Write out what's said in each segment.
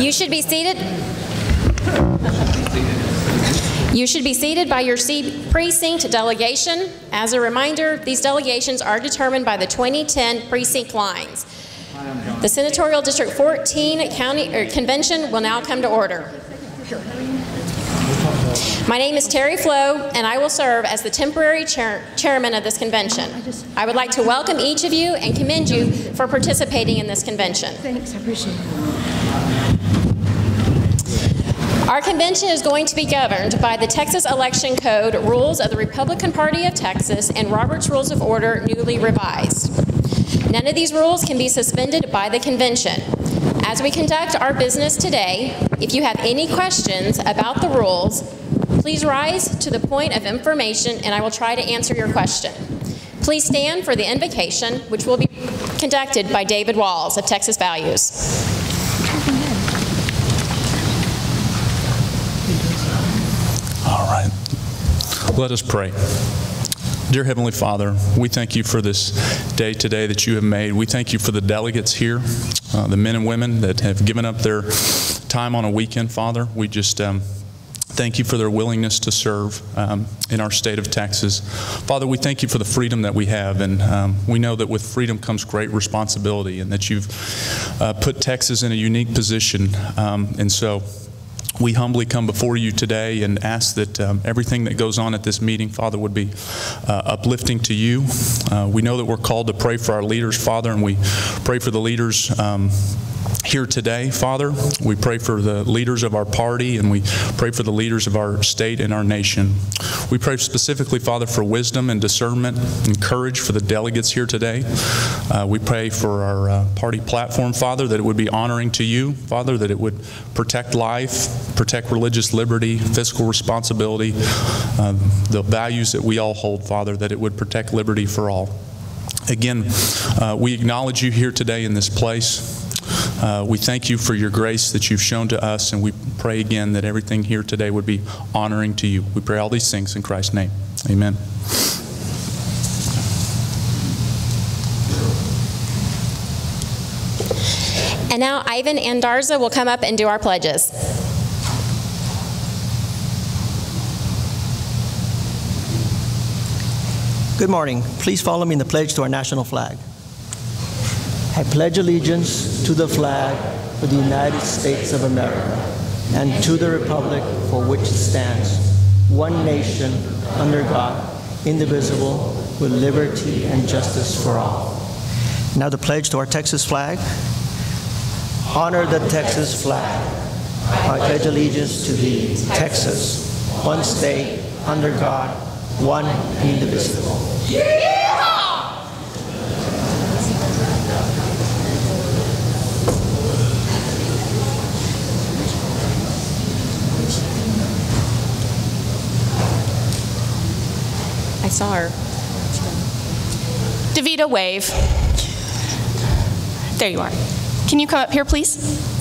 You should be seated. You should be seated by your precinct delegation. As a reminder, these delegations are determined by the 2010 precinct lines. The Senatorial District 14 Convention will now come to order. My name is Terry Flo, and I will serve as the temporary chairman of this convention. I would like to welcome each of you and commend you for participating in this convention. Thanks, I appreciate it. Our convention is going to be governed by the Texas Election Code, rules of the Republican Party of Texas, and Robert's Rules of Order newly revised. None of these rules can be suspended by the convention. As we conduct our business today, if you have any questions about the rules, please rise to the point of information and I will try to answer your question. Please stand for the invocation, which will be conducted by David Walls of Texas Values. All right, let us pray. Dear Heavenly Father, we thank you for this day today that you have made. We thank you for the delegates here, the men and women that have given up their time on a weekend, Father. We just thank you for their willingness to serve in our state of Texas. Father, we thank you for the freedom that we have, and we know that with freedom comes great responsibility, and that you've put Texas in a unique position. And so we humbly come before you today and ask that everything that goes on at this meeting, Father, would be uplifting to you. We know that we're called to pray for our leaders, Father, and we pray for the leaders here today, Father. We pray for the leaders of our party, and we pray for the leaders of our state and our nation. We pray specifically, Father, for wisdom and discernment and courage for the delegates here today. We pray for our party platform, Father, that it would be honoring to you, Father, that it would protect life, protect religious liberty, fiscal responsibility, the values that we all hold, Father, that it would protect liberty for all. Again, we acknowledge you here today in this place. We thank you for your grace that you've shown to us, and we pray again that everything here today would be honoring to you. We pray all these things in Christ's name. Amen. And now Ivan Andarza will come up and do our pledges. Good morning. Please follow me in the pledge to our national flag. I pledge allegiance to the flag of the United States of America and to the republic for which it stands, one nation, under God, indivisible, with liberty and justice for all. Now the pledge to our Texas flag. Honor the Texas flag. I pledge allegiance to thee, Texas, one state, under God, one indivisible. I saw her. Davita, wave. There you are. Can you come up here, please?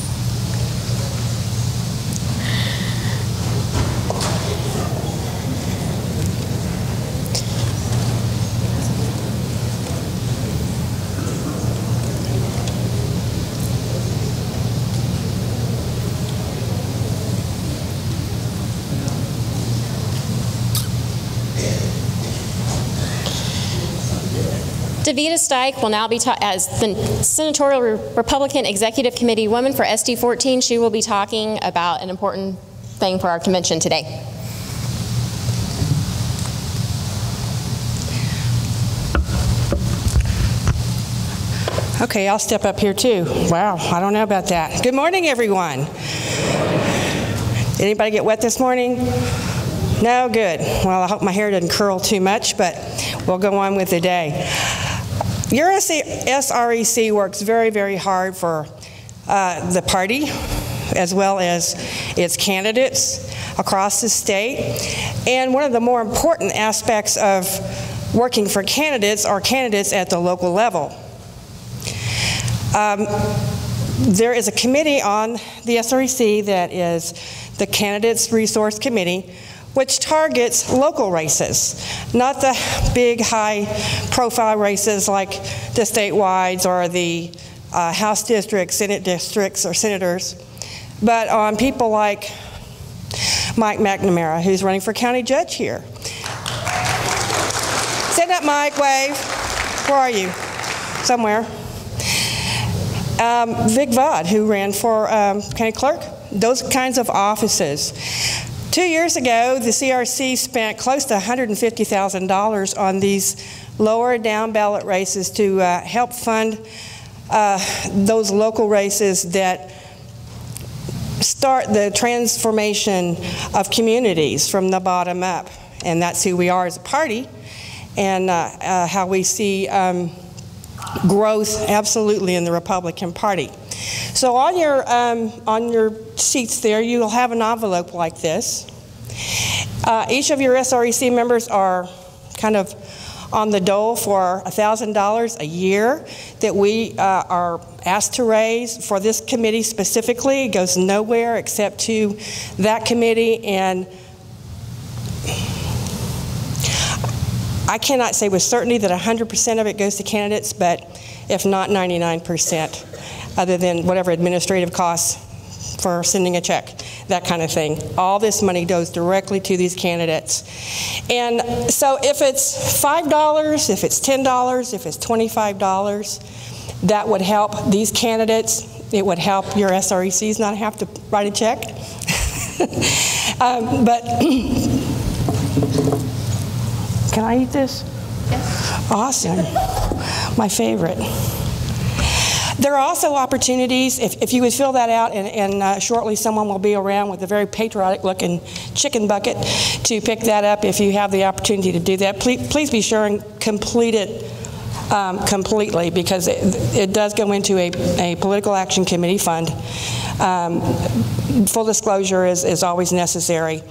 Davita Steik will now be as the Senatorial Republican Executive Committee woman for SD14. She will be talking about an important thing for our convention today. Okay, I'll step up here too. Wow, I don't know about that. Good morning, everyone. Anybody get wet this morning? No? Good. Well, I hope my hair doesn't curl too much, but we'll go on with the day. Your SREC works very, very hard for the party as well as its candidates across the state. And one of the more important aspects of working for candidates are candidates at the local level. There is a committee on the SREC that is the Candidates Resource Committee, which targets local races, not the big high-profile races like the statewide or the House districts, Senate districts, or senators. but on people like Mike McNamara, who's running for county judge here. Stand up, Mike, wave. Where are you? Somewhere. Vic Vaught, who ran for county clerk. Those kinds of offices. 2 years ago, the CRC spent close to $150,000 on these lower down ballot races to help fund those local races that start the transformation of communities from the bottom up. And that's who we are as a party, and how we see growth absolutely in the Republican Party. So on your seats there, you'll have an envelope like this. Each of your SREC members are kind of on the dole for $1,000 a year that we are asked to raise for this committee specifically. It goes nowhere except to that committee, and I cannot say with certainty that 100% of it goes to candidates, but if not 99%, other than whatever administrative costs for sending a check, that kind of thing. All this money goes directly to these candidates. And so if it's $5, if it's $10, if it's $25, that would help these candidates. It would help your SRECs not have to write a check. But can I eat this? Yes. Awesome. My favorite. There are also opportunities, if you would fill that out, and shortly someone will be around with a very patriotic-looking chicken bucket to pick that up if you have the opportunity to do that. Please be sure and complete it completely, because it does go into a political action committee fund. Full disclosure is always necessary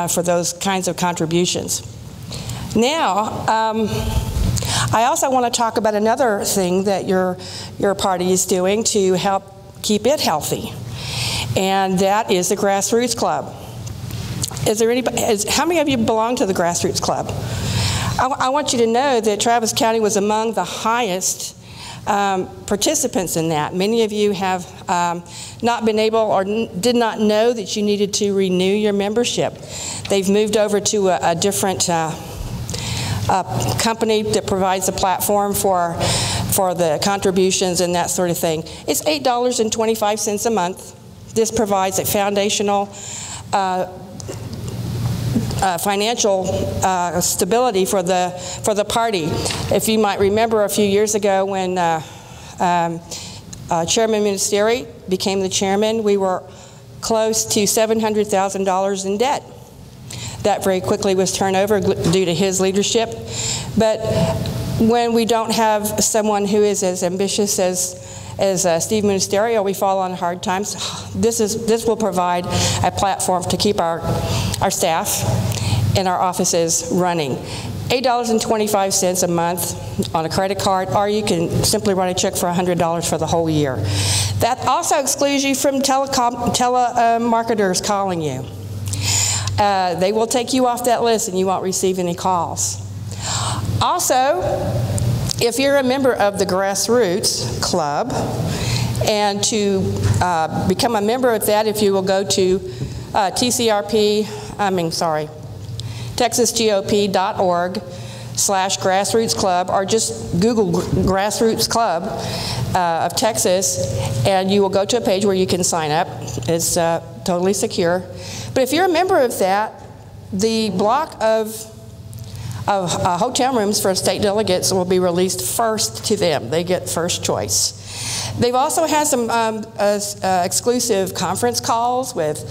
for those kinds of contributions. Now, I also want to talk about another thing that your party is doing to help keep it healthy, and that is the Grassroots Club. Is there anybody? How many of you belong to the Grassroots Club? I want you to know that Travis County was among the highest participants in that. Many of you have not been able or did not know that you needed to renew your membership. They've moved over to a different company that provides a platform for the contributions and that sort of thing. It's $8.25 a month. This provides a foundational financial stability for the party. If you might remember a few years ago when Chairman Ministeri became the chairman, we were close to $700,000 in debt. That very quickly was turned over due to his leadership. But when we don't have someone who is as ambitious as Steve Ministeri, or we fall on hard times, this will provide a platform to keep our staff and our offices running. $8.25 a month on a credit card, or you can simply write a check for $100 for the whole year. That also excludes you from telemarketers calling you. They will take you off that list and you won't receive any calls. Also, if you're a member of the Grassroots Club, and to become a member of that, if you will go to TexasGOP.org/Grassroots Club, or just Google Grassroots Club of Texas, and you will go to a page where you can sign up. It's totally secure. But if you're a member of that, the block of hotel rooms for state delegates will be released first to them. They get first choice. They've also had some exclusive conference calls with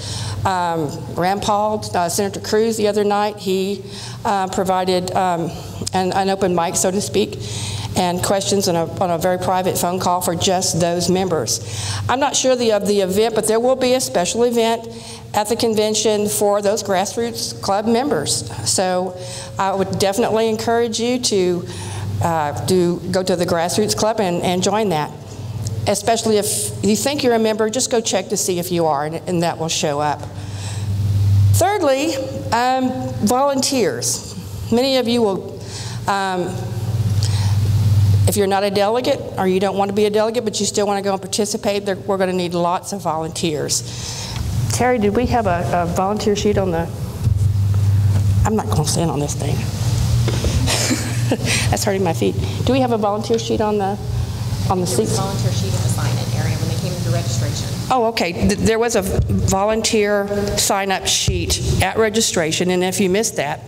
Rand Paul, Senator Cruz the other night. He provided an open mic, so to speak, and questions on a very private phone call for just those members. I'm not sure of the event, but there will be a special event at the convention for those Grassroots Club members. So I would definitely encourage you to go to the Grassroots Club and join that. Especially if you think you're a member, just go check to see if you are, and that will show up. Thirdly, volunteers. Many of you will, If you're not a delegate or you don't want to be a delegate but you still want to go and participate, we're going to need lots of volunteers. Terry, did we have a volunteer sheet on the... I'm not going to stand on this thing. That's hurting my feet. Do we have a volunteer sheet on the seats? There was a volunteer sheet in the sign-in area when they came into registration. Oh, okay. There was a volunteer sign-up sheet at registration, and if you missed that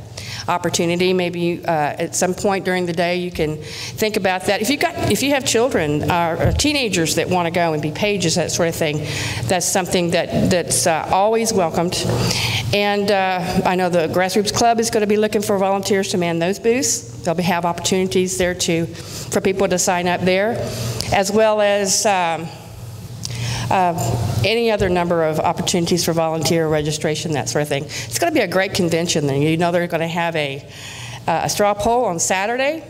opportunity, maybe at some point during the day you can think about that. If you have children or teenagers that want to go and be pages, that sort of thing, that's something that's always welcomed. And I know the Grassroots Club is going to be looking for volunteers to man those booths. They'll have opportunities there for people to sign up there, as well as any other number of opportunities for volunteer registration, that sort of thing. It's going to be a great convention. You know they're going to have a straw poll on Saturday.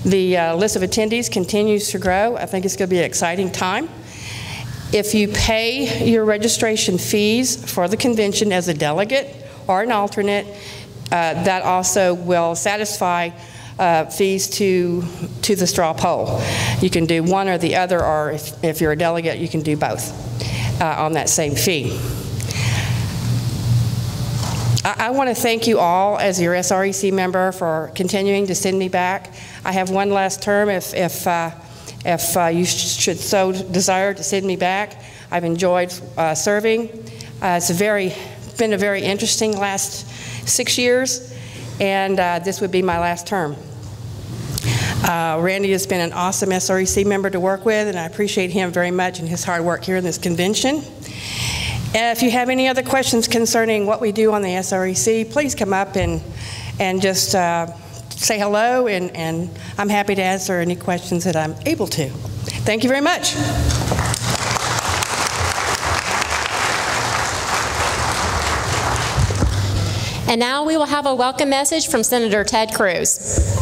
The list of attendees continues to grow. I think it's going to be an exciting time. If you pay your registration fees for the convention as a delegate or an alternate, that also will satisfy fees to the straw poll. You can do one or the other, or if you're a delegate, you can do both on that same fee. I want to thank you all as your SREC member for continuing to send me back. I have one last term if you should so desire to send me back. I've enjoyed serving. It's been a very interesting last 6 years, and this would be my last term. Randy has been an awesome SREC member to work with, and I appreciate him very much and his hard work here in this convention. And if you have any other questions concerning what we do on the SREC, please come up and just say hello, and I'm happy to answer any questions that I'm able to. Thank you very much. And now we will have a welcome message from Senator Ted Cruz.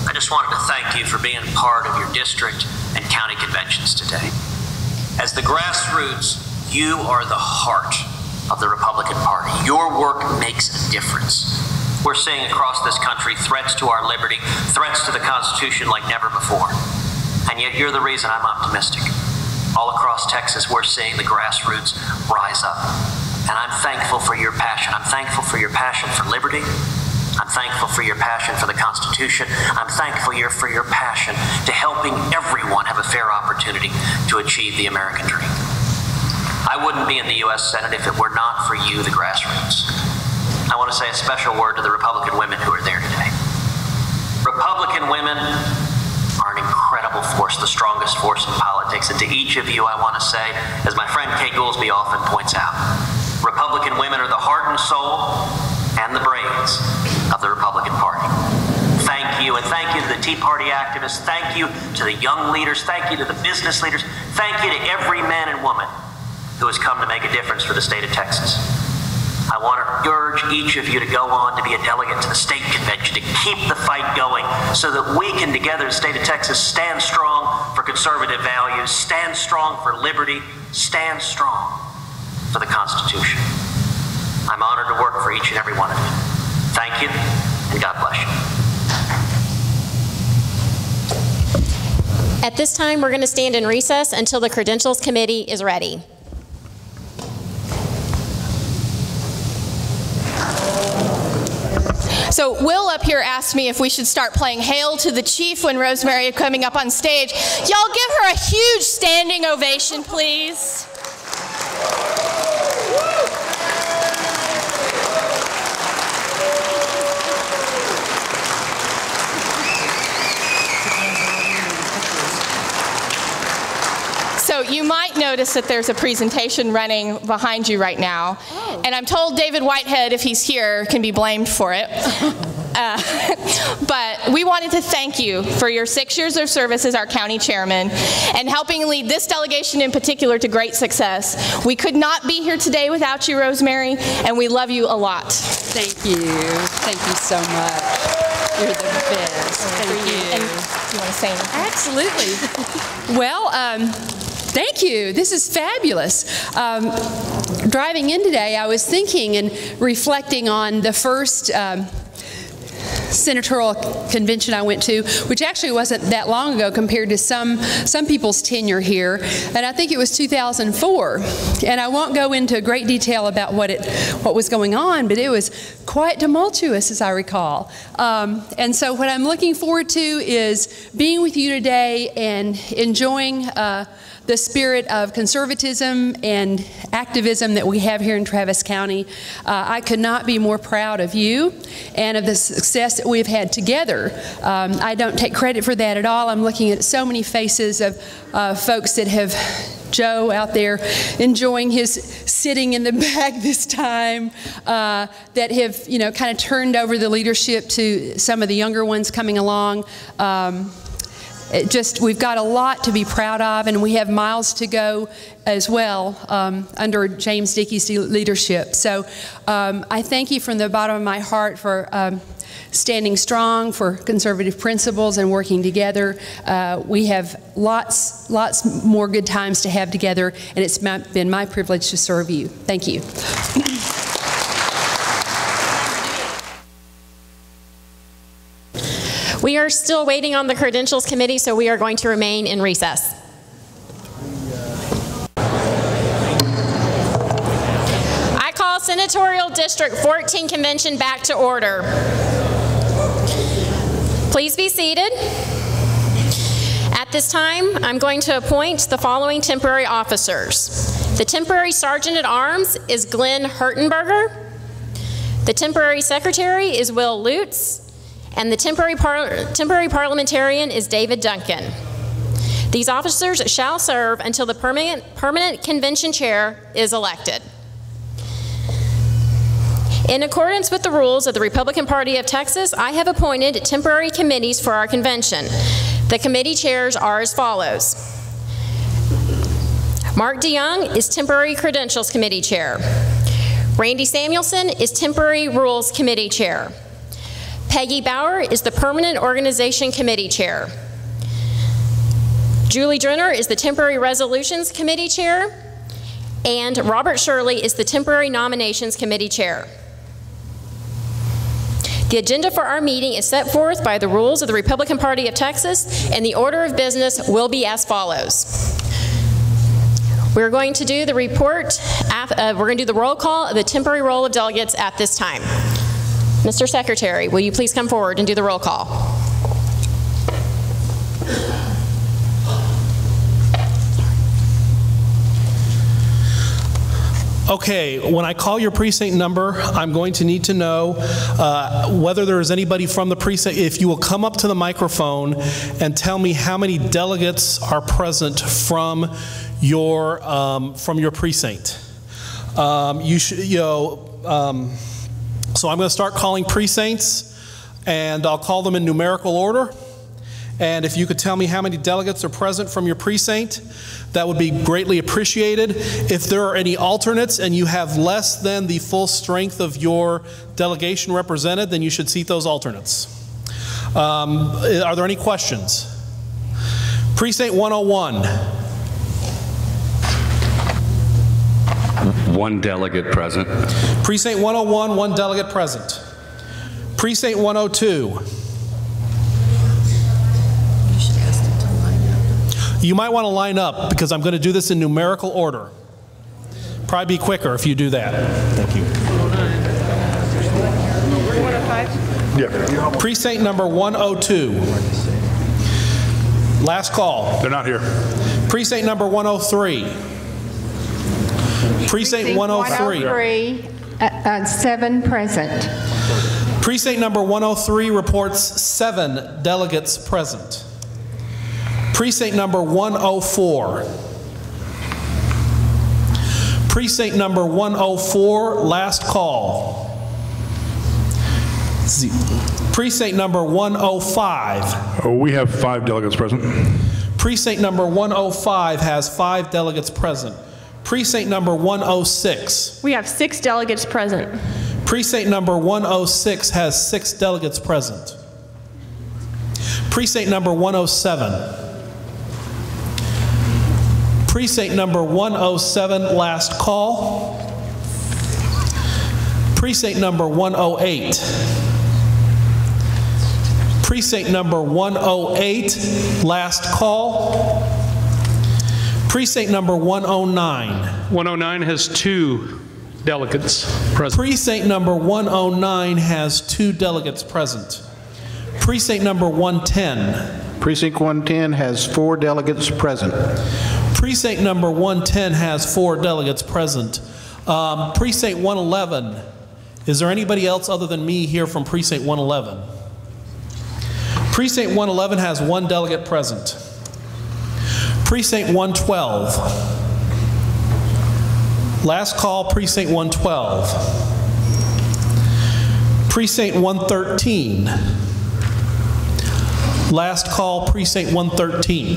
I just wanted to thank you for being part of your district and county conventions today. As the grassroots, you are the heart of the Republican Party. Your work makes a difference. We're seeing across this country threats to our liberty, threats to the Constitution like never before. And yet you're the reason I'm optimistic. All across Texas, we're seeing the grassroots rise up. And I'm thankful for your passion. I'm thankful for your passion for liberty. I'm thankful for your passion for the Constitution. I'm thankful for your passion to helping everyone have a fair opportunity to achieve the American dream. I wouldn't be in the U.S. Senate if it were not for you, the grassroots. I want to say a special word to the Republican women who are there today. Republican women are an incredible force, the strongest force in politics. And to each of you, I want to say, as my friend Kay Goolsbee often points out, Republican women are the heart and soul and the brains of the Republican Party. Thank you, and thank you to the Tea Party activists. Thank you to the young leaders. Thank you to the business leaders. Thank you to every man and woman who has come to make a difference for the state of Texas. I want to urge each of you to go on to be a delegate to the state convention, to keep the fight going so that we can together, the state of Texas, stand strong for conservative values, stand strong for liberty, stand strong for the Constitution. I'm honored to work for each and every one of you. Thank you, and God bless you. At this time, we're going to stand in recess until the Credentials Committee is ready. So Will up here asked me if we should start playing Hail to the Chief when Rosemary is coming up on stage. Y'all give her a huge standing ovation, please. So you might notice that there's a presentation running behind you right now. Oh. And I'm told David Whitehead, if he's here, can be blamed for it. But we wanted to thank you for your 6 years of service as our county chairman and helping lead this delegation in particular to great success. We could not be here today without you, Rosemary, and we love you a lot. Thank you. Thank you so much. You're the best. Thank you. And do you want to say anything? Absolutely. Well, thank you. This is fabulous. Driving in today, I was thinking and reflecting on the first senatorial convention I went to, which actually wasn't that long ago compared to some people's tenure here, and I think it was 2004. And I won't go into great detail about what was going on, but it was quite tumultuous, as I recall. And so what I'm looking forward to is being with you today and enjoying the spirit of conservatism and activism that we have here in Travis County. I could not be more proud of you and of the success that we've had together. I don't take credit for that at all. I'm looking at so many faces of folks that have, Joe out there enjoying his sitting in the back this time, that have, you know, kind of turned over the leadership to some of the younger ones coming along. We've got a lot to be proud of, and we have miles to go as well under James Dickey's leadership. So I thank you from the bottom of my heart for standing strong for conservative principles and working together. We have lots more good times to have together, and it's been my privilege to serve you. Thank you. We are still waiting on the Credentials Committee, so we are going to remain in recess. I call Senatorial District 14 Convention back to order. Please be seated. At this time, I'm going to appoint the following temporary officers. The temporary Sergeant at Arms is Glenn Hertenberger. The temporary Secretary is Will Lutz. And the temporary parliamentarian is David Duncan. These officers shall serve until the permanent convention chair is elected. In accordance with the rules of the Republican Party of Texas, I have appointed temporary committees for our convention. The committee chairs are as follows. Mark DeYoung is temporary Credentials Committee Chair. Randy Samuelson is temporary Rules Committee Chair. Peggy Bauer is the Permanent Organization Committee Chair. Julie Drenner is the Temporary Resolutions Committee Chair. And Robert Shirley is the Temporary Nominations Committee Chair. The agenda for our meeting is set forth by the rules of the Republican Party of Texas, and the order of business will be as follows. We're going to do the report, we're going to do the roll call of the temporary roll of delegates at this time. Mr. Secretary, will you please come forward and do the roll call? Okay, when I call your precinct number, I'm going to need to know whether there is anybody from the precinct. If you will come up to the microphone and tell me how many delegates are present from your precinct. So I'm going to start calling precincts, and I'll call them in numerical order. And if you could tell me how many delegates are present from your precinct, that would be greatly appreciated. If there are any alternates and you have less than the full strength of your delegation represented, then you should seat those alternates. Are there any questions? Precinct 101. One delegate present. Precinct 101, one delegate present. Precinct 102. You might want to line up because I'm going to do this in numerical order. Probably be quicker if you do that. Thank you. Yeah. Precinct number 102. Last call. They're not here. Precinct number 103. Precinct 103. 7 present. Precinct number 103 reports 7 delegates present. Precinct number 104. Precinct number 104, last call. Precinct number 105. We have 5 delegates present. Precinct number 105 has 5 delegates present. Precinct number 106. We have 6 delegates present. Precinct number 106 has 6 delegates present. Precinct number 107. Precinct number 107, last call. Precinct number 108. Precinct number 108, last call. Precinct number 109. 109 has 2 delegates present. Precinct number 109 has 2 delegates present. Precinct number 110. Precinct 110 has 4 delegates present. Precinct number 110 has 4 delegates present. Precinct 111. Is there anybody else other than me here from Precinct 111? Precinct 111 has 1 delegate present. Precinct 112. Last call, Precinct 112. Precinct 113. Last call, Precinct 113.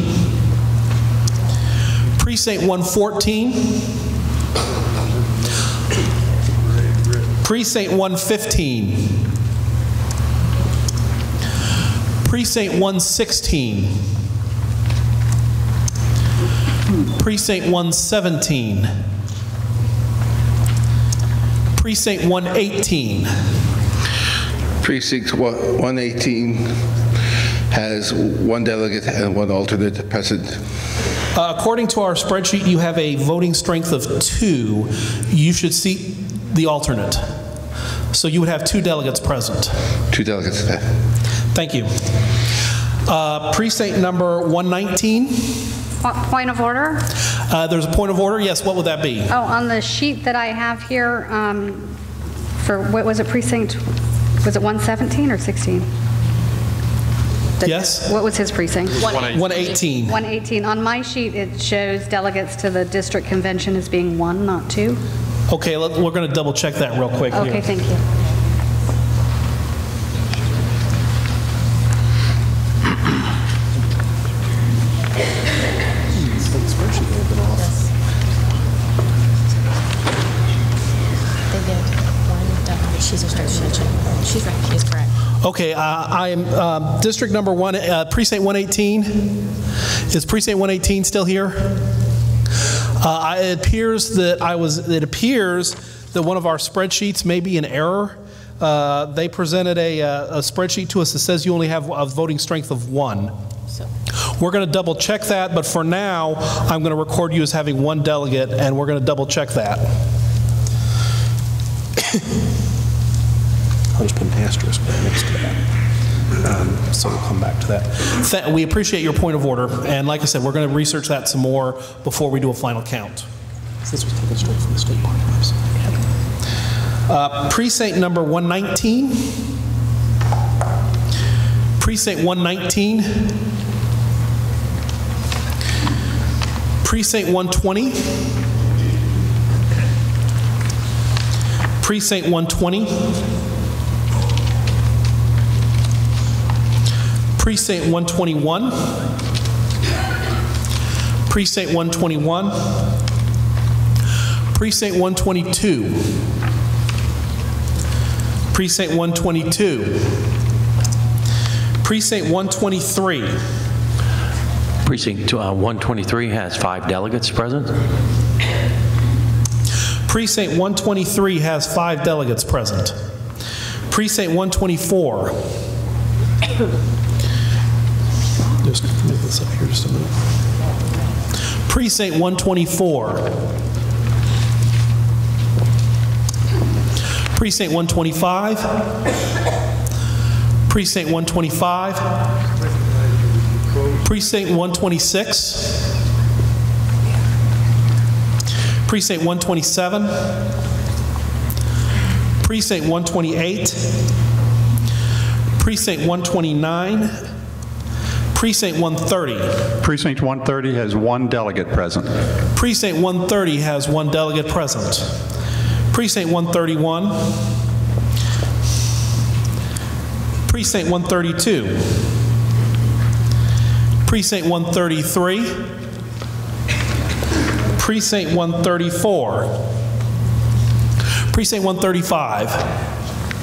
Precinct 114. Precinct 115. Precinct 116. Precinct 117. Precinct 118. Precinct 118 has 1 delegate and 1 alternate present. According to our spreadsheet, you have a voting strength of 2. You should see the alternate. So you would have 2 delegates present. 2 delegates. Thank you. Precinct number 119. Point of order? There's a point of order. Yes, what would that be? Oh, on the sheet that I have here, for, what was it, precinct, was it 117 or 16? Yes. What was his precinct? 118. 118. On my sheet, it shows delegates to the district convention as being 1, not 2. Okay, we're going to double check that real quick here. Okay, thank you. She's right, she's correct. Okay, I am district number 1, precinct 118. Is precinct 118 still here? It appears that one of our spreadsheets may be in error. They presented a spreadsheet to us that says you only have a voting strength of 1. We're going to double check that, but for now, I'm going to record you as having 1 delegate, and we're going to double check that. I'll just put an asterisk next to that. So we'll come back to that. We appreciate your point of order, and like I said, we're going to research that some more before we do a final count. This was taken straight from the state party website. Precinct number 119. Precinct 119. Precinct 120. Precinct 120. Precinct 121. Precinct 121. Precinct 122. Precinct 122. Precinct 123. Precinct 123 has 5 delegates present. Precinct 123 has 5 delegates present. Precinct 124. Just move this up here just a minute. Precinct 124. Precinct 125. Precinct 125. Precinct 126. Precinct 127. Precinct 128. Precinct 129. Precinct 130. Precinct 130 has 1 delegate present. Precinct 130 has 1 delegate present. Precinct 131. Precinct 132. Precinct 133. Precinct 134. Precinct 135.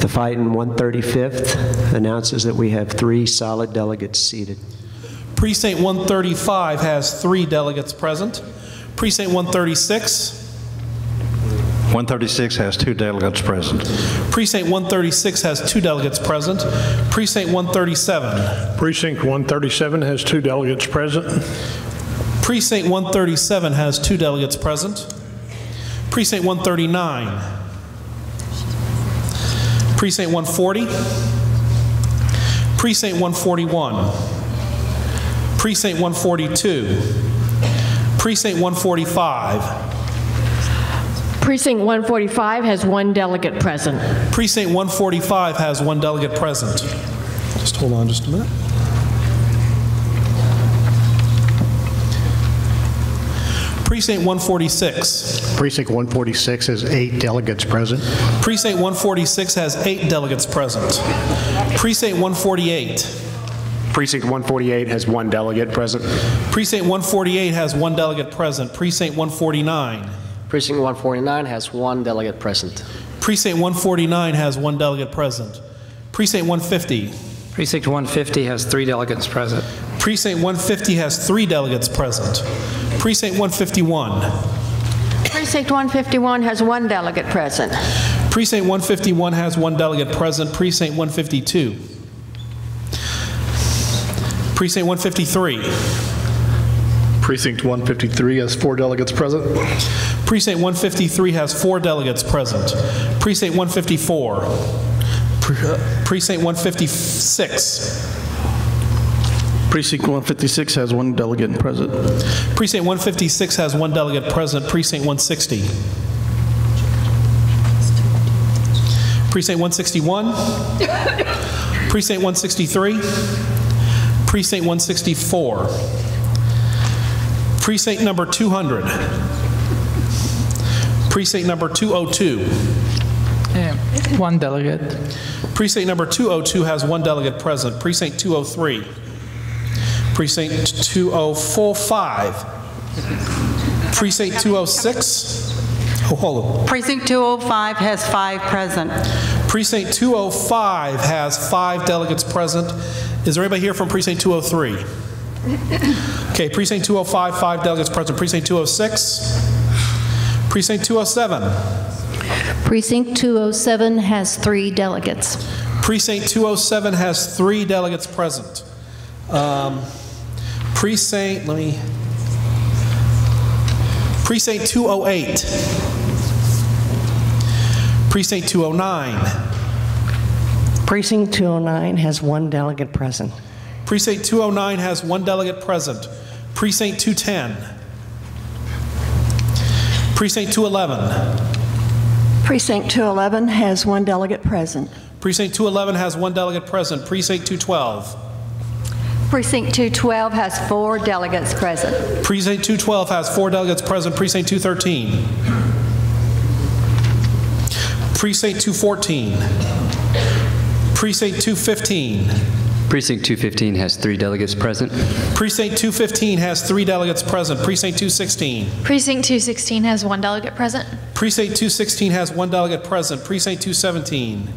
The fight in 135th announces that we have 3 solid delegates seated. Precinct 135 has 3 delegates present. Precinct 136. 136 has 2 delegates present. Precinct 136 has 2 delegates present. Precinct 137. Precinct 137 has 2 delegates present. Precinct 137 has 2 delegates present. Precinct 139. Precinct 140. Precinct 141. Precinct 142. Precinct 145. Precinct 145 has 1 delegate present. Precinct 145 has 1 delegate present. Just hold on just a minute. Precinct 146. Precinct 146 has 8 delegates present. Precinct 146 has 8 delegates present. Precinct 148. Precinct 148 has 1 delegate present. Precinct 148 has 1 delegate present. Precinct 149. Precinct 149 has 1 delegate present. Precinct 149 has 1 delegate present. Precinct 150. Precinct 150 has 3 delegates present. Precinct 150 has 3 delegates present. Precinct 151. Precinct 151 has 1 delegate present. Precinct 151 has 1 delegate present. Precinct 152. Precinct 153. Precinct 153 has 4 delegates present. Precinct 153 has 4 delegates present. Precinct 154. Precinct 156. Precinct 156 has 1 delegate present. Precinct 156 has 1 delegate present. Precinct 160. Precinct 161. Precinct 163. Precinct 164. Precinct number 200. Precinct number 202. 1 delegate. Precinct number 202 has 1 delegate present. Precinct 203. Precinct 205. Precinct 206. Oh, hold on. Precinct 205 has 5 present. Precinct 205 has 5 delegates present. Is there anybody here from Precinct 203? Okay, Precinct 205, 5 delegates present. Precinct 206. Precinct 207. Precinct 207 has 3 delegates. Precinct 207 has 3 delegates present. Precinct 208. Precinct 209. Precinct 209 has 1 delegate present. Precinct 209 has 1 delegate present. Precinct 210. Precinct 211. Precinct 211 has 1 delegate present. Precinct 211 has 1 delegate present. Precinct 212. Precinct 212 has 4 delegates present. Precinct 212 has 4 delegates present. Precinct 213. Precinct 214. Precinct 215. Precinct 215 has 3 delegates present. Precinct 215 has 3 delegates present. Precinct 216. Precinct 216 has 1 delegate present. Precinct 216 has 1 delegate present. Precinct 217.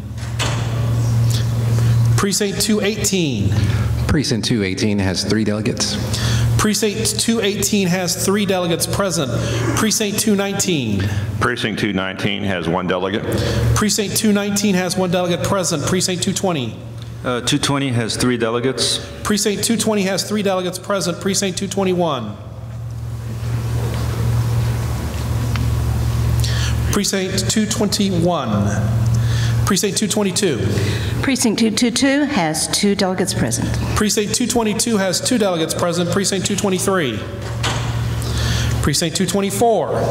Precinct 218. Precinct 218 has 3 delegates. Precinct 218 has 3 delegates present. Precinct 219. Precinct 219 has 1 delegate. Precinct 219 has 1 delegate present. Precinct 220. 220 has 3 delegates. Precinct 220 has 3 delegates present. Precinct 221. Precinct 221. Precinct 222. Precinct 222 has 2 delegates present. Precinct 222 has 2 delegates present. Precinct 223. Precinct 224.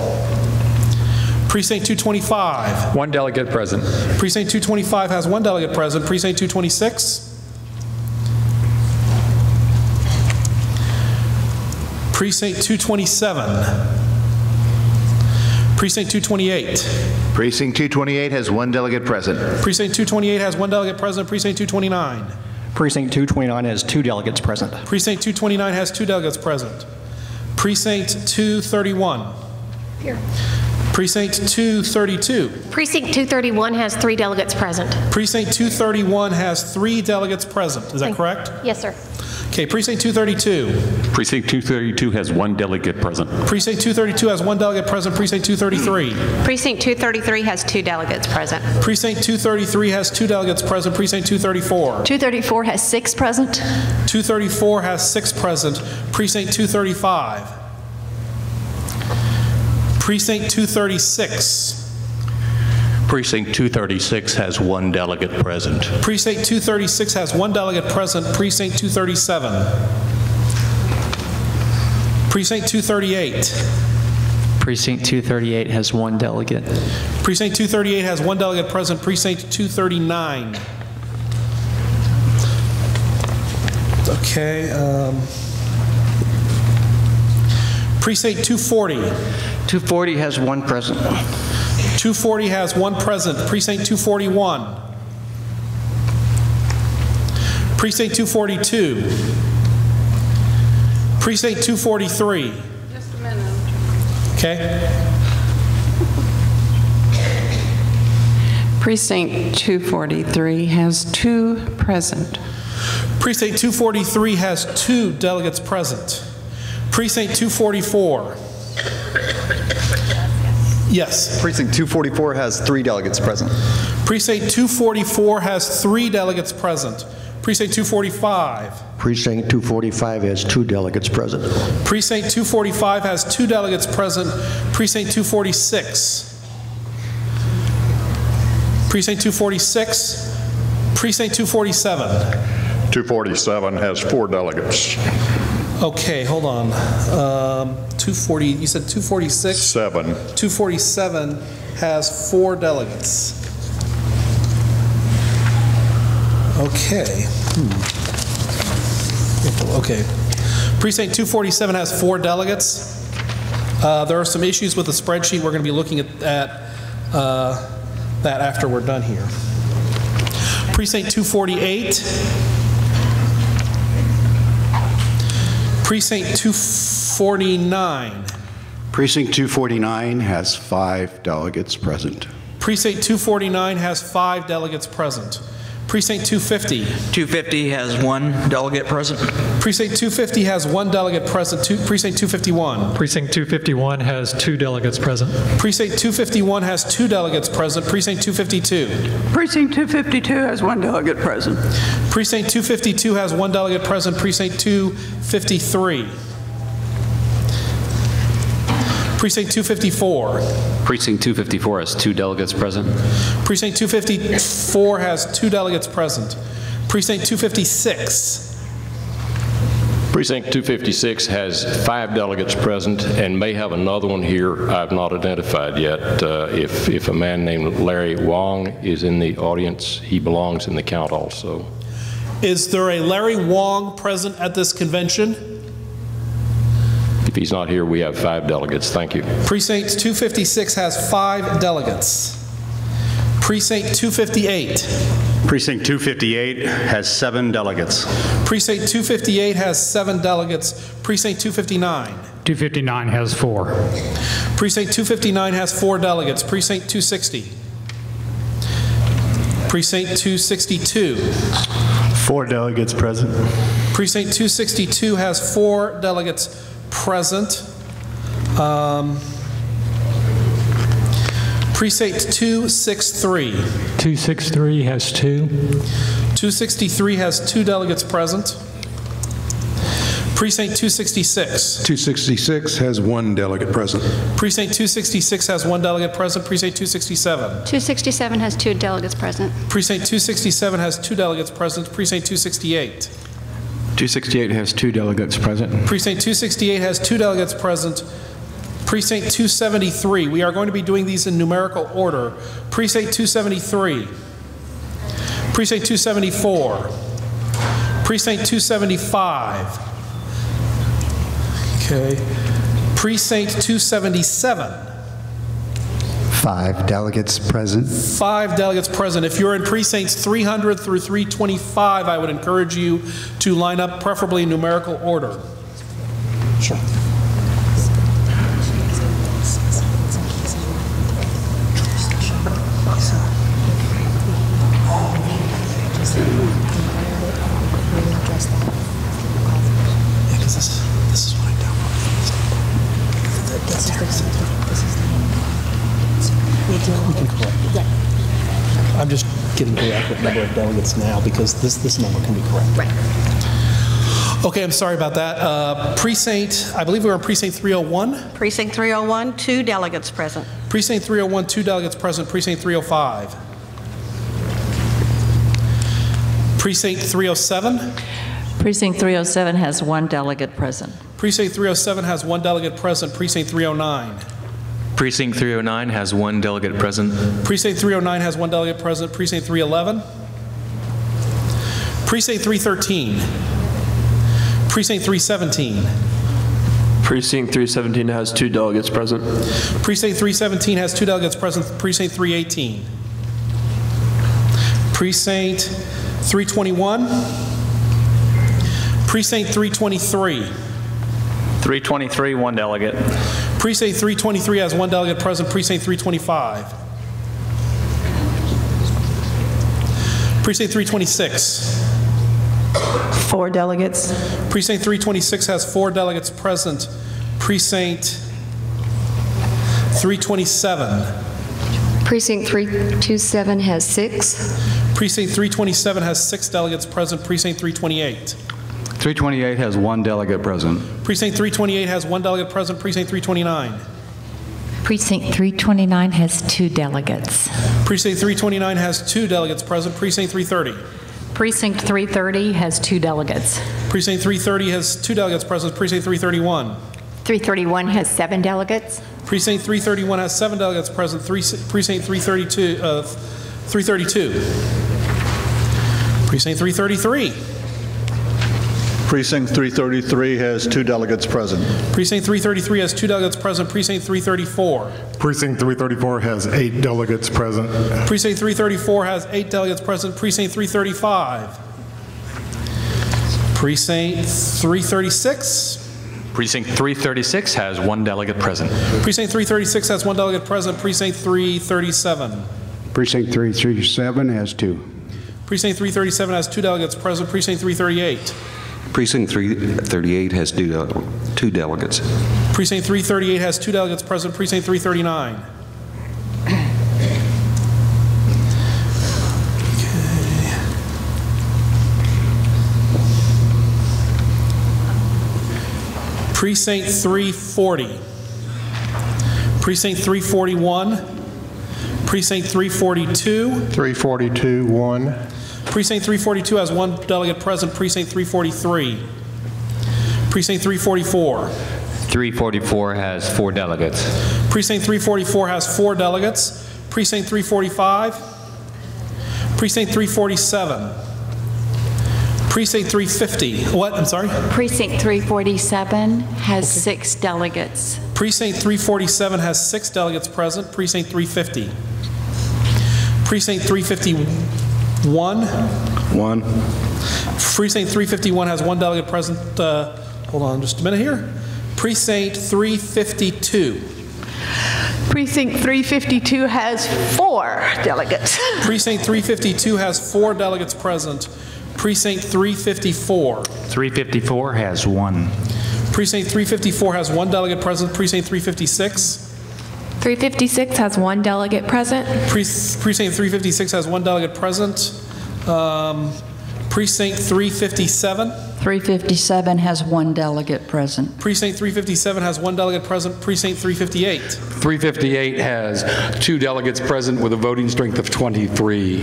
Precinct 225. 1 delegate present. Precinct 225 has 1 delegate present. Precinct 226. Precinct 227. Precinct 228. Precinct 228 has 1 delegate present. Precinct 228 has 1 delegate present. Precinct 229. Precinct 229 has 2 delegates present. Precinct 229 has 2 delegates present. Precinct 231. Here. Precinct 232. Precinct 231 has 3 delegates present. Precinct 231 has 3 delegates present. Is that correct? Yes, sir. Okay, Precinct 232. Precinct 232 has 1 delegate present. Precinct 232 has 1 delegate present. Precinct 233. Precinct 233 has 2 delegates present. Precinct 233 has 2 delegates present. Precinct 234. 234 has 6 present. 234 has 6 present. Precinct 235. Precinct 236. Precinct 236 has 1 delegate present. Precinct 236 has 1 delegate present. Precinct 237. Precinct 238. Precinct 238 has 1 delegate. Precinct 238 has 1 delegate present. Precinct 239. Okay. Precinct 240. 240 has 1 present. 240 has 1 present. Precinct 241. Precinct 242. Precinct 243. Just a minute. Okay. Precinct 243 has 2 present. Precinct 243 has 2 delegates present. Precinct 244. Yes. Precinct 244 has 3 delegates present. Precinct 244 has 3 delegates present. Precinct 245. Precinct 245 has 2 delegates present. Precinct 245 has 2 delegates present. Precinct 246. Precinct 246. Precinct 247. 247 has 4 delegates. Okay, hold on. 240, you said 246? 7. 247 has 4 delegates. Okay. Okay. Precinct 247 has 4 delegates. There are some issues with the spreadsheet. We're going to be looking at that after we're done here. Precinct 248. Precinct 249. Precinct 249 has 5 delegates present. Precinct 249 has 5 delegates present. Precinct 250. 250 has 1 delegate present. Precinct 250 has 1 delegate present. Precinct 251. Precinct 251 has 2 delegates present. Precinct 251 has 2 delegates present. Precinct 252. Precinct 252 has 1 delegate present. Precinct 252 has 1 delegate present. Precinct 253. Precinct 254. Precinct 254 has 2 delegates present. Precinct 254 has 2 delegates present. Precinct 256. Precinct 256 has 5 delegates present and may have another one here I've not identified yet. If a man named Larry Wong is in the audience, he belongs in the count also. Is there a Larry Wong present at this convention? If he's not here, we have 5 delegates. Thank you. Precinct 256 has 5 delegates. Precinct 258. Precinct 258 has 7 delegates. Precinct 258 has 7 delegates. Precinct 259. 259 has 4. Precinct 259 has 4 delegates. Precinct 260. Precinct 262. 4 delegates present. Precinct 262 has 4 delegates present. Precinct 263. 263 has 2. 263 has 2 delegates present. Precinct 266. 266 has 1 delegate present. Precinct 266 has 1 delegate present. Precinct 267. 267 has 2 delegates present. Precinct 267 has 2 delegates present. Precinct 268. 268 has 2 delegates present. Precinct 268 has 2 delegates present. Precinct 273. We are going to be doing these in numerical order. Precinct 273. Precinct 274. Precinct 275. Okay. Precinct 277. 5 delegates present. 5 delegates present. If you're in precincts 300 through 325, I would encourage you to line up preferably in numerical order. Sure. I'm just getting the accurate number of delegates now because this number can be correct. Right. Okay, I'm sorry about that. Precinct, I believe we were in Precinct 301. Precinct 301, 2 delegates present. Precinct 301, 2 delegates present. Precinct 305. Precinct 307. Precinct 307 has 1 delegate present. Precinct 307 has 1 delegate present. Precinct 309. Precinct 309 has 1 delegate present. Precinct 309 has 1 delegate present. Precinct 311. Precinct 313. Precinct 317. Precinct 317 has 2 delegates present. Precinct 317 has 2 delegates present. Precinct 318. Precinct 321. Precinct 323. 323, 1 delegate. Precinct 323 has 1 delegate present. Precinct 325. Precinct 326. 4 delegates. Precinct 326 has 4 delegates present. Precinct 327. Precinct 327 has 6. Precinct 327 has 6 delegates present. Precinct 328. 328 has 1 delegate present. Precinct 328 has 1 delegate present. Precinct 329. Precinct 329 has 2 delegates. Precinct 329 has 2 delegates present. Precinct 330. Precinct 330 has 2 delegates. Precinct 330 has 2 delegates present. Precinct 331. 331 has 7 delegates. Precinct 331 has 7 delegates present. Precinct 332. 332. Precinct 333. Precinct 333 has 2 delegates present. Precinct 333 has 2 delegates present. Precinct 334. Precinct 334 has 8 delegates present. Precinct 334 has 8 delegates present. Precinct 335. Precinct 336. Precinct 336 has 1 delegate present. Precinct 336 has 1 delegate present. Precinct 337. Precinct 337 has 2. Precinct 337 has 2 delegates present. Precinct 338. Precinct 338 has 2 delegates. Precinct 338 has 2 delegates present. Precinct 339. Okay. Precinct 340. Precinct 341. Precinct 342. 342, 1. Precinct 342 has 1 delegate present. Precinct 343. Precinct 344. 344 has 4 delegates. Precinct 344 has 4 delegates. Precinct 345. Precinct 347. Precinct 350. What? I'm sorry? Precinct 347 has 6 delegates. Precinct 347 has 6 delegates present. Precinct 350. Precinct 351. 1. Precinct 351 has 1 delegate present. Hold on just a minute here. Precinct 352. Precinct 352 has 4 delegates. Precinct 352 has 4 delegates present. Precinct 354. 354 has 1. Precinct 354 has 1 delegate present. Precinct 356. 356 has 1 delegate present. Precinct 356 has 1 delegate present. Precinct 357. 357 has 1 delegate present. Precinct 357 has 1 delegate present. Precinct 358. 358 has 2 delegates present with a voting strength of 23.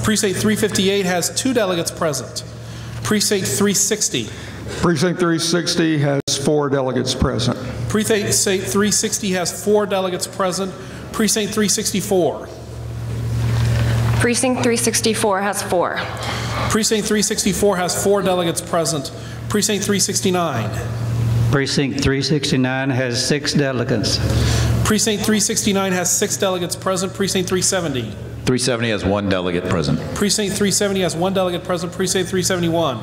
Precinct 358 has 2 delegates present. Precinct 360. Precinct 360 has 4 delegates present. Precinct 360 has 4 delegates present. Precinct 364. Precinct 364 has 4. Precinct 364 has 4 delegates present. Precinct 369. Precinct 369 has 6 delegates. Precinct 369 has 6 delegates present. Precinct 370. 370 has 1 delegate present. Precinct 370 has 1 delegate present. Precinct 371.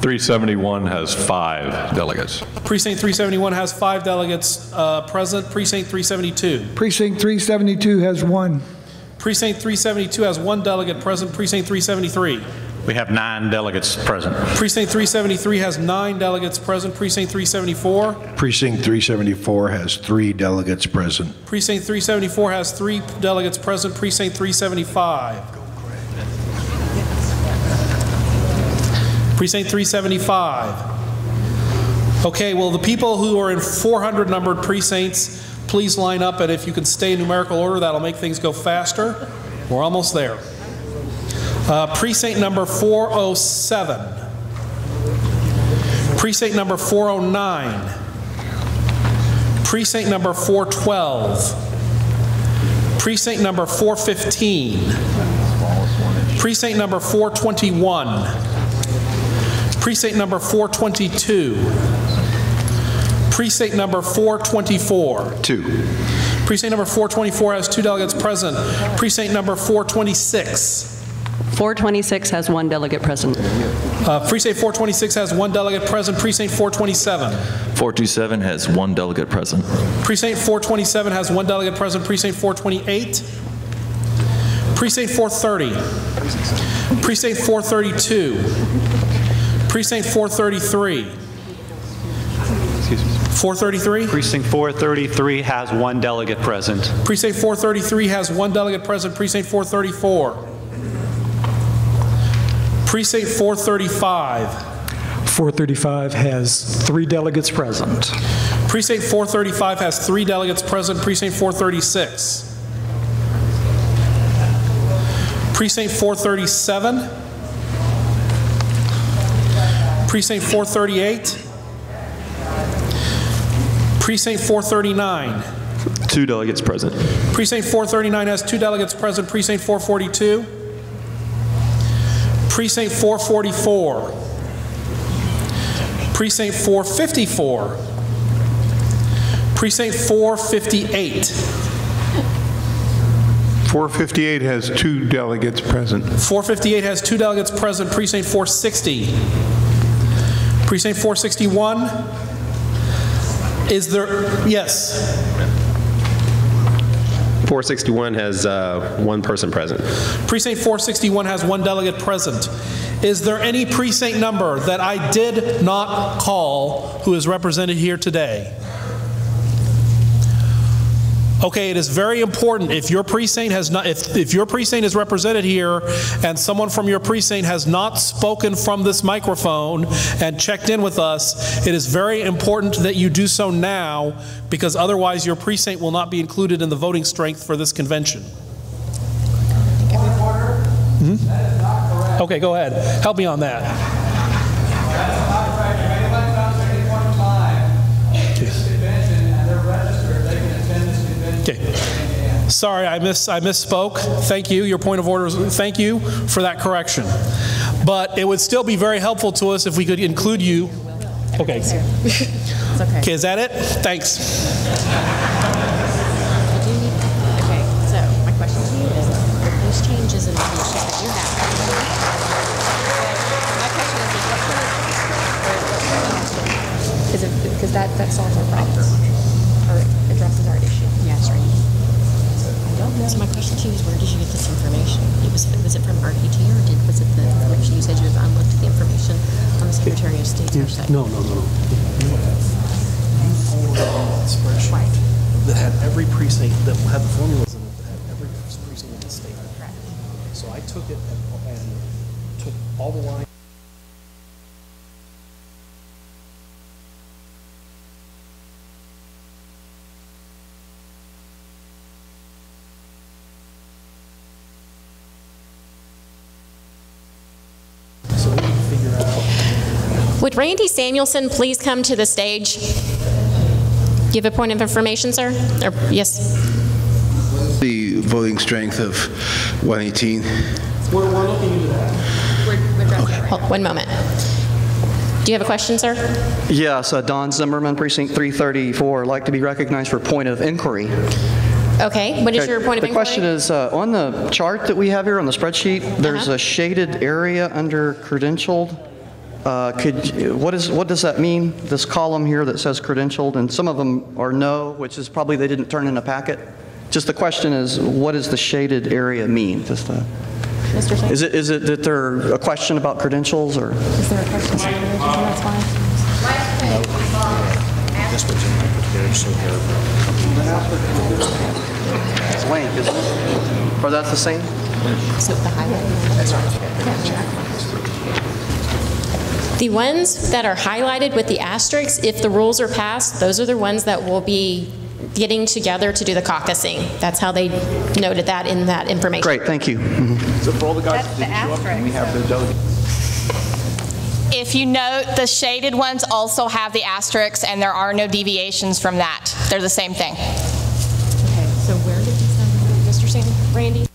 371 has 5 delegates. Precinct 371 has 5 delegates present. Precinct 372. Precinct 372 has 1. Precinct 372 has 1 delegate present. Precinct 373. We have 9 delegates present. Precinct 373 has 9 delegates present. Precinct 374. Precinct 374 has 3 delegates present. Precinct 374 has 3 delegates present. Precinct 375. Precinct 375. Okay, well, the people who are in 400 numbered precincts, please line up, and if you can stay in numerical order, that'll make things go faster. We're almost there. Precinct number 407. Precinct number 409. Precinct number 412. Precinct number 415. Precinct number 421. Precinct number 422. Precinct number 424. 2. Precinct number 424 has 2 delegates present. Precinct number 426. 426 has 1 delegate present. Precinct 426 has 1 delegate present. Precinct 427. 427 has 1 delegate present. Precinct 427 has 1 delegate present. Precinct 428. Precinct 430. Precinct 432. Precinct 433. 433? Precinct 433 has 1 delegate present. Precinct 433 has 1 delegate present. Precinct 434. Precinct 435. 435 has 3 delegates present. Precinct 435 has 3 delegates present. Precinct 436. Precinct 437. Precinct 438. Precinct 439. 2 delegates present. Precinct 439 has 2 delegates present. Precinct 442. Precinct 444. Precinct 454. Precinct 458. 458 has 2 delegates present. 458 has 2 delegates present. Precinct 460. Precinct 461. Is there, yes? 461 has 1 person present. Precinct 461 has 1 delegate present. Is there any precinct number that I did not call who is represented here today? Okay, it is very important if your precinct has not, if your precinct is represented here and someone from your precinct has not spoken from this microphone and checked in with us, it is very important that you do so now, because otherwise your precinct will not be included in the voting strength for this convention. Okay, go ahead. Help me on that. Okay. Sorry, I misspoke. Thank you. Your point of order is, thank you for that correction. But it would still be very helpful to us if we could include you. Okay. Okay, is that it? Thanks. Okay, so my question to you is, with those changes and issues that you have, my question is, because that solves our problem, or addresses our issue. Yes, right. I don't know. So my question to you is, where did you get this information? Was it from RPT, or was it the information you said you had looked at the information on the Secretary of State's website? No. You forwarded a spreadsheet that had every precinct, that had the formulas in it, that had every precinct in the state. Correct. So I took it and took all the lines. Would Randy Samuelson please come to the stage? Do you have a point of information, sir? Or, yes. The voting strength of 118. We're looking into that. Hold, one moment. Do you have a question, sir? Yes, Don Zimmerman, Precinct 334. I'd like to be recognized for point of inquiry. Okay, what is your point of inquiry? The question is, on the chart that we have here on the spreadsheet, there's a shaded area under credentialed. What does that mean, this column here that says credentialed, and some of them are no, which is probably they didn't turn in a packet. Just the question is, what does the shaded area mean? Mr. Singh? Is it that there a question about credentials, or? Is there a question about credentials? That's fine. This was in there, so It's blank, isn't it? Or that's the same? So the highlight. That's right. The ones that are highlighted with the asterisks, if the rules are passed, those are the ones that will be getting together to do the caucusing. That's how they noted that in that information. Great, thank you. So for all the guys That's that didn't show up, can we have the delegates? If you note, the shaded ones also have the asterisks, and there are no deviations from that. They're the same thing. Okay, so where did you send Mr. Singh? Randy?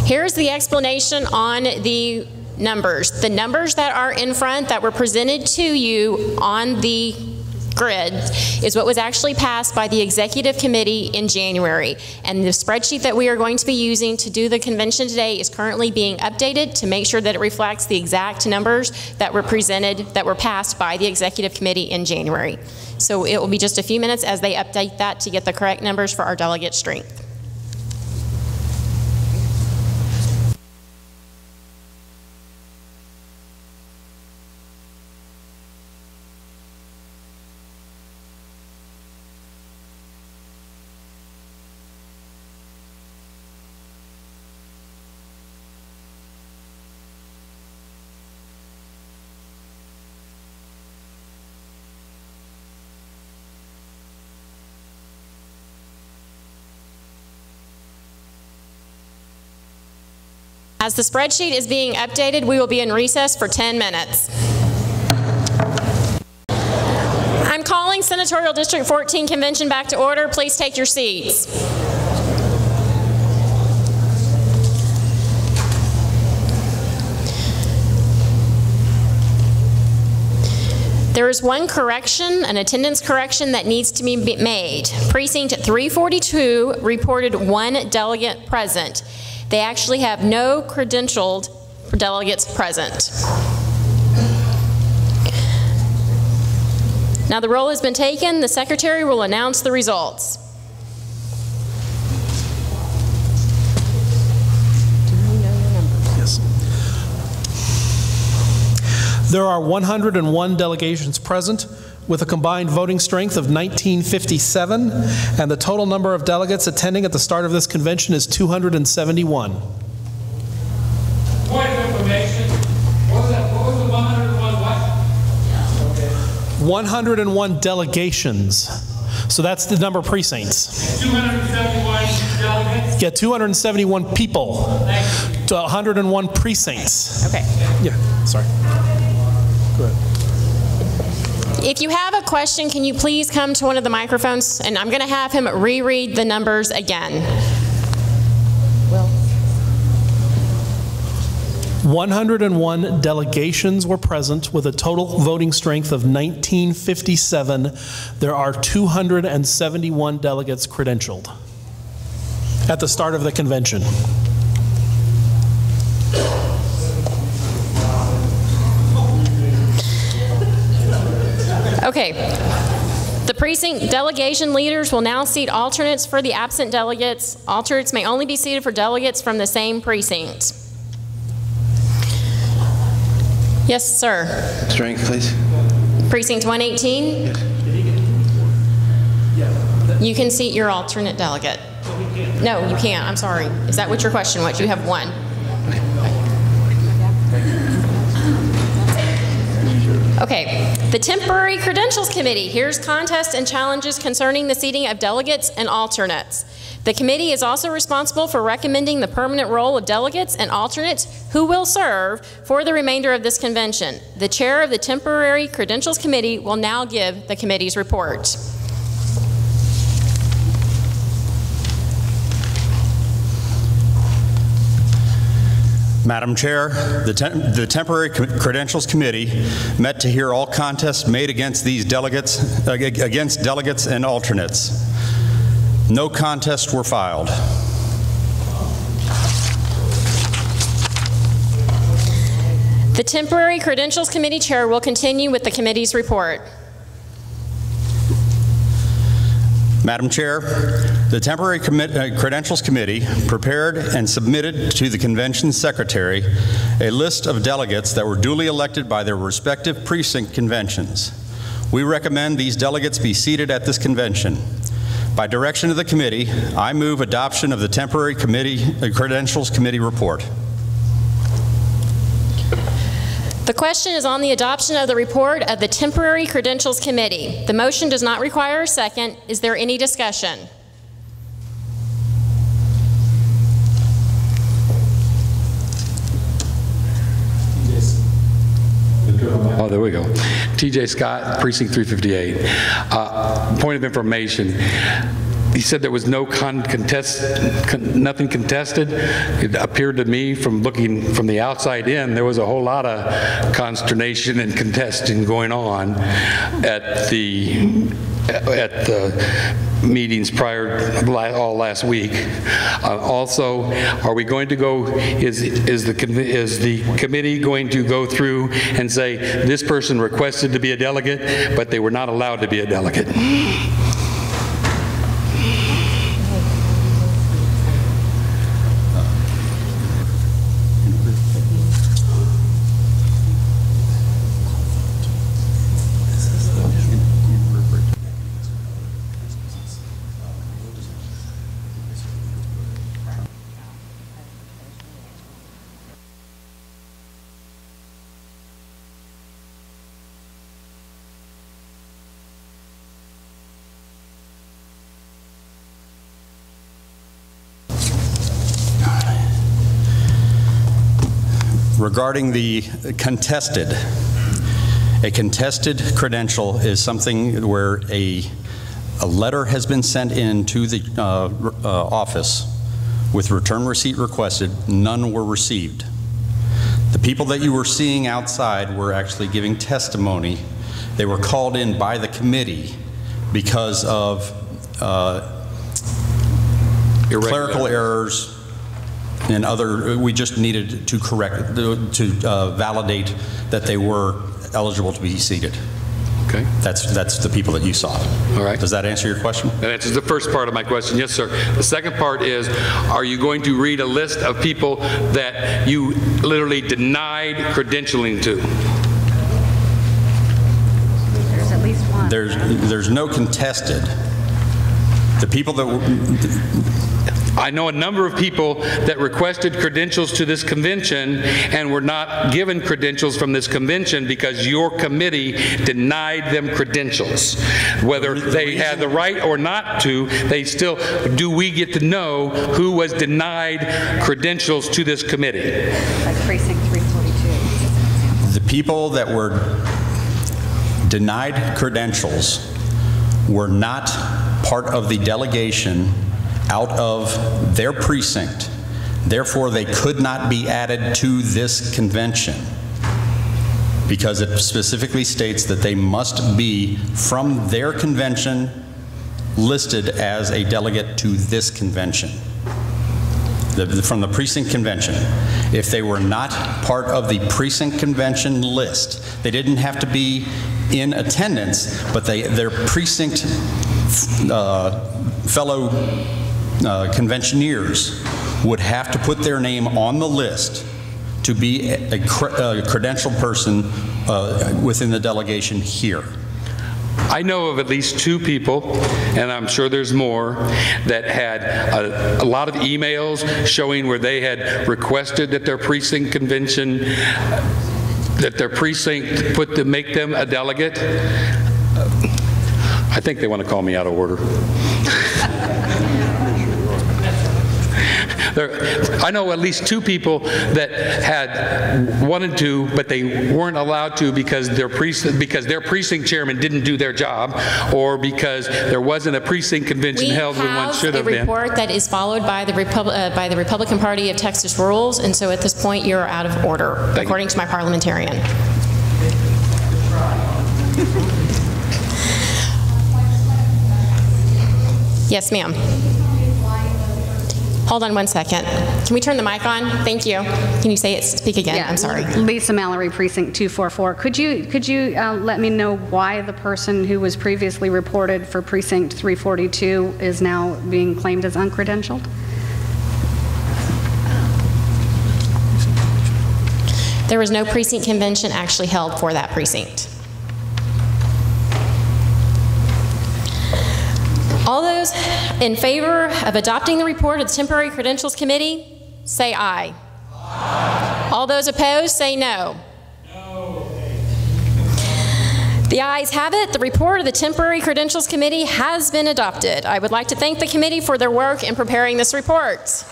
Here's the explanation on the numbers. The numbers that are in front that were presented to you on the grid is what was actually passed by the executive committee in January. And the spreadsheet that we are going to be using to do the convention today is currently being updated to make sure that it reflects the exact numbers that were presented, that were passed by the executive committee in January. So it will be just a few minutes as they update that to get the correct numbers for our delegate strength. As the spreadsheet is being updated, we will be in recess for 10 minutes. I'm calling Senatorial District 14 Convention back to order. Please take your seats. There is one correction, an attendance correction that needs to be made. Precinct 342 reported 1 delegate present. They actually have no credentialed delegates present. Now the roll has been taken. The secretary will announce the results. Yes. There are 101 delegations present with a combined voting strength of 1957, and the total number of delegates attending at the start of this convention is 271. Point of information, what was the 101 what? 101 delegations. So that's the number of precincts. 271 delegates? Yeah, 271 people to 101 precincts. Okay. Yeah, sorry. Go ahead. If you have a question, can you please come to one of the microphones? And I'm going to have him reread the numbers again. 101 delegations were present with a total voting strength of 1957. There are 271 delegates credentialed at the start of the convention. Okay. The precinct delegation leaders will now seat alternates for the absent delegates. Alternates may only be seated for delegates from the same precinct. Yes, sir. Strength, please. Precinct 118? You can seat your alternate delegate. No, you can't. I'm sorry. Is that what your question was? You have one. Okay. The Temporary Credentials Committee. Here's contests and challenges concerning the seating of delegates and alternates. The committee is also responsible for recommending the permanent role of delegates and alternates who will serve for the remainder of this convention. The chair of the Temporary Credentials Committee will now give the committee's report. Madam Chair, the Temporary Credentials Committee met to hear all contests made against these delegates, and alternates. No contests were filed. The Temporary Credentials Committee Chair will continue with the committee's report. Madam Chair, the Temporary Credentials Committee prepared and submitted to the Convention Secretary a list of delegates that were duly elected by their respective precinct conventions. We recommend these delegates be seated at this convention. By direction of the committee, I move adoption of the Temporary Credentials Committee report. The question is on the adoption of the report of the Temporary Credentials Committee. The motion does not require a second. Is there any discussion? Oh, there we go. TJ Scott, Precinct 358. Point of information. He said there was no nothing contested. It appeared to me from looking from the outside in, there was a whole lot of consternation and contesting going on at the meetings prior all last week. Also, are we going to go, is the committee going to go through and say this person requested to be a delegate, but they were not allowed to be a delegate? Regarding the contested, a contested credential is something where a letter has been sent in to the office with return receipt requested. None were received. The people that you were seeing outside were actually giving testimony. They were called in by the committee because of clerical errors and other, we just needed to correct, to validate that they were eligible to be seated. Okay. That's the people that you saw. All right. Does that answer your question? That answers the first part of my question. Yes, sir. The second part is, are you going to read a list of people that you literally denied credentialing to? There's at least one. There's no contested. The people that I know a number of people that requested credentials to this convention and were not given credentials from this convention because your committee denied them credentials. Whether they had the right or not to, they still, do we get to know who was denied credentials to this committee? Like Precinct 342. The people that were denied credentials were not part of the delegation out of their precinct. Therefore, they could not be added to this convention because it specifically states that they must be from their convention listed as a delegate to this convention, from the precinct convention. If they were not part of the precinct convention list, they didn't have to be in attendance, but their precinct fellow conventioneers would have to put their name on the list to be a credentialed person within the delegation here? I know of at least 2 people, and I'm sure there's more, that had a lot of emails showing where they had requested that their precinct convention, that their precinct make them a delegate. I think they want to call me out of order. I know at least 2 people that had wanted to, but they weren't allowed to because their precinct chairman didn't do their job, or because there wasn't a precinct convention held when one should have been. We have a report that is followed by the Republican Party of Texas rules, and so at this point you're out of order, according to my parliamentarian. Yes, ma'am. Hold on one second. Can we turn the mic on? Thank you. Can you say it? Speak again. Yeah, I'm sorry. Lisa Mallory, Precinct 244. Could you let me know why the person who was previously reported for Precinct 342 is now being claimed as uncredentialed? There was no precinct convention actually held for that precinct. All those in favor of adopting the report of the Temporary Credentials Committee, say aye. Aye. All those opposed, say no. No. The ayes have it. The report of the Temporary Credentials Committee has been adopted. I would like to thank the committee for their work in preparing this report.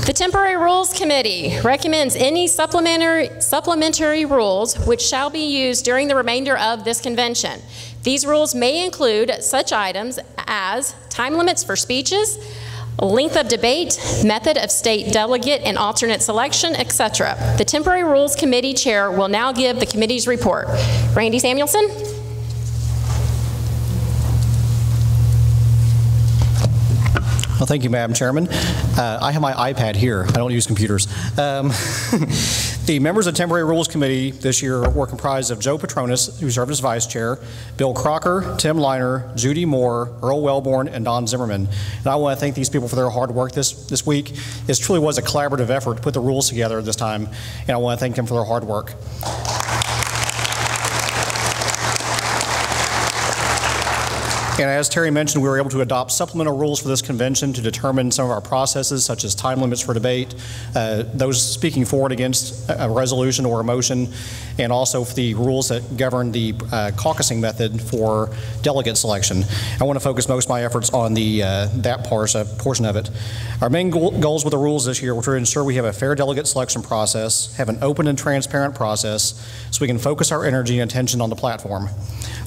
The Temporary Rules Committee recommends any supplementary rules which shall be used during the remainder of this convention. These rules may include such items as time limits for speeches, length of debate, method of state delegate and alternate selection, etc. The Temporary Rules Committee Chair will now give the committee's report. Randy Samuelson. Well, thank you, Madam Chairman. I have my iPad here. I don't use computers. The members of the Temporary Rules Committee this year were comprised of Joe Petronis, who served as Vice Chair, Bill Crocker, Tim Liner, Judy Moore, Earl Wellborn, and Don Zimmerman. And I want to thank these people for their hard work this week. It truly was a collaborative effort to put the rules together this time, and I want to thank them for their hard work. And as Terry mentioned, we were able to adopt supplemental rules for this convention to determine some of our processes, such as time limits for debate, those speaking for and against a resolution or a motion, and also for the rules that govern the caucusing method for delegate selection. I want to focus most of my efforts on that portion of it. Our main goals with the rules this year were to ensure we have a fair delegate selection process, have an open and transparent process, so we can focus our energy and attention on the platform.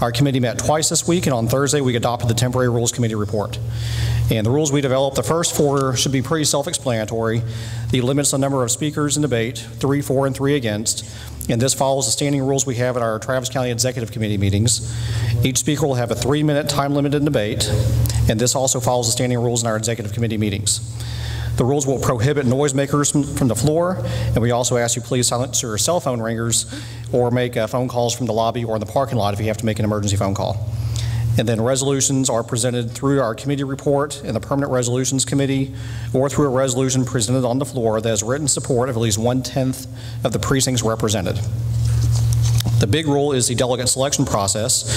Our committee met twice this week, and on Thursday we adopted the Temporary Rules Committee report. And the rules we developed, the first 4 should be pretty self-explanatory. The limits the number of speakers in debate, 3 for and 3 against. And this follows the standing rules we have at our Travis County Executive Committee meetings. Each speaker will have a 3-minute time limit in debate, and this also follows the standing rules in our Executive Committee meetings. The rules will prohibit noisemakers from the floor, and we also ask you please silence your cell phone ringers or make phone calls from the lobby or in the parking lot if you have to make an emergency phone call. And then resolutions are presented through our committee report in the Permanent Resolutions Committee or through a resolution presented on the floor that has written support of at least 1/10 of the precincts represented. The big rule is the delegate selection process.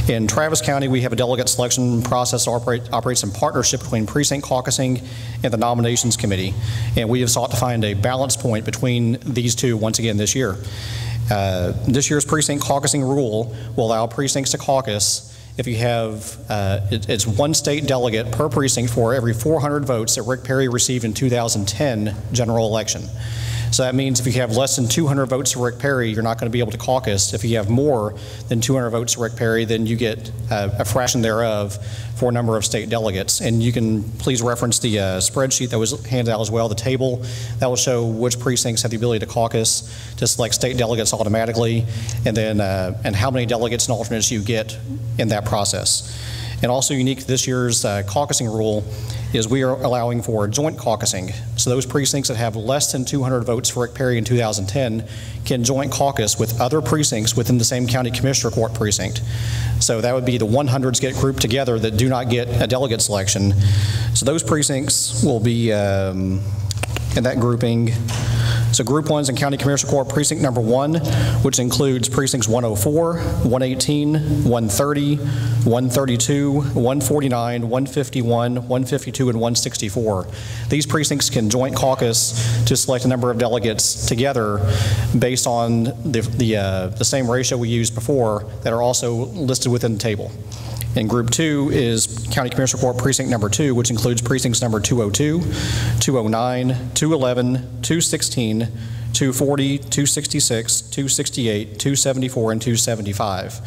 In Travis County, we have a delegate selection process that operates in partnership between precinct caucusing and the nominations committee. And we have sought to find a balance point between these two once again this year. This year's precinct caucusing rule will allow precincts to caucus if you have, it's 1 state delegate per precinct for every 400 votes that Rick Perry received in 2010 general election. So that means if you have less than 200 votes to Rick Perry, you're not going to be able to caucus. If you have more than 200 votes to Rick Perry, then you get a fraction thereof for a number of state delegates. And you can please reference the spreadsheet that was handed out as well, the table that will show which precincts have the ability to caucus to select state delegates automatically, and then and how many delegates and alternates you get in that process. And also unique to this year's caucusing rule is we are allowing for joint caucusing. So those precincts that have less than 200 votes for Rick Perry in 2010 can joint caucus with other precincts within the same county commissioner court precinct. So that would be the 100s get grouped together that do not get a delegate selection. So those precincts will be in that grouping. So Group 1 is in County Commissioner Court Precinct number 1, which includes precincts 104, 118, 130, 132, 149, 151, 152, and 164. These precincts can joint caucus to select a number of delegates together based on the same ratio we used before that are also listed within the table. And Group 2 is County Commissioner Court Precinct number 2, which includes precincts number 202, 209, 211, 216, 240, 266, 268, 274, and 275.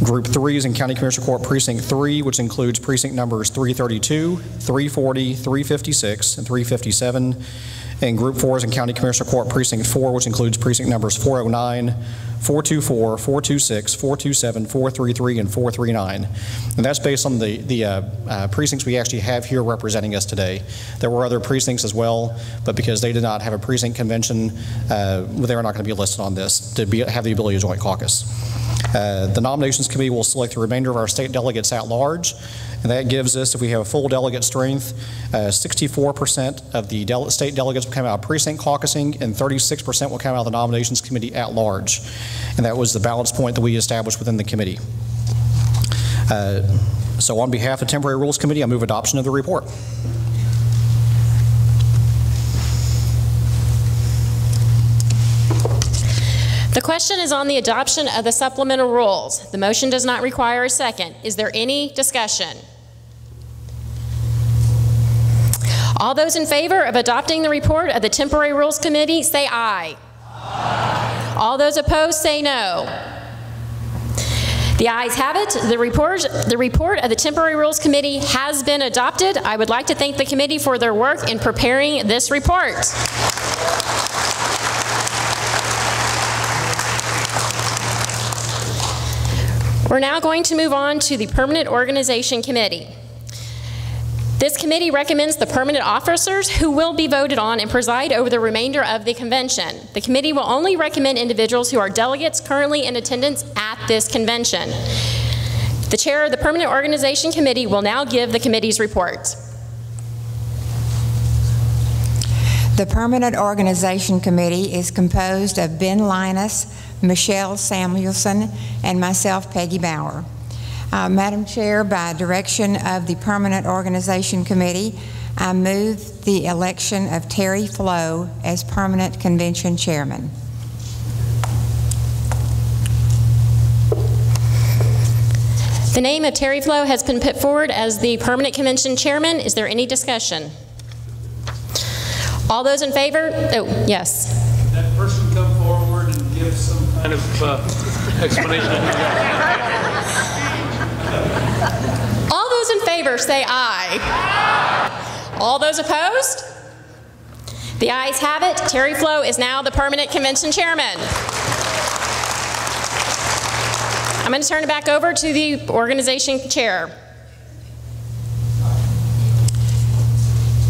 Group 3 is in County Commissioner Court Precinct 3, which includes precinct numbers 332, 340, 356, and 357. And Group 4 is in County Commissioner Court Precinct 4, which includes precinct numbers 409, 424, 426, 427, 433, and 439. And that's based on the precincts we actually have here representing us today. There were other precincts as well, but because they did not have a precinct convention, they are not going to be listed on this to have the ability to joint caucus. The nominations committee will select the remainder of our state delegates at large, and that gives us, if we have a full delegate strength, 64% of the state delegates will come out of precinct caucusing, and 36% will come out of the nominations committee at large. And that was the balance point that we established within the committee. So on behalf of the Temporary Rules Committee, I move adoption of the report. The question is on the adoption of the supplemental rules. The motion does not require a second. Is there any discussion? All those in favor of adopting the report of the Temporary Rules Committee, say aye. Aye. All those opposed, say no. The ayes have it. The report of the Temporary Rules Committee has been adopted. I would like to thank the committee for their work in preparing this report. We're now going to move on to the Permanent Organization Committee. This committee recommends the permanent officers who will be voted on and preside over the remainder of the convention. The committee will only recommend individuals who are delegates currently in attendance at this convention. The chair of the Permanent Organization Committee will now give the committee's report. The Permanent Organization Committee is composed of Ben Linus, Michelle Samuelson, and myself, Peggy Bauer. Madam Chair, by direction of the Permanent Organization Committee, I move the election of Terry Flo as Permanent Convention Chairman. The name of Terry Flo has been put forward as the Permanent Convention Chairman. Is there any discussion? All those in favor? Oh, yes. That person come forward and give some kind of explanation. All those in favor say aye. Aye. All those opposed? The ayes have it. Terry Flo is now the Permanent Convention Chairman. I'm going to turn it back over to the organization chair.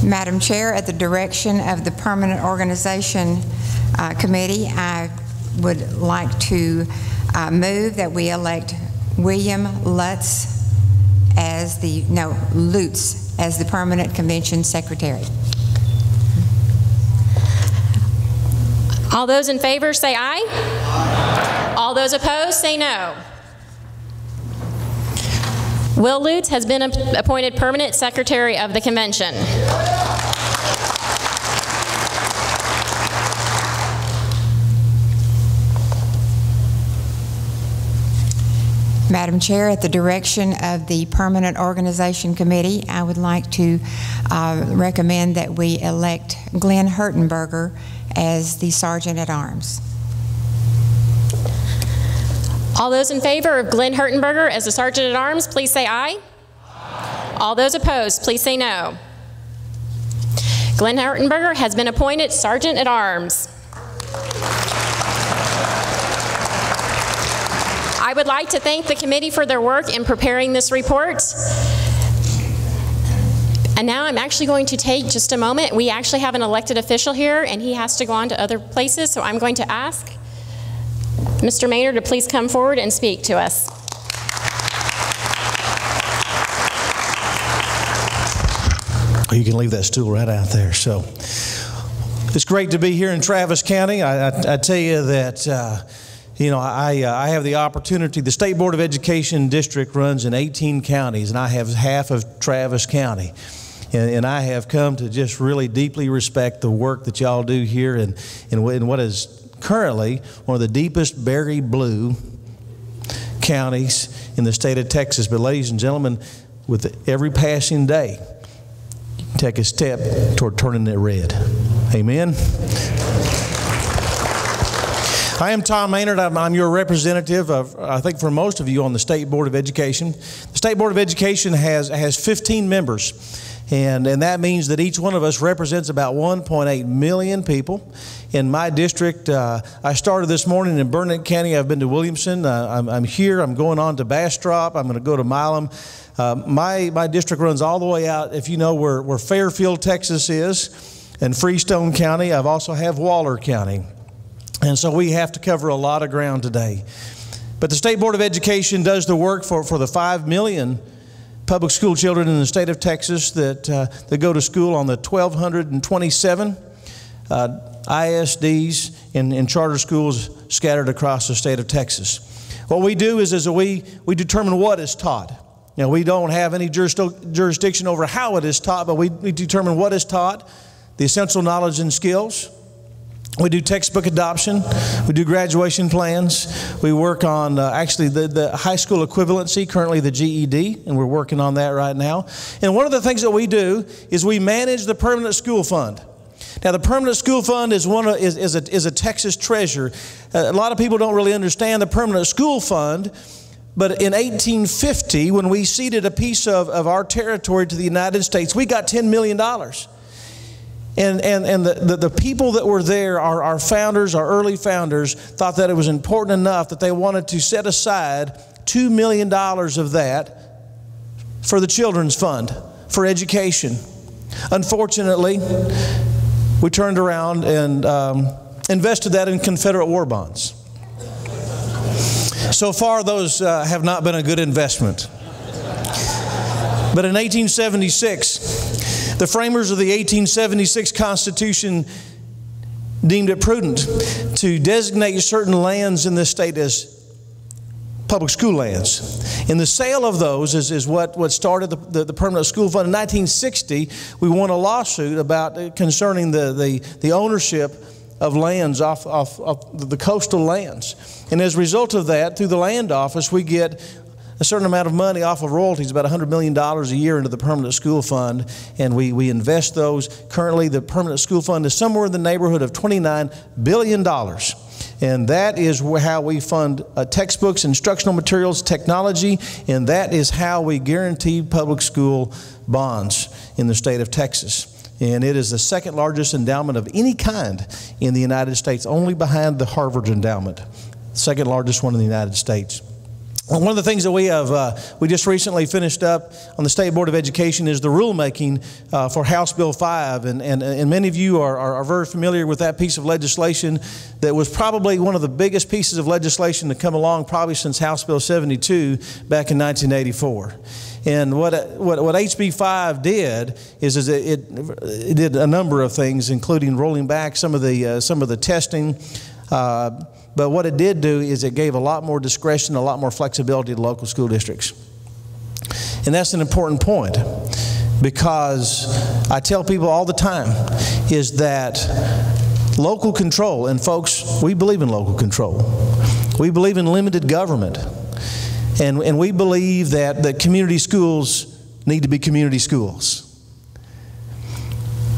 Madam Chair, at the direction of the Permanent Organization Committee, I would like to move that we elect William Lutz as the Permanent Convention Secretary. All those in favor say aye. Aye. All those opposed say no. Will Lutz has been appointed Permanent Secretary of the Convention. Madam Chair, at the direction of the Permanent Organization Committee, I would like to recommend that we elect Glenn Hertenberger as the Sergeant at Arms. All those in favor of Glenn Hertenberger as the Sergeant at Arms, please say aye. Aye. All those opposed, please say no. Glenn Hertenberger has been appointed Sergeant at Arms. I would like to thank the committee for their work in preparing this report. And now I'm actually going to take just a moment. We actually have an elected official here, and he has to go on to other places, so I'm going to ask Mr. Maynard to please come forward and speak to us. Or you can leave that stool right out there. So it's great to be here in Travis County. I tell you that, I have the opportunity. The State Board of Education district runs in 18 counties, and I have half of Travis County. And I have come to just really deeply respect the work that y'all do here in what is currently one of the deepest berry blue counties in the state of Texas. But ladies and gentlemen, with every passing day, take a step toward turning it red. Amen. I am Tom Maynard. I'm your representative of, I think for most of you, on the State Board of Education. The State Board of Education has 15 members. And that means that each one of us represents about 1.8 million people. In my district, I started this morning in Burnett County. I've been to Williamson. I'm here. I'm going on to Bastrop. I'm going to go to Milam. My district runs all the way out, if you know where Fairfield, Texas is, and Freestone County. I also have Waller County. And so we have to cover a lot of ground today. But the State Board of Education does the work for the 5 million public school children in the state of Texas that go to school on the 1,227 ISDs and charter schools scattered across the state of Texas. What we do is we determine what is taught. You know, we don't have any jurisdiction over how it is taught, but we determine what is taught, the essential knowledge and skills. We do textbook adoption. We do graduation plans. We work on actually the high school equivalency, currently the GED, and we're working on that right now. And one of the things that we do is we manage the permanent school fund. Now, the permanent school fund is a Texas treasure. A lot of people don't really understand the permanent school fund, but in 1850, when we ceded a piece of our territory to the United States, we got $10 million. And the people that were there, our founders, our early founders, thought that it was important enough that they wanted to set aside $2 million of that for the Children's Fund, for education. Unfortunately, we turned around and invested that in Confederate war bonds. So far, those have not been a good investment. But in 1876, the framers of the 1876 Constitution deemed it prudent to designate certain lands in this state as public school lands. And the sale of those is what started the permanent school fund. In 1960, we won a lawsuit concerning the ownership of lands off the coastal lands. And as a result of that, through the land office, we get a certain amount of money off of royalties, about $100 million a year, into the permanent school fund, and we invest those. Currently, the permanent school fund is somewhere in the neighborhood of $29 billion. And that is how we fund textbooks, instructional materials, technology, and that is how we guarantee public school bonds in the state of Texas. And it is the second largest endowment of any kind in the United States, only behind the Harvard endowment, second largest one in the United States. One of the things that we just recently finished up on the State Board of Education is the rulemaking for House Bill 5. And many of you are very familiar with that piece of legislation that was probably one of the biggest pieces of legislation to come along probably since House Bill 72 back in 1984. And what HB 5 did is it did a number of things, including rolling back some of the testing. But what it did do is it gave a lot more discretion, a lot more flexibility to local school districts. And that's an important point, because I tell people all the time is that local control, and folks, we believe in local control. We believe in limited government. And we believe that community schools need to be community schools.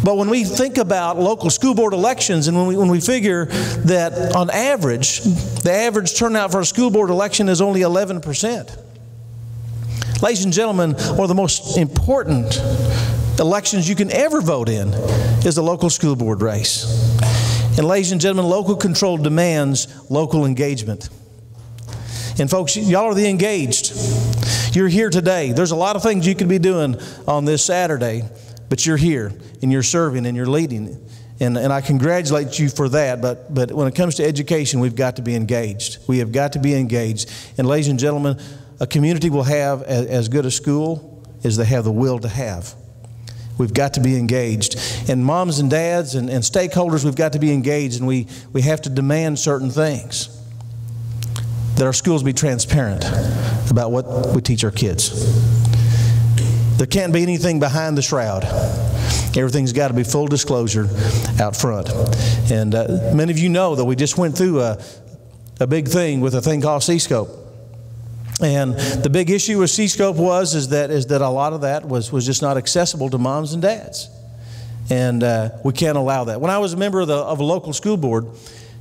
But when we think about local school board elections, and when we figure that on average, the average turnout for a school board election is only 11%. Ladies and gentlemen, one of the most important elections you can ever vote in is the local school board race. And ladies and gentlemen, local control demands local engagement. And folks, y'all are the engaged. You're here today. There's a lot of things you could be doing on this Saturday, but you're here, and you're serving, and you're leading. And I congratulate you for that, but when it comes to education, we've got to be engaged. We have got to be engaged. And ladies and gentlemen, a community will have as good a school as they have the will to have. We've got to be engaged. And moms and dads and stakeholders, we've got to be engaged, and we have to demand certain things. That our schools be transparent about what we teach our kids. There can't be anything behind the shroud. Everything's got to be full disclosure out front. And many of you know that we just went through a big thing with a thing called C-Scope. And the big issue with C-Scope is that a lot of that was just not accessible to moms and dads. And we can't allow that. When I was a member of a local school board,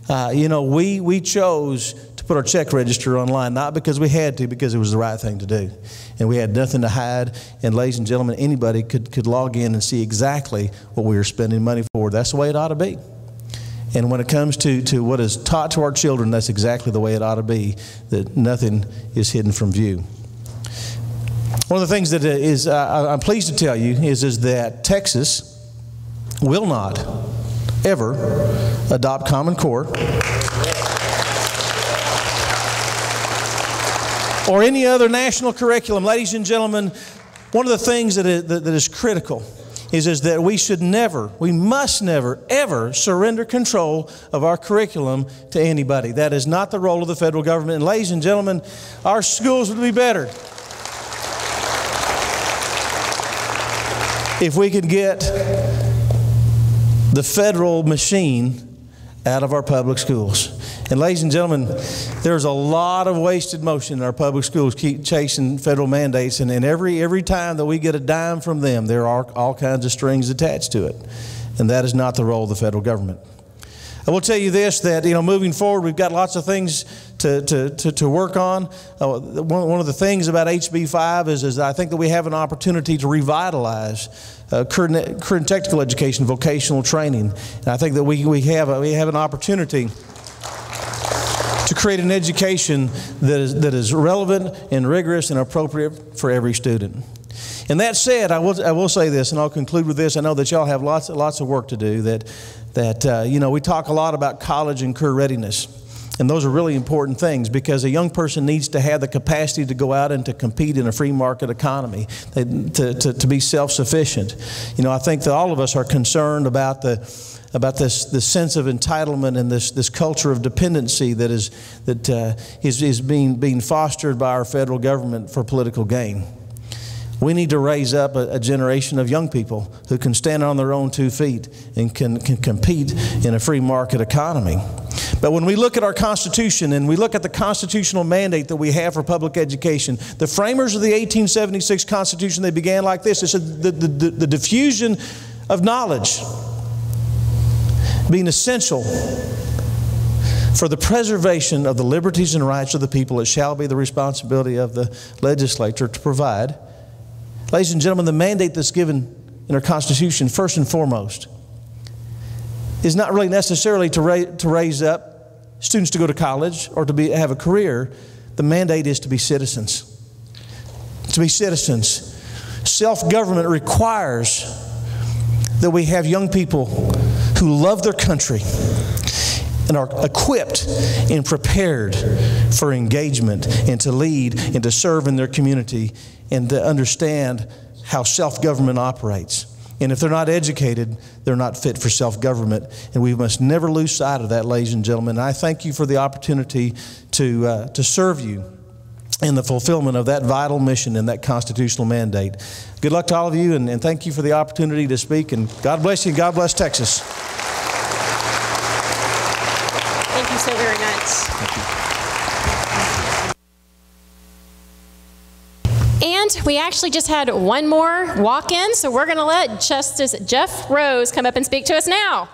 we chose to put our check register online, not because we had to, because it was the right thing to do. And we had nothing to hide. And ladies and gentlemen, anybody could log in and see exactly what we were spending money for. That's the way it ought to be. And when it comes to what is taught to our children, that's exactly the way it ought to be, that nothing is hidden from view. One of the things that I'm pleased to tell you is that Texas will not ever adopt Common Core or any other national curriculum. Ladies and gentlemen, one of the things that is critical is that we must never, ever surrender control of our curriculum to anybody. That is not the role of the federal government. And ladies and gentlemen, our schools would be better if we could get the federal machine out of our public schools. And ladies and gentlemen, there's a lot of wasted motion in our public schools, keep chasing federal mandates, and every time that we get a dime from them, there are all kinds of strings attached to it. And that is not the role of the federal government. I will tell you this, that moving forward, we've got lots of things to work on. One of the things about HB 5 is I think that we have an opportunity to revitalize current technical education, vocational training. And I think that we have an opportunity to create an education that is relevant and rigorous and appropriate for every student. And that said, I will say this, and I'll conclude with this. I know that y'all have lots of work to do. We talk a lot about college and career readiness. And those are really important things, because a young person needs to have the capacity to go out and to compete in a free market economy, to be self-sufficient. I think that all of us are concerned about this sense of entitlement and this culture of dependency that is being fostered by our federal government for political gain. We need to raise up a generation of young people who can stand on their own 2 feet and can compete in a free market economy. But when we look at our Constitution and we look at the constitutional mandate that we have for public education, the framers of the 1876 Constitution, they began like this. It said the diffusion of knowledge being essential for the preservation of the liberties and rights of the people, it shall be the responsibility of the legislature to provide. Ladies and gentlemen, the mandate that's given in our Constitution, first and foremost, is not really necessarily to raise up students to go to college or to have a career. The mandate is to be citizens. To be citizens. Self-government requires that we have young people who love their country and are equipped and prepared for engagement and to lead and to serve in their community and to understand how self-government operates. And if they're not educated, they're not fit for self-government. And we must never lose sight of that, ladies and gentlemen. And I thank you for the opportunity to serve you in the fulfillment of that vital mission and that constitutional mandate. Good luck to all of you, and thank you for the opportunity to speak. And God bless you, and God bless Texas. Thank you so very much. Thank you. And we actually just had one more walk-in, so we're going to let Justice Jeff Rose come up and speak to us now.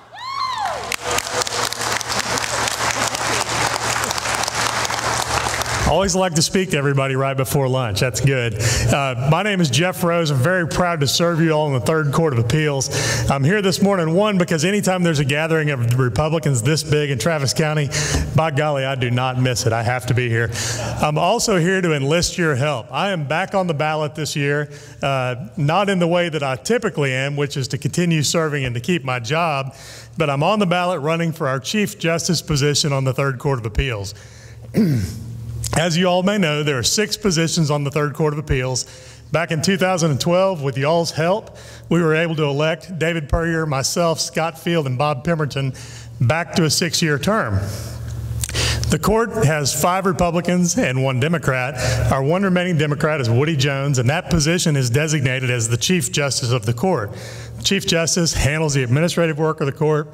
I always like to speak to everybody right before lunch. That's good. My name is Jeff Rose. I'm very proud to serve you all in the Third Court of Appeals. I'm here this morning, one, because anytime there's a gathering of Republicans this big in Travis County, by golly, I do not miss it. I have to be here. I'm also here to enlist your help. I am back on the ballot this year, not in the way that I typically am, which is to continue serving and to keep my job, but I'm on the ballot running for our Chief Justice position on the Third Court of Appeals. As you all may know, there are 6 positions on the Third Court of Appeals. Back in 2012, with y'all's help, we were able to elect David Puryear, myself, Scott Field, and Bob Pemberton back to a 6-year term. The court has 5 Republicans and 1 Democrat. Our 1 remaining Democrat is Woody Jones, and that position is designated as the Chief Justice of the court. The Chief Justice handles the administrative work of the court,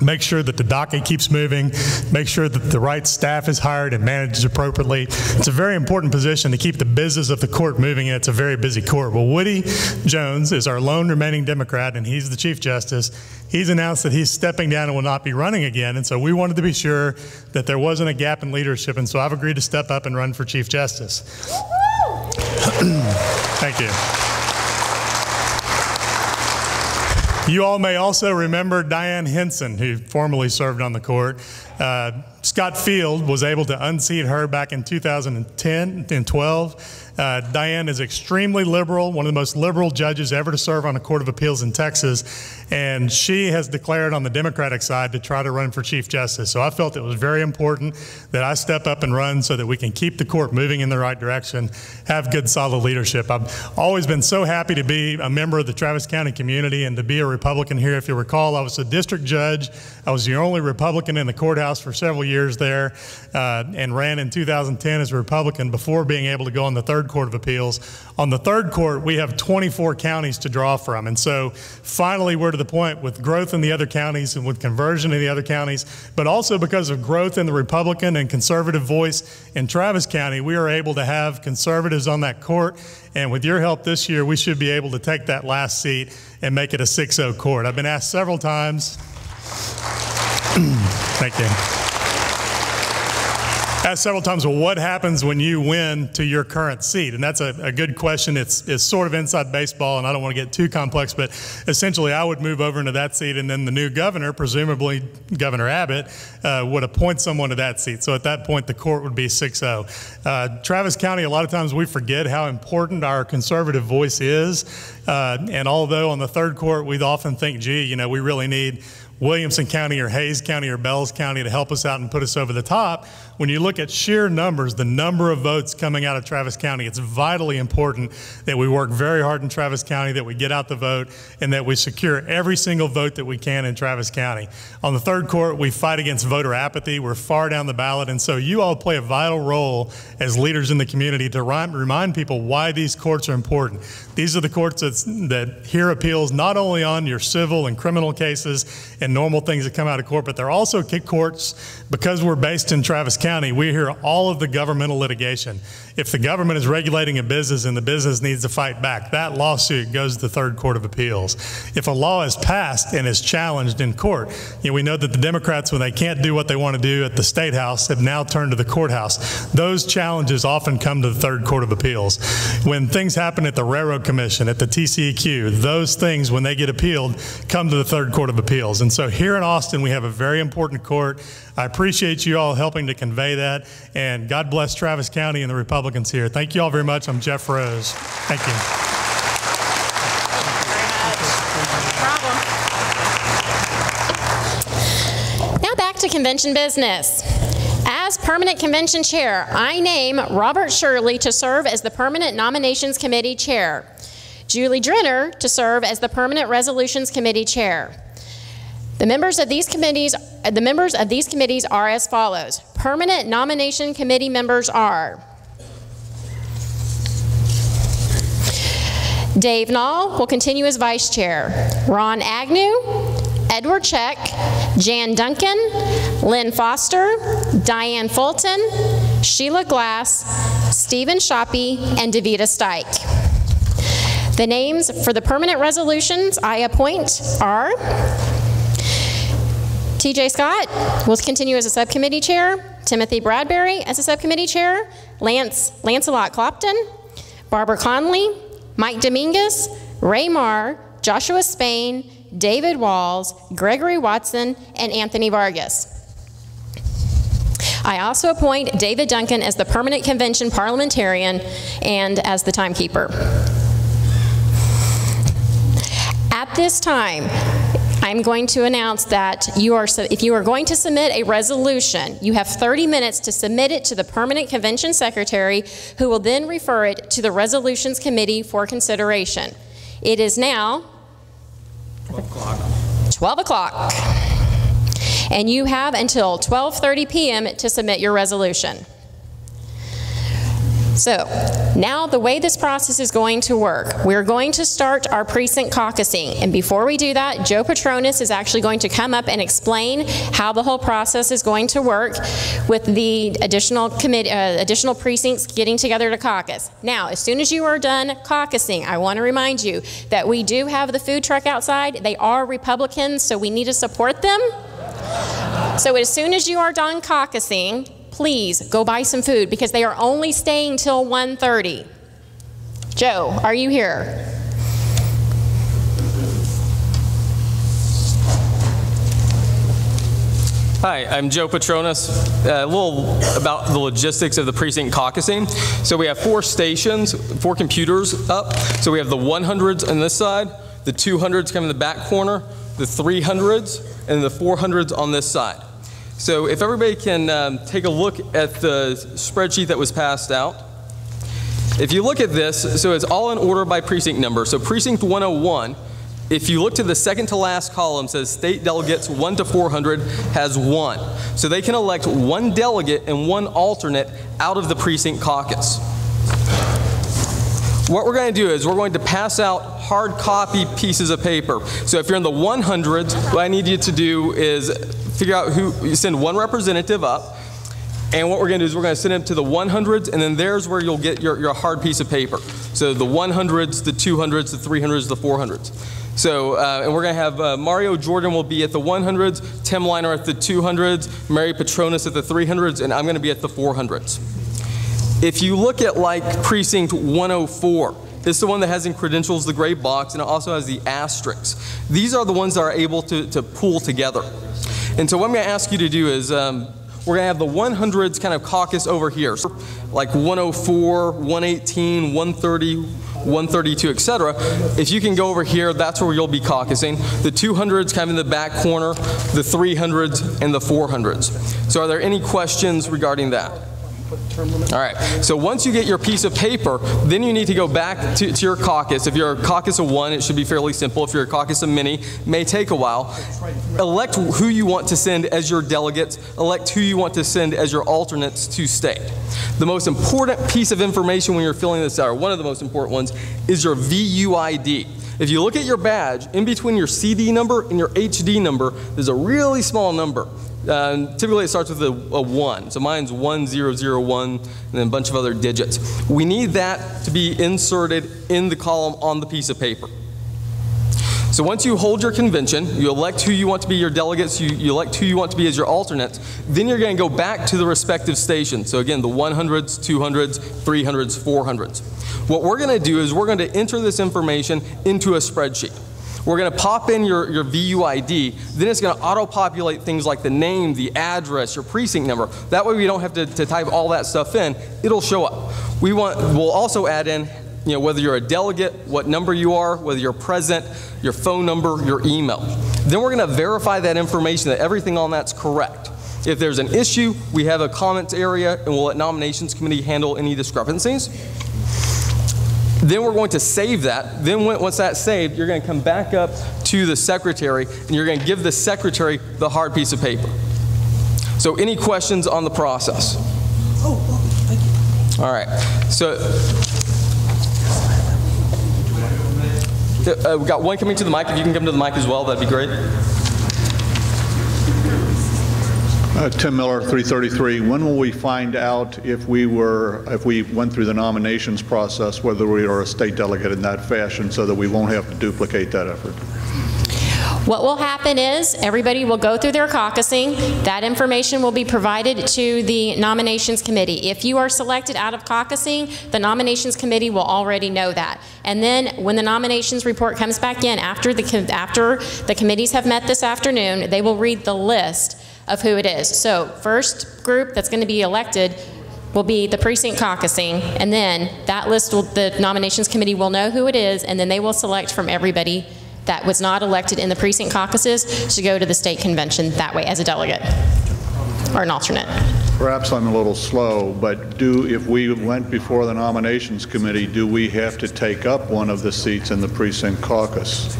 make sure that the docket keeps moving, make sure that the right staff is hired and managed appropriately. It's a very important position to keep the business of the court moving, and it's a very busy court. Well, Woody Jones is our lone remaining Democrat, and he's the Chief Justice. He's announced that he's stepping down and will not be running again, and so we wanted to be sure that there wasn't a gap in leadership, and so I've agreed to step up and run for Chief Justice. Thank you. You all may also remember Diane Henson, who formerly served on the court. Scott Field was able to unseat her back in 2010 and 12. Diane is extremely liberal, one of the most liberal judges ever to serve on a court of appeals in Texas, and she has declared on the Democratic side to try to run for Chief Justice. So I felt it was very important that I step up and run so that we can keep the court moving in the right direction, have good, solid leadership. I've always been so happy to be a member of the Travis County community and to be a Republican here. If you recall, I was a district judge. I was the only Republican in the courthouse for several years there, and ran in 2010 as a Republican before being able to go on the Third Court of Appeals. On the Third Court, we have 24 counties to draw from, and so finally we're to the point with growth in the other counties and with conversion in the other counties, but also because of growth in the Republican and conservative voice in Travis County, we are able to have conservatives on that court, and with your help this year, we should be able to take that last seat and make it a 6-0 court. I've been asked several times. Thank you. Asked several times, well, what happens when you win to your current seat? And that's a good question. It's sort of inside baseball, and I don't want to get too complex, but essentially I would move over into that seat, and then the new governor, presumably Governor Abbott, would appoint someone to that seat. So at that point, the court would be 6-0. Travis County, a lot of times we forget how important our conservative voice is. And although on the Third Court, we'd often think, gee, you know, we really need Williamson County or Hayes County or Bells County to help us out and put us over the top. When you look at sheer numbers, the number of votes coming out of Travis County, it's vitally important that we work very hard in Travis County, that we get out the vote, and that we secure every single vote that we can in Travis County. On the Third Court, we fight against voter apathy. We're far down the ballot, and so you all play a vital role as leaders in the community to remind people why these courts are important. These are the courts that hear appeals not only on your civil and criminal cases and normal things that come out of court, but they're also courts, because we're based in Travis County, we hear all of the governmental litigation. If the government is regulating a business and the business needs to fight back, that lawsuit goes to the Third Court of Appeals. If a law is passed and is challenged in court, you know, we know that the Democrats, when they can't do what they want to do at the State House, have now turned to the courthouse. Those challenges often come to the Third Court of Appeals. When things happen at the Railroad Commission, at the TCEQ, those things, when they get appealed, come to the Third Court of Appeals. And so here in Austin, we have a very important court. I appreciate you all helping to convey that, and God bless Travis County and the Republicans here. Thank you all very much. I'm Jeff Rose. Thank you. Now back to convention business. As permanent convention chair, I name Robert Shirley to serve as the permanent nominations committee chair, Julie Drenner to serve as the permanent resolutions committee chair. The members of these committees are as follows. Permanent nomination committee members are Dave Nall will continue as vice chair. Ron Agnew, Edward Check, Jan Duncan, Lynn Foster, Diane Fulton, Sheila Glass, Stephen Shoppy, and Davita Stike. The names for the permanent resolutions I appoint are TJ Scott will continue as a subcommittee chair, Timothy Bradbury as a subcommittee chair, Lancelot Clopton, Barbara Conley, Mike Dominguez, Ray Marr, Joshua Spain, David Walls, Gregory Watson, and Anthony Vargas. I also appoint David Duncan as the permanent convention parliamentarian and as the timekeeper. At this time, I'm going to announce that if you are going to submit a resolution, you have 30 minutes to submit it to the permanent convention secretary, who will then refer it to the resolutions committee for consideration. It is now 12 o'clock. And you have until 12:30 p.m. to submit your resolution. So, now the way this process is going to work, we're going to start our precinct caucusing. And before we do that, Joe Petronas is actually going to come up and explain how the whole process is going to work with the additional precincts getting together to caucus. Now, as soon as you are done caucusing, I want to remind you that we do have the food truck outside. They are Republicans, so we need to support them. So as soon as you are done caucusing, please go buy some food, because they are only staying till 1:30. Joe, are you here? Hi, I'm Joe Petronas. A little about the logistics of the precinct caucusing. So we have 4 stations, 4 computers up. So we have the 100s on this side, the 200s come in the back corner, the 300s, and the 400s on this side. So if everybody can take a look at the spreadsheet that was passed out. If you look at this, so it's all in order by precinct number. So precinct 101, if you look to the second to last column, says state delegates 1 to 400 has 1. So they can elect 1 delegate and 1 alternate out of the precinct caucus. What we're going to do is we're going to pass out hard copy pieces of paper. So if you're in the 100s, what I need you to do is figure out you send 1 representative up, and what we're going to do is we're going to send them to the 100s, and then there's where you'll get your hard piece of paper. So the 100s, the 200s, the 300s, the 400s. So, and we're going to have Mario Jordan will be at the 100s, Tim Liner at the 200s, Mary Petronas at the 300s, and I'm going to be at the 400s. If you look at like precinct 104, it's the one that has in credentials the gray box, and it also has the asterisks. These are the ones that are able to pool together. And so what I'm going to ask you to do is we're going to have the 100s kind of caucus over here, so like 104, 118, 130, 132, etc. If you can go over here, that's where you'll be caucusing. The 200s kind of in the back corner, the 300s, and the 400s. So are there any questions regarding that? All right, so once you get your piece of paper, then you need to go back to your caucus. If you're a caucus of 1, it should be fairly simple. If you're a caucus of many, it may take a while. Elect who you want to send as your delegates. Elect who you want to send as your alternates to state. The most important piece of information when you're filling this out, or one of the most important ones, is your VUID. If you look at your badge, in between your CD number and your HD number, there's a really small number. Typically it starts with a 1, so mine's 1001 and then a bunch of other digits. We need that to be inserted in the column on the piece of paper. So once you hold your convention, you elect who you want to be your delegates, you elect who you want to be as your alternates, then you're going to go back to the respective stations. So again, the 100s, 200s, 300s, 400s. What we're going to do is we're going to enter this information into a spreadsheet. We're going to pop in your VUID, then it's going to auto-populate things like the name, the address, your precinct number. That way we don't have to type all that stuff in. It'll show up. We'll also add in, whether you're a delegate, what number you are, whether you're present, your phone number, your email. Then we're going to verify that information, that everything on that's correct. If there's an issue, we have a comments area, and we'll let nominations committee handle any discrepancies. Then we're going to save that. Then once that's saved, you're going to come back up to the secretary, and you're going to give the secretary the hard piece of paper. So any questions on the process? Thank you. All right. So we've got one coming to the mic. If you can come to the mic as well, that'd be great. Tim Miller, 333. When will we find out if we went through the nominations process, whether we are a state delegate in that fashion, so that we won't have to duplicate that effort? What will happen is everybody will go through their caucusing. That information will be provided to the nominations committee. If you are selected out of caucusing, the nominations committee will already know that. And then when the nominations report comes back in, after the committees have met this afternoon, they will read the list of who it is. So first group that's going to be elected will be the precinct caucusing, and then that list the nominations committee will know who it is, and then they will select from everybody that was not elected in the precinct caucuses should go to the state convention that way as a delegate or an alternate. Perhaps I'm a little slow, but if we went before the nominations committee, do we have to take up one of the seats in the precinct caucus?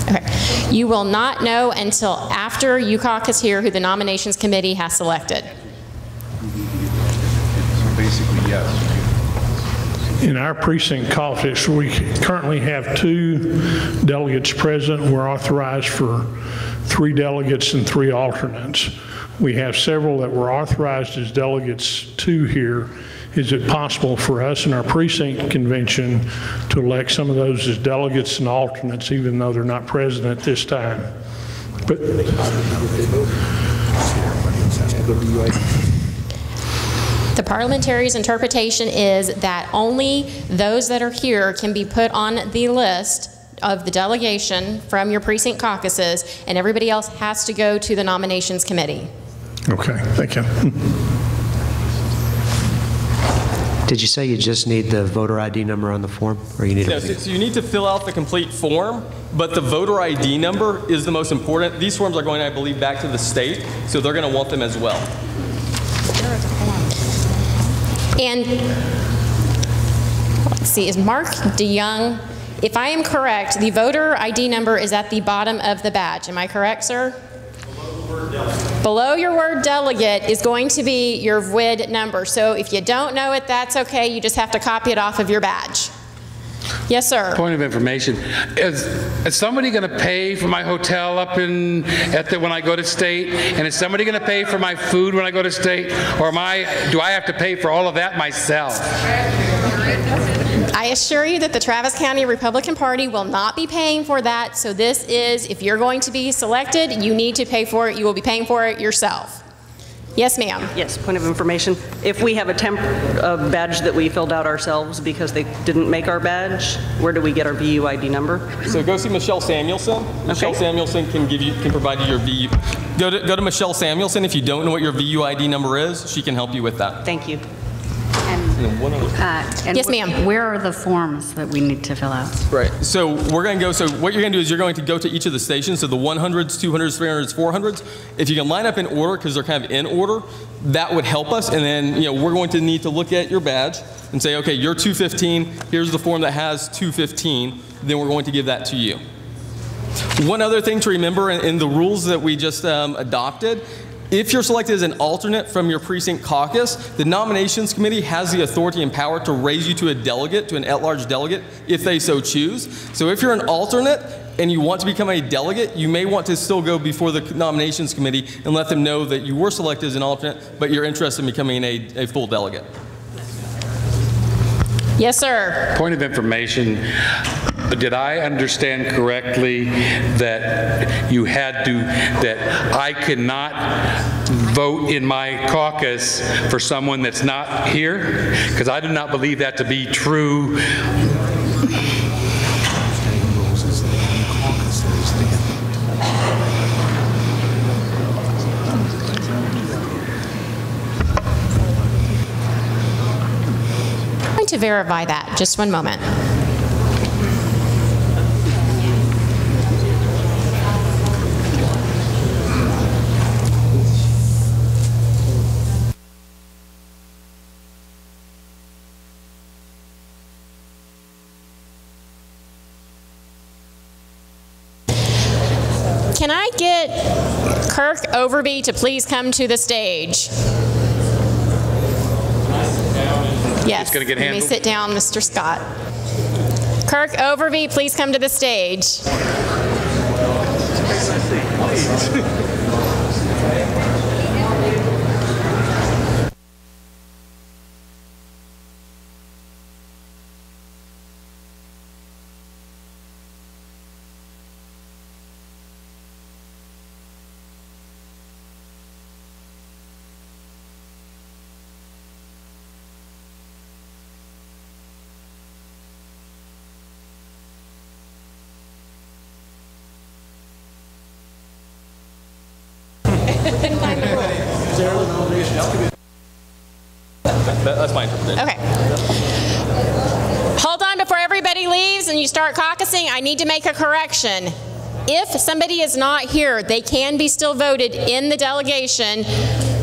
Okay. You will not know until after you caucus here who the nominations committee has selected. So basically, yes. In our precinct caucus, we currently have 2 delegates present. We're authorized for 3 delegates and 3 alternates. We have several that were authorized as delegates too here. Is it possible for us in our precinct convention to elect some of those as delegates and alternates even though they're not present at this time? But the parliamentary's interpretation is that only those that are here can be put on the list of the delegation from your precinct caucuses, and everybody else has to go to the nominations committee. Okay, thank you. Did you say you just need the voter ID number on the form, or you need? No, so you need to fill out the complete form, but the voter ID number is the most important. These forms are going, I believe, back to the state, so they're going to want them as well. And let's see, is Mark DeYoung? If I am correct, the voter ID number is at the bottom of the badge. Am I correct, sir? Below your word delegate is going to be your VWID number. So if you don't know it, that's okay. You just have to copy it off of your badge. Yes, sir. Point of information. Is somebody going to pay for my hotel up when I go to state? And is somebody going to pay for my food when I go to state? Or do I have to pay for all of that myself? I assure you that the Travis County Republican Party will not be paying for that. So this is, if you're going to be selected, you need to pay for it. You will be paying for it yourself. Yes, ma'am. Yes, point of information. If we have a badge that we filled out ourselves because they didn't make our badge, where do we get our VU ID number? So go see Michelle Samuelson. Okay. Michelle Samuelson can provide you your VU. Go to Michelle Samuelson. If you don't know what your VU ID number is, she can help you with that. Thank you. And yes, ma'am. Where are the forms that we need to fill out? Right. So we're going to go. So what you're going to do is you're going to go to each of the stations. So the 100s, 200s, 300s, 400s. If you can line up in order, because they're kind of in order, that would help us. And then we're going to need to look at your badge and say, okay, you're 215. Here's the form that has 215. Then we're going to give that to you. One other thing to remember in the rules that we just adopted. If you're selected as an alternate from your precinct caucus, the nominations committee has the authority and power to raise you to a delegate, to an at-large delegate, if they so choose. So if you're an alternate and you want to become a delegate, you may want to still go before the nominations committee and let them know that you were selected as an alternate, but you're interested in becoming a full delegate. Yes, sir. Point of information. Did I understand correctly that that I cannot vote in my caucus for someone that's not here? Because I do not believe that to be true. I'm going to verify that. Just one moment. Can I get Kirk Overby to please come to the stage? Yes, gonna get you may handled. sit down, Mr. Scott. Kirk Overby, please come to the stage. That's my interpretation. Okay. Hold on before everybody leaves. leaves and you start caucusing, I need to make a correction. If somebody is not here, they can be still voted in the delegation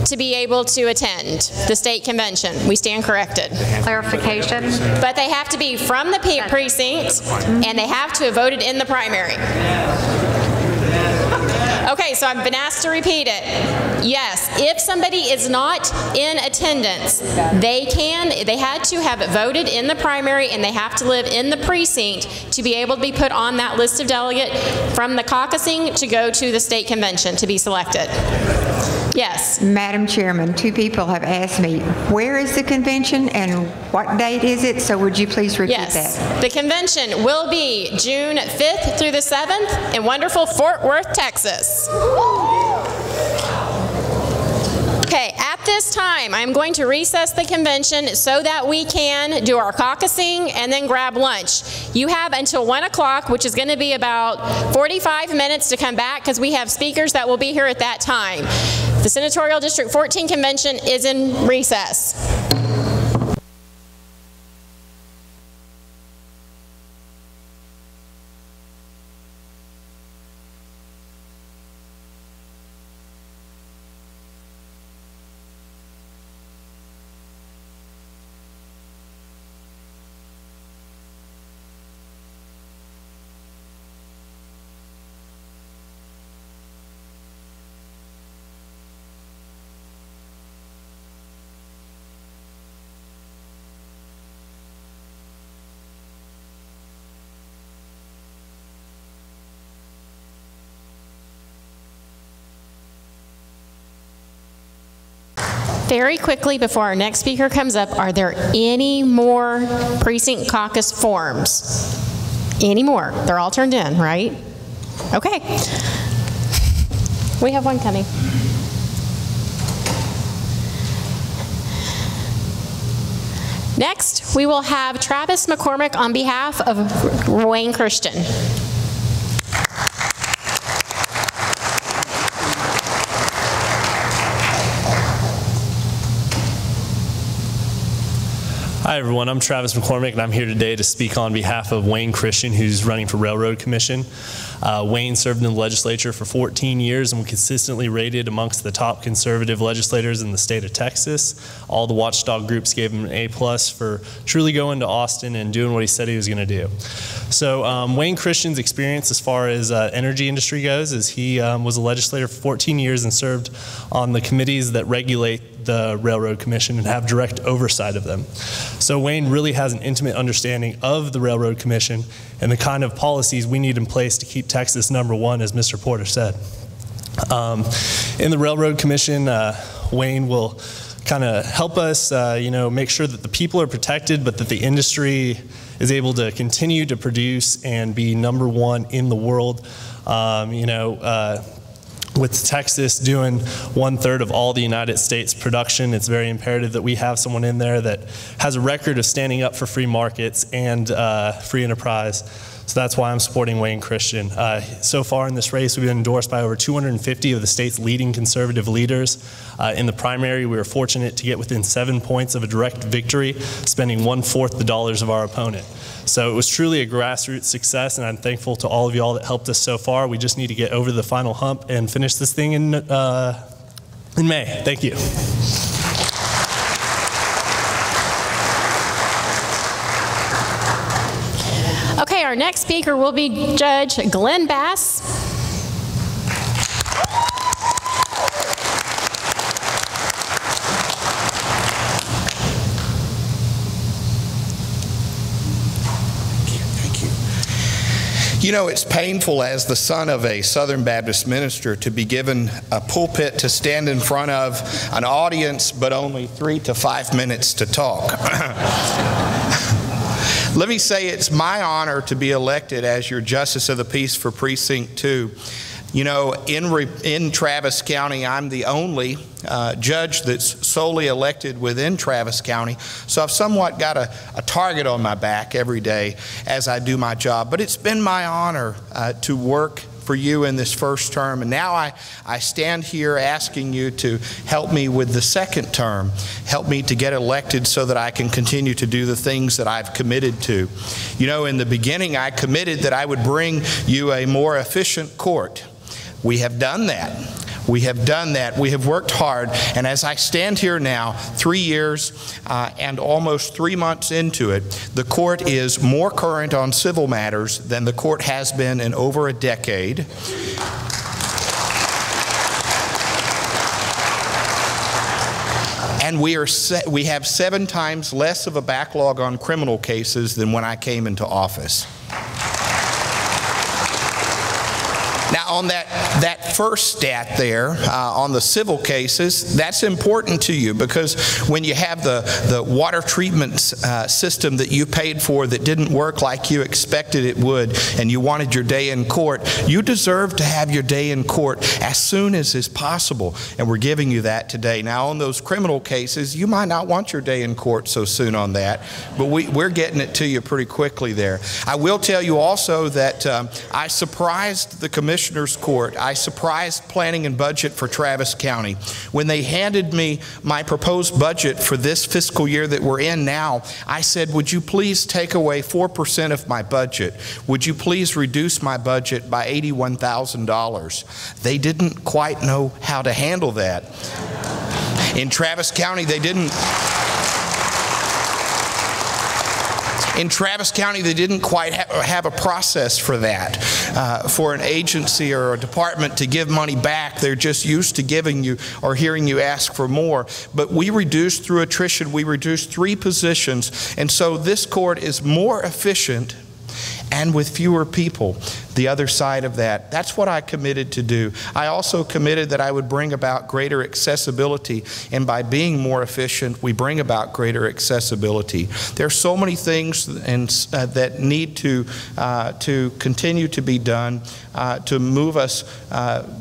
to be able to attend the state convention. We stand corrected. Clarification. But they have to be from the precinct, and they have to have voted in the primary. Okay, so I've been asked to repeat it. Yes, if somebody is not in attendance, they had to have voted in the primary, and they have to live in the precinct to be able to be put on that list of delegate from the caucusing to go to the state convention to be selected. Yes. Madam Chairman, 2 people have asked me, where is the convention and what date is it? So would you please repeat that? The convention will be June 5th through the 7th in wonderful Fort Worth, Texas. Okay, at this time, I'm going to recess the convention so that we can do our caucusing and then grab lunch. You have until 1 o'clock, which is going to be about 45 minutes to come back because we have speakers that will be here at that time. The Senatorial District 14 convention is in recess. Very quickly, before our next speaker comes up, are there any more precinct caucus forms? Any more? They're all turned in, right? Okay. We have one coming. Next, we will have Travis McCormick on behalf of Wayne Christian. Hi everyone, I'm Travis McCormick and I'm here today to speak on behalf of Wayne Christian, who's running for Railroad Commission. Wayne served in the legislature for 14 years and was consistently rated amongst the top conservative legislators in the state of Texas. All the watchdog groups gave him an A+ for truly going to Austin and doing what he said he was going to do. So Wayne Christian's experience as far as energy industry goes is he was a legislator for 14 years and served on the committees that regulate the Railroad Commission and have direct oversight of them. So Wayne really has an intimate understanding of the Railroad Commission and the kind of policies we need in place to keep Texas #1, as Mr. Porter said. In the Railroad Commission, Wayne will kind of help us, make sure that the people are protected, but that the industry is able to continue to produce and be #1 in the world. With Texas doing 1/3 of all the United States production, it's very imperative that we have someone in there that has a record of standing up for free markets and free enterprise. So that's why I'm supporting Wayne Christian. So far in this race, we've been endorsed by over 250 of the state's leading conservative leaders. In the primary, we were fortunate to get within 7 points of a direct victory, spending 1/4 the dollars of our opponent. So it was truly a grassroots success, and I'm thankful to all of y'all that helped us so far. We just need to get over the final hump and finish this thing in May. Thank you. Okay, our next speaker will be Judge Glenn Bass. You know, it's painful as the son of a Southern Baptist minister to be given a pulpit to stand in front of an audience, but only 3 to 5 minutes to talk. Let me say it's my honor to be elected as your Justice of the Peace for Precinct 2. You know, in Travis County, I'm the only judge that's solely elected within Travis County, so I've somewhat got a target on my back every day as I do my job. But it's been my honor to work for you in this first term, and now I stand here asking you to help me with the second term. Help me to get elected so that I can continue to do the things that I've committed to. You know, in the beginning, I committed that I would bring you a more efficient court. We have done that. We have done that. We have worked hard. And as I stand here now, 3 years and almost 3 months into it, the court is more current on civil matters than the court has been in over a decade. And we have 7 times less of a backlog on criminal cases than when I came into office. Now, on that first stat there, on the civil cases, that's important to you because when you have the water treatment system that you paid for that didn't work like you expected it would, and you wanted your day in court, you deserve to have your day in court as soon as is possible, and we're giving you that today. Now, on those criminal cases, you might not want your day in court so soon on that, but we're getting it to you pretty quickly there. I will tell you also that I surprised the Commissioner's Court. I surprised Planning and Budget for Travis County. When they handed me my proposed budget for this fiscal year that we're in now, I said, would you please take away 4% of my budget? Would you please reduce my budget by $81,000? They didn't quite know how to handle that. In Travis County, they didn't. In Travis County, they didn't quite have a process for that, for an agency or a department to give money back. They're just used to giving you or hearing you ask for more. But we reduced through attrition, we reduced 3 positions, and so this court is more efficient and with fewer people. The other side of that. That's what I committed to do. I also committed that I would bring about greater accessibility, and by being more efficient, we bring about greater accessibility. There are so many things that need to continue to be done to move us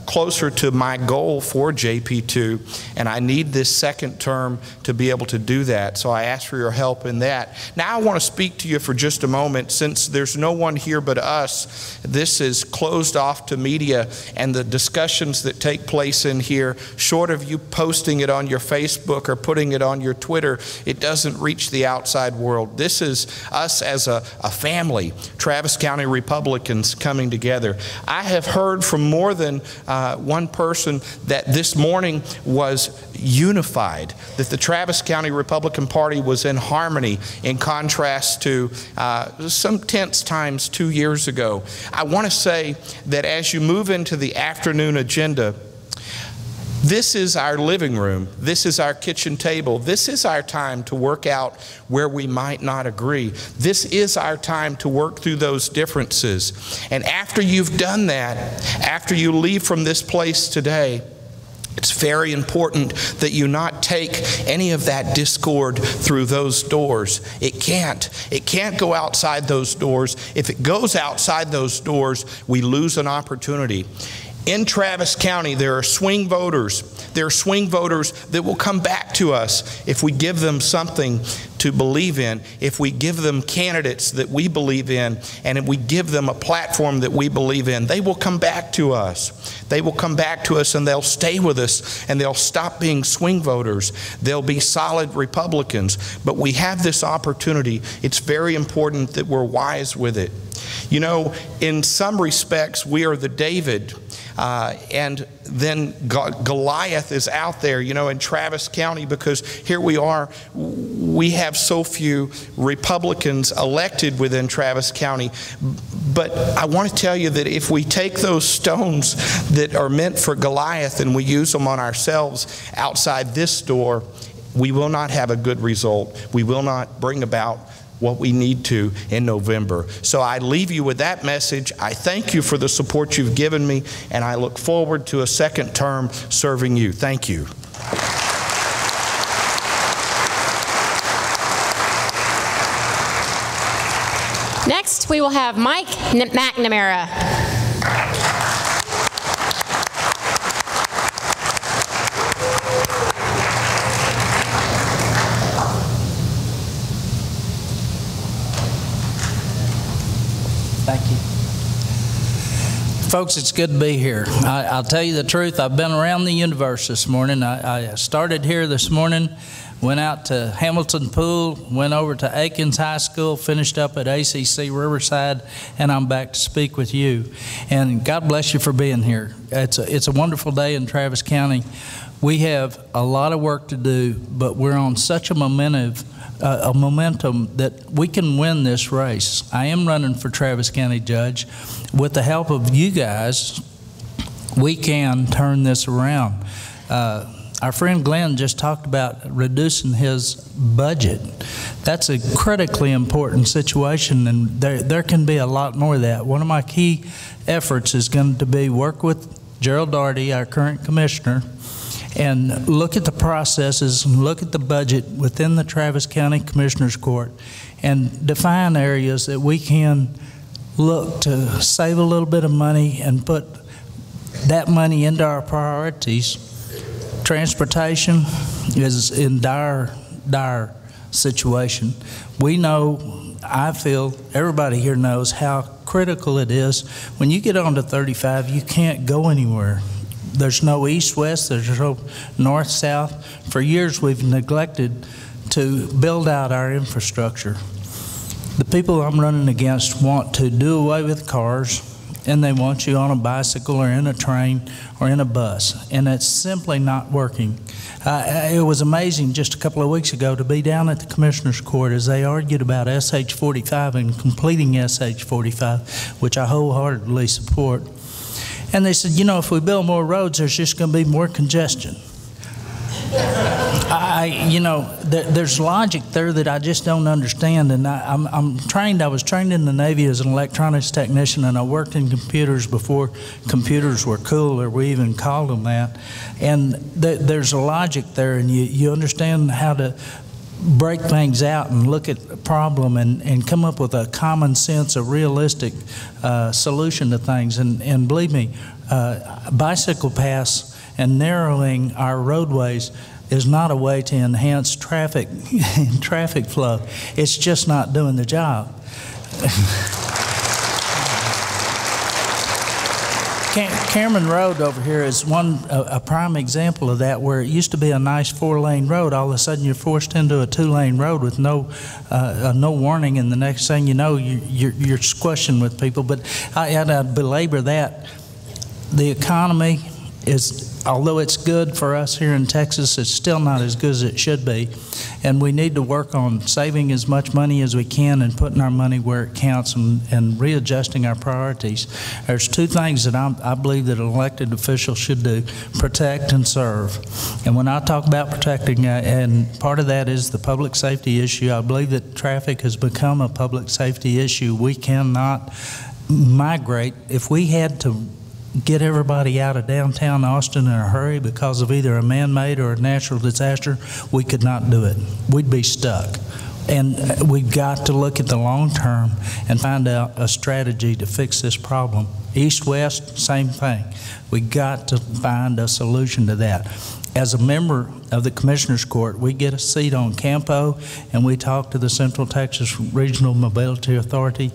closer to my goal for JP2, and I need this second term to be able to do that, so I ask for your help in that. Now I want to speak to you for just a moment. Since there's no one here but us, this is closed off to media, and the discussions that take place in here, short of you posting it on your Facebook or putting it on your Twitter, it doesn't reach the outside world. This is us as a family, Travis County Republicans coming together. I have heard from more than one person that this morning was unified, that the Travis County Republican Party was in harmony, in contrast to some tense times 2 years ago. I want to say that as you move into the afternoon agenda, this is our living room. This is our kitchen table. This is our time to work out where we might not agree. This is our time to work through those differences. And after you've done that, after you leave from this place today, it's very important that you not take any of that discord through those doors. It can't go outside those doors. If it goes outside those doors, we lose an opportunity. In Travis County, there are swing voters. There are swing voters that will come back to us if we give them something to believe in, if we give them candidates that we believe in, and if we give them a platform that we believe in. They will come back to us. They will come back to us, and they'll stay with us, and they'll stop being swing voters. They'll be solid Republicans. But we have this opportunity. It's very important that we're wise with it. You know, in some respects, we are the David, and then Goliath is out there, you know, in Travis County, because here we are, we have so few Republicans elected within Travis County. But I want to tell you that if we take those stones that are meant for Goliath and we use them on ourselves outside this door, we will not have a good result. We will not bring about what we need to in November. So I leave you with that message. I thank you for the support you've given me, and I look forward to a second term serving you. Thank you. Next, we will have Mike McNamara. Folks, it's good to be here. I'll tell you the truth, I've been around the universe this morning. I started here this morning, went out to Hamilton Pool, went over to Aikens High School, finished up at ACC Riverside, and I'm back to speak with you. And God bless you for being here. It's a wonderful day in Travis County. We have a lot of work to do, but we're on such a momentum that we can win this race. I am running for Travis County Judge. With the help of you guys, we can turn this around. Our friend Glenn just talked about reducing his budget. That's a critically important situation, and there can be a lot more of that. One of my key efforts is going to be work with Gerald Daugherty, our current commissioner, and look at the processes and look at the budget within the Travis County Commissioners Court and define areas that we can look to save a little bit of money and put that money into our priorities. Transportation is in dire situation. We know, I feel, everybody here knows how critical it is. When you get onto 35, you can't go anywhere. There's no east-west, there's no north-south. For years we've neglected to build out our infrastructure. The people I'm running against want to do away with cars, and they want you on a bicycle or in a train or in a bus, and it's simply not working. It was amazing just a couple of weeks ago to be down at the Commissioner's Court as they argued about SH45 and completing SH45, which I wholeheartedly support. And they said, you know, if we build more roads, there's just going to be more congestion. You know, there's logic there that I just don't understand. And I was trained in the Navy as an electronics technician, and I worked in computers before computers were cool, or we even called them that. And there's a logic there, and you understand how to break things out and look at a problem and come up with a common sense, a realistic solution to things. And believe me, bicycle paths and narrowing our roadways is not a way to enhance traffic flow. It's just not doing the job. Cameron Road over here is a prime example of that, where it used to be a nice 4-lane road. All of a sudden you're forced into a 2-lane road with no warning, and the next thing you know, you're squishing with people. But I'd belabor that. The economy is, although it's good for us here in Texas, it's still not as good as it should be. And we need to work on saving as much money as we can and putting our money where it counts and readjusting our priorities. There's two things that I believe that an elected official should do: protect and serve. And when I talk about protecting, and part of that is the public safety issue, I believe that traffic has become a public safety issue. We cannot migrate. If we had to get everybody out of downtown Austin in a hurry because of either a man-made or a natural disaster, we could not do it. We'd be stuck. And we've got to look at the long term and find out a strategy to fix this problem. East-west, same thing. We got to find a solution to that. As a member of the Commissioner's Court, we get a seat on Campo, and we talk to the Central Texas Regional Mobility Authority.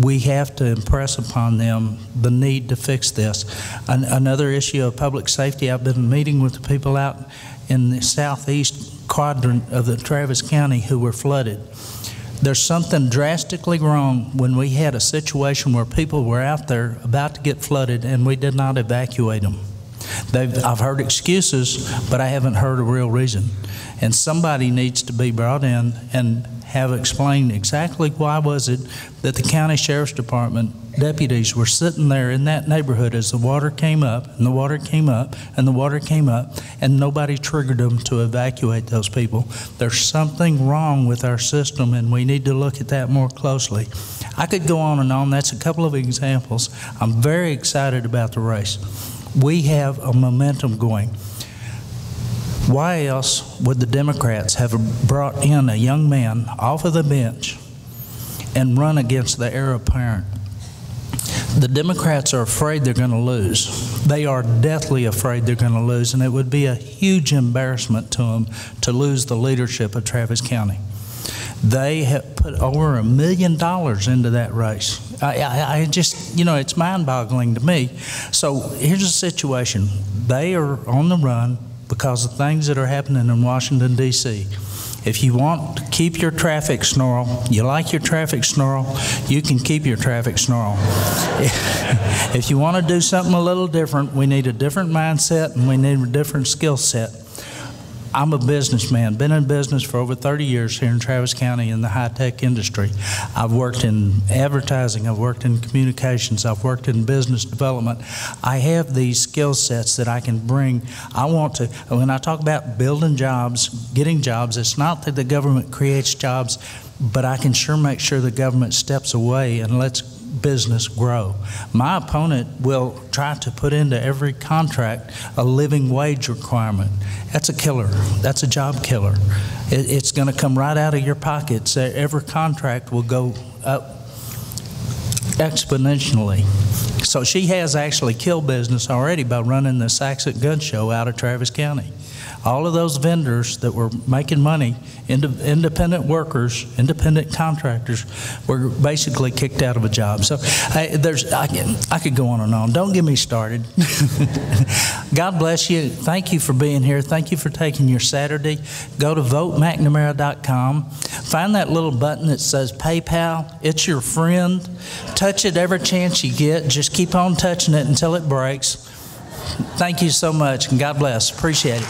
We have to impress upon them the need to fix this. Another issue of public safety, I've been meeting with the people out in the southeast quadrant of the Travis County who were flooded. There's something drastically wrong when we had a situation where people were out there about to get flooded and we did not evacuate them. I've heard excuses, but I haven't heard a real reason. And somebody needs to be brought in and have explained exactly why was it that the county sheriff's department deputies were sitting there in that neighborhood as the water came up and the water came up and the water came up, and nobody triggered them to evacuate those people. There's something wrong with our system, and we need to look at that more closely. I could go on and on. That's a couple of examples. I'm very excited about the race. We have a momentum going. Why else would the Democrats have brought in a young man off of the bench and run against the heir apparent? The Democrats are afraid they're going to lose. They are deathly afraid they're going to lose, and it would be a huge embarrassment to them to lose the leadership of Travis County. They have put over $1 million into that race. I just, you know, it's mind-boggling to me. So here's the situation. They are on the run because of things that are happening in Washington, D.C. If you want to keep your traffic snarl, you like your traffic snarl, you can keep your traffic snarl. If you want to do something a little different, we need a different mindset and we need a different skill set. I'm a businessman, been in business for over 30 years here in Travis County in the high-tech industry. I've worked in advertising, I've worked in communications, I've worked in business development. I have these skill sets that I can bring. I want to, when I talk about building jobs, getting jobs, it's not that the government creates jobs, but I can sure make sure the government steps away and lets business grow. My opponent will try to put into every contract a living wage requirement. That's a killer. That's a job killer. It's going to come right out of your pockets. Every contract will go up exponentially. So she has actually killed business already by running the Saxon Gun Show out of Travis County. All of those vendors that were making money, independent workers, independent contractors, were basically kicked out of a job. So I could go on and on. Don't get me started. God bless you. Thank you for being here. Thank you for taking your Saturday. Go to votemcnamara.com. Find that little button that says PayPal. It's your friend. Touch it every chance you get. Just keep on touching it until it breaks. Thank you so much, and God bless. Appreciate it.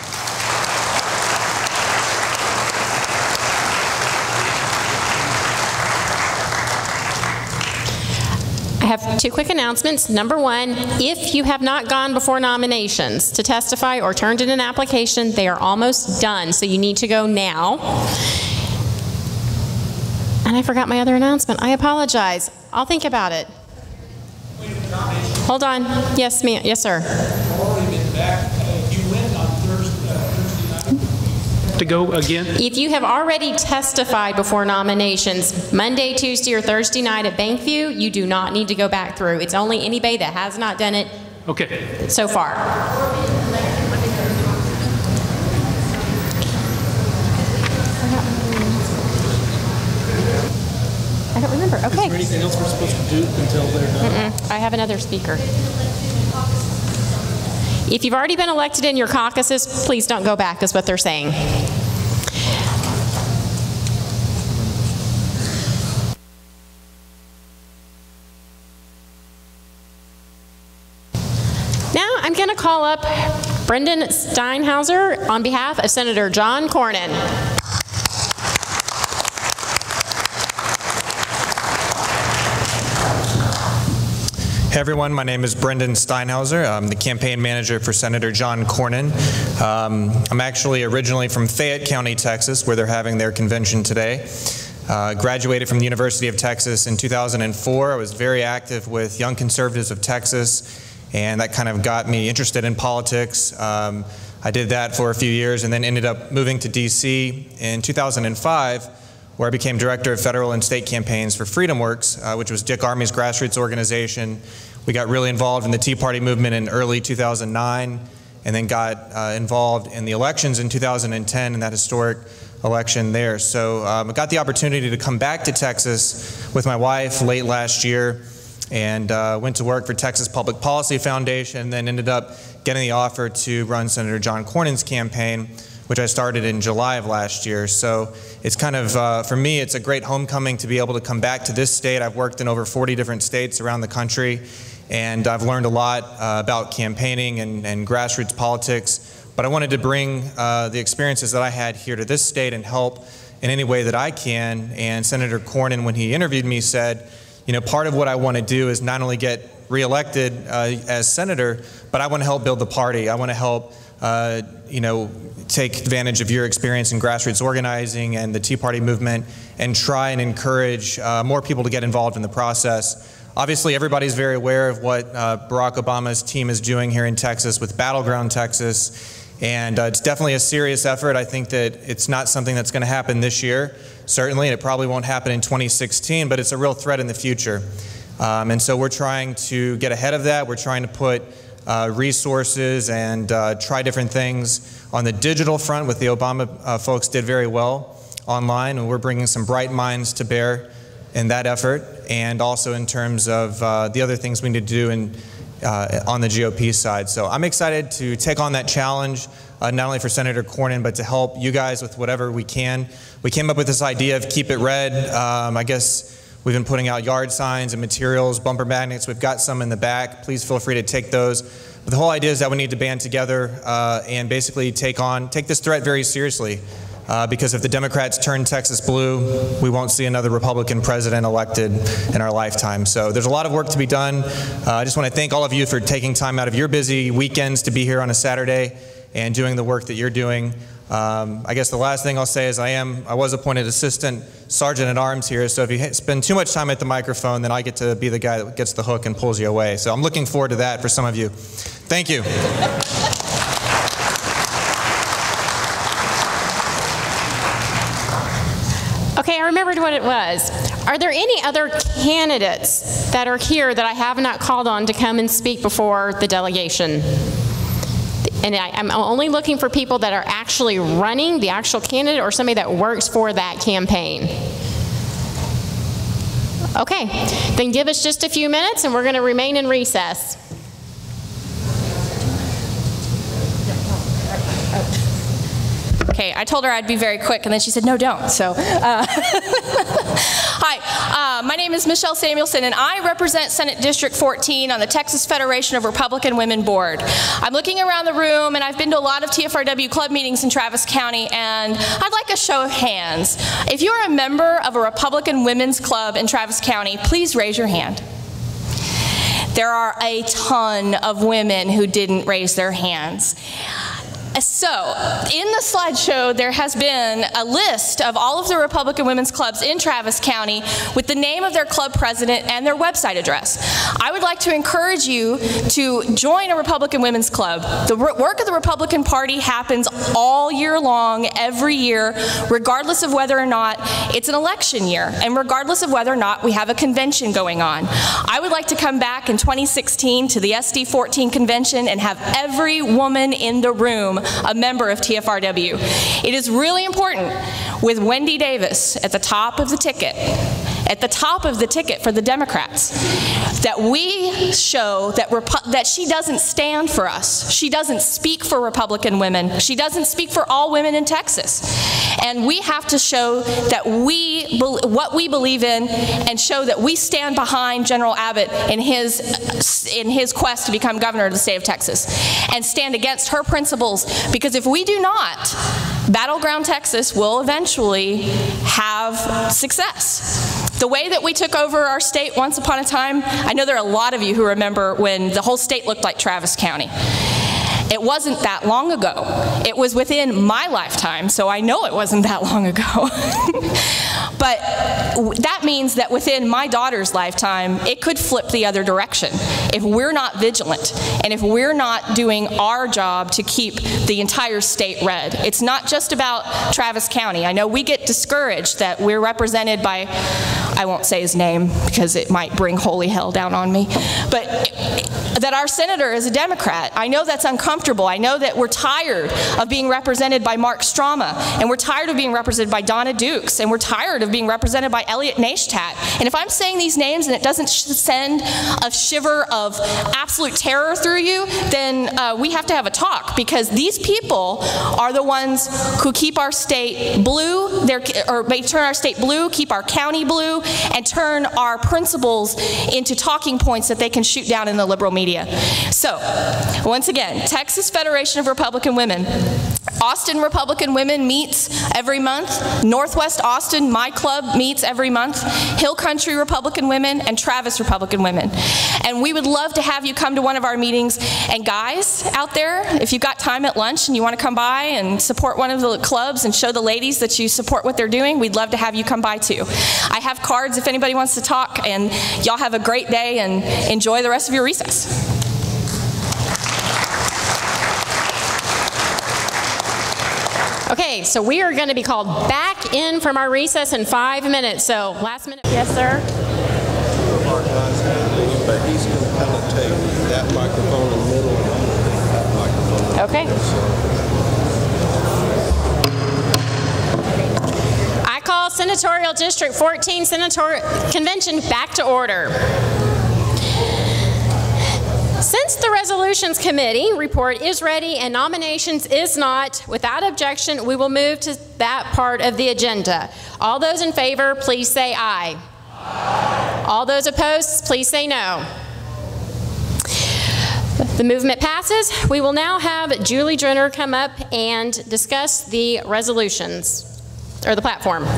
I have two quick announcements. Number one, if you have not gone before nominations to testify or turned in an application, they are almost done, so you need to go now. And I forgot my other announcement. I apologize. I'll think about it. Hold on. Yes, ma'am. Yes, sir. To go again? If you have already testified before nominations Monday, Tuesday, or Thursday night at Bankview, you do not need to go back through. It's only anybody that has not done it so far. I don't remember. Okay. Is there anything else we're supposed to do until they're done? I have another speaker. If you've already been elected in your caucuses, please don't go back, is what they're saying. Now I'm going to call up Brendan Steinhauser on behalf of Senator John Cornyn. Hey everyone, my name is Brendan Steinhauser. I'm the campaign manager for Senator John Cornyn. I'm actually originally from Fayette County, Texas, where they're having their convention today. Graduated from the University of Texas in 2004. I was very active with Young Conservatives of Texas, and that kind of got me interested in politics. I did that for a few years and then ended up moving to DC in 2005, where I became Director of Federal and State Campaigns for FreedomWorks, which was Dick Armey's grassroots organization. We got really involved in the Tea Party movement in early 2009, and then got involved in the elections in 2010 in that historic election there. So I got the opportunity to come back to Texas with my wife late last year, and went to work for Texas Public Policy Foundation, and then ended up getting the offer to run Senator John Cornyn's campaign, which I started in July of last year. So it's kind of, for me, it's a great homecoming to be able to come back to this state. I've worked in over 40 different states around the country, and I've learned a lot about campaigning and grassroots politics. But I wanted to bring the experiences that I had here to this state and help in any way that I can. And Senator Cornyn, when he interviewed me, said, you know, part of what I want to do is not only get reelected as senator, but I want to help build the party. I want to help you know, take advantage of your experience in grassroots organizing and the Tea Party movement and try and encourage more people to get involved in the process. Obviously, everybody's very aware of what Barack Obama's team is doing here in Texas with Battleground Texas, and it's definitely a serious effort. I think that it's not something that's going to happen this year, certainly, and it probably won't happen in 2016, but it's a real threat in the future. And so we're trying to get ahead of that. We're trying to put resources and try different things on the digital front with the Obama folks did very well. online, and we're bringing some bright minds to bear in that effort, and also in terms of the other things we need to do on the GOP side. So I'm excited to take on that challenge, not only for Senator Cornyn, but to help you guys with whatever we can. We came up with this idea of keep it red. I guess we've been putting out yard signs and materials, bumper magnets. We've got some in the back. Please feel free to take those. But the whole idea is that we need to band together and basically take this threat very seriously. Because if the Democrats turn Texas blue, we won't see another Republican president elected in our lifetime. So there's a lot of work to be done. I just want to thank all of you for taking time out of your busy weekends to be here on a Saturday and doing the work that you're doing. I guess the last thing I'll say is I was appointed Assistant Sergeant at Arms here, so if you spend too much time at the microphone, then I get to be the guy that gets the hook and pulls you away. So I'm looking forward to that for some of you. Thank you. Okay, I remembered what it was. Are there any other candidates that are here that I have not called on to come and speak before the delegation? And I'm only looking for people that are actually running, the actual candidate, or somebody that works for that campaign. Okay, then give us just a few minutes and we're going to remain in recess. Okay, I told her I'd be very quick, and then she said, no, don't. So, hi, my name is Michelle Samuelson, and I represent Senate District 14 on the Texas Federation of Republican Women Board. I'm looking around the room, and I've been to a lot of TFRW club meetings in Travis County, and I'd like a show of hands. If you're a member of a Republican women's club in Travis County, please raise your hand. There are a ton of women who didn't raise their hands. So, in the slideshow, there has been a list of all of the Republican women's clubs in Travis County with the name of their club president and their website address. I would like to encourage you to join a Republican women's club. The work of the Republican Party happens all year long, every year, regardless of whether or not it's an election year, and regardless of whether or not we have a convention going on. I would like to come back in 2016 to the SD14 convention and have every woman in the room a member of TFRW. It is really important with Wendy Davis at the top of the ticket, for the Democrats, that we show that she doesn't stand for us. She doesn't speak for Republican women. She doesn't speak for all women in Texas. And we have to show that what we believe in, and show that we stand behind General Abbott in his quest to become governor of the state of Texas, and stand against her principles, because if we do not, Battleground Texas will eventually have success. The way that we took over our state once upon a time, I know there are a lot of you who remember when the whole state looked like Travis County. It wasn't that long ago. It was within my lifetime, so I know it wasn't that long ago. But that means that within my daughter's lifetime, it could flip the other direction if we're not vigilant and if we're not doing our job to keep the entire state red. It's not just about Travis County. I know we get discouraged that we're represented by, I won't say his name because it might bring holy hell down on me, but that our senator is a Democrat. I know that's uncomfortable. I know that we're tired of being represented by Mark Strama, and we're tired of being represented by Donna Dukes, and we're tired of being represented by Elliot Nashtat. And if I'm saying these names and it doesn't send a shiver of absolute terror through you, then we have to have a talk, because these people are the ones who keep our state blue, or they turn our state blue, keep our county blue, and turn our principles into talking points that they can shoot down in the liberal media. So, once again, Texas Federation of Republican Women. Austin Republican Women meets every month. Northwest Austin, my club, meets every month. Hill Country Republican Women and Travis Republican Women. And we would love to have you come to one of our meetings. And guys out there, if you've got time at lunch and you want to come by and support one of the clubs and show the ladies that you support what they're doing, we'd love to have you come by too. I have cards if anybody wants to talk, and y'all have a great day and enjoy the rest of your recess. Okay, so we are going to be called back in from our recess in 5 minutes. So last minute. Yes, sir. But he's going to kind of take that microphone in the middle and that microphone. Okay. Senatorial District 14 Senatorial Convention back to order. Since the Resolutions Committee report is ready and nominations is not, without objection, we will move to that part of the agenda. All those in favor, please say aye. Aye. All those opposed, please say no. The movement passes. We will now have Julie Drenner come up and discuss the resolutions, or the platform. Do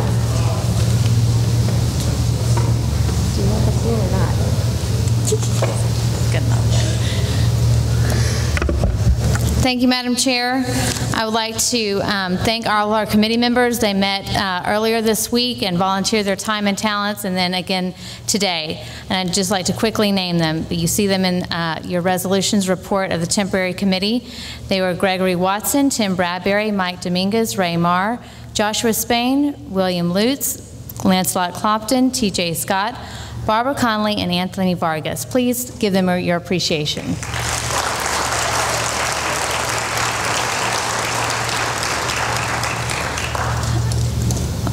you want the floor or not? Good enough. Thank you, Madam Chair. I would like to thank all our committee members. They met earlier this week and volunteered their time and talents, and then again today. And I'd just like to quickly name them. You see them in your resolutions report of the temporary committee. They were Gregory Watson, Tim Bradbury, Mike Dominguez, Ray Marr, Joshua Spain, William Lutz, Lancelot Clopton, T.J. Scott, Barbara Conley, and Anthony Vargas. Please give them your appreciation.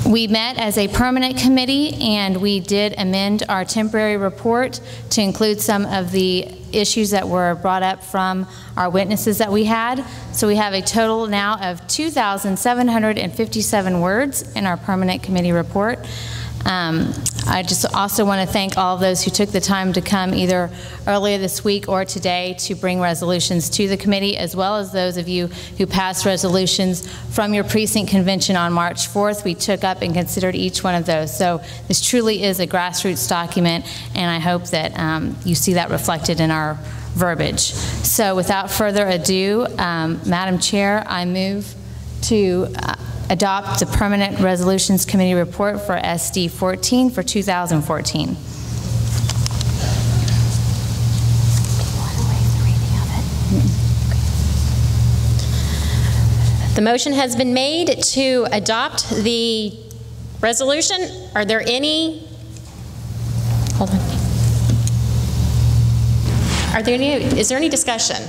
We met as a permanent committee, and we did amend our temporary report to include some of the issues that were brought up from our witnesses that we had. So we have a total now of 2,757 words in our permanent committee report. I just also want to thank all of those who took the time to come either earlier this week or today to bring resolutions to the committee, as well as those of you who passed resolutions from your precinct convention on March 4th. We took up and considered each one of those. So this truly is a grassroots document, and I hope that you see that reflected in our verbiage. So without further ado, Madam Chair, I move to adopt the Permanent Resolutions Committee report for SD14 for 2014. The motion has been made to adopt the resolution. Are there any, hold on. Are there any, is there any discussion?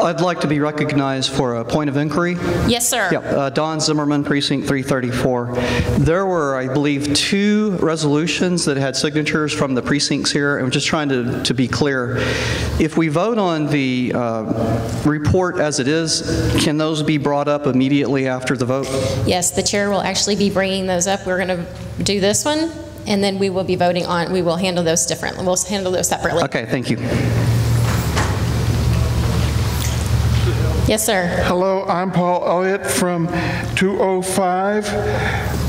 I'd like to be recognized for a point of inquiry. Yes, sir. Yeah, Don Zimmerman, Precinct 334. There were, I believe, 2 resolutions that had signatures from the precincts here. I'm just trying to be clear. If we vote on the report as it is, can those be brought up immediately after the vote? Yes, the chair will actually be bringing those up. We're going to do this one, and then we will be voting on, we will handle those differently. We'll handle those separately. Okay, thank you. Yes, sir. Hello, I'm Paul Elliott from 205.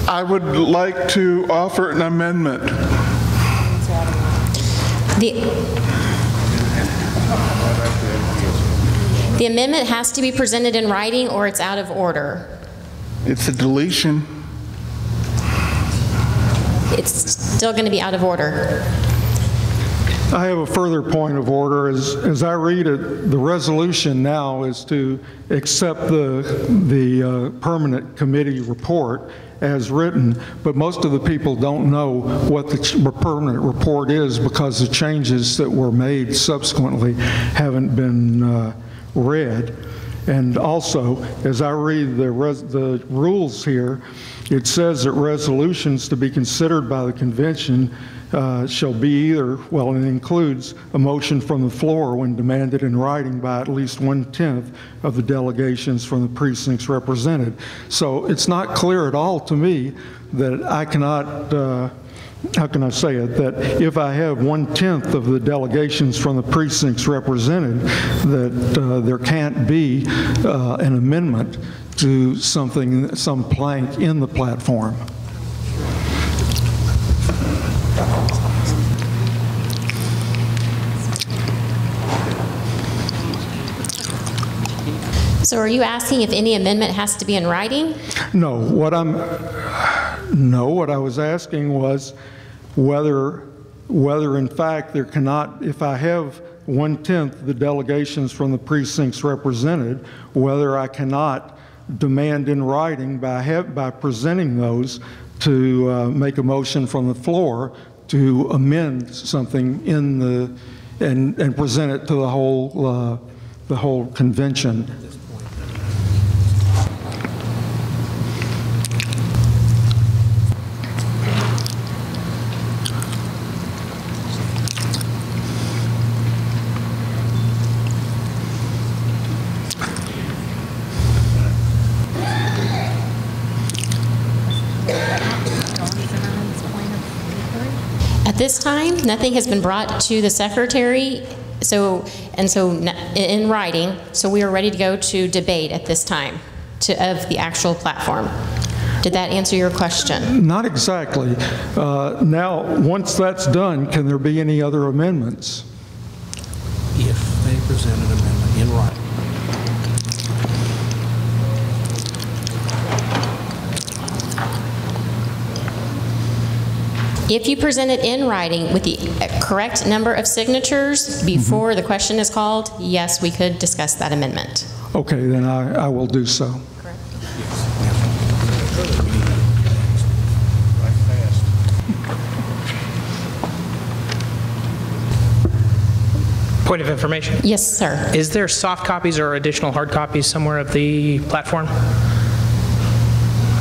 I would like to offer an amendment. The amendment has to be presented in writing or it's out of order. It's a deletion. It's still going to be out of order. I have a further point of order. As I read it, the resolution now is to accept the permanent committee report as written, but most of the people don't know what the permanent report is because the changes that were made subsequently haven't been read. And also, as I read the rules here, it says that resolutions to be considered by the convention shall be either, well, it includes a motion from the floor when demanded in writing by at least 1/10 of the delegations from the precincts represented. So it's not clear at all to me that I cannot, how can I say it, that if I have 1/10 of the delegations from the precincts represented, that there can't be an amendment to something, some plank in the platform. So are you asking if any amendment has to be in writing? No, what I was asking was whether in fact there cannot, if I have 1/10 the delegations from the precincts represented, whether I cannot demand in writing by presenting those to make a motion from the floor to amend something in the, and present it to the whole convention. this time, nothing has been brought to the secretary, in writing, so we are ready to go to debate at this time of the actual platform. Did that answer your question? Not exactly. Now, once that's done, can there be any other amendments? If they present an amendment in writing. If you present it in writing with the correct number of signatures before the question is called, yes, we could discuss that amendment. Okay, then I will do so. Point of information. Yes, sir. Is there soft copies or additional hard copies somewhere of the platform?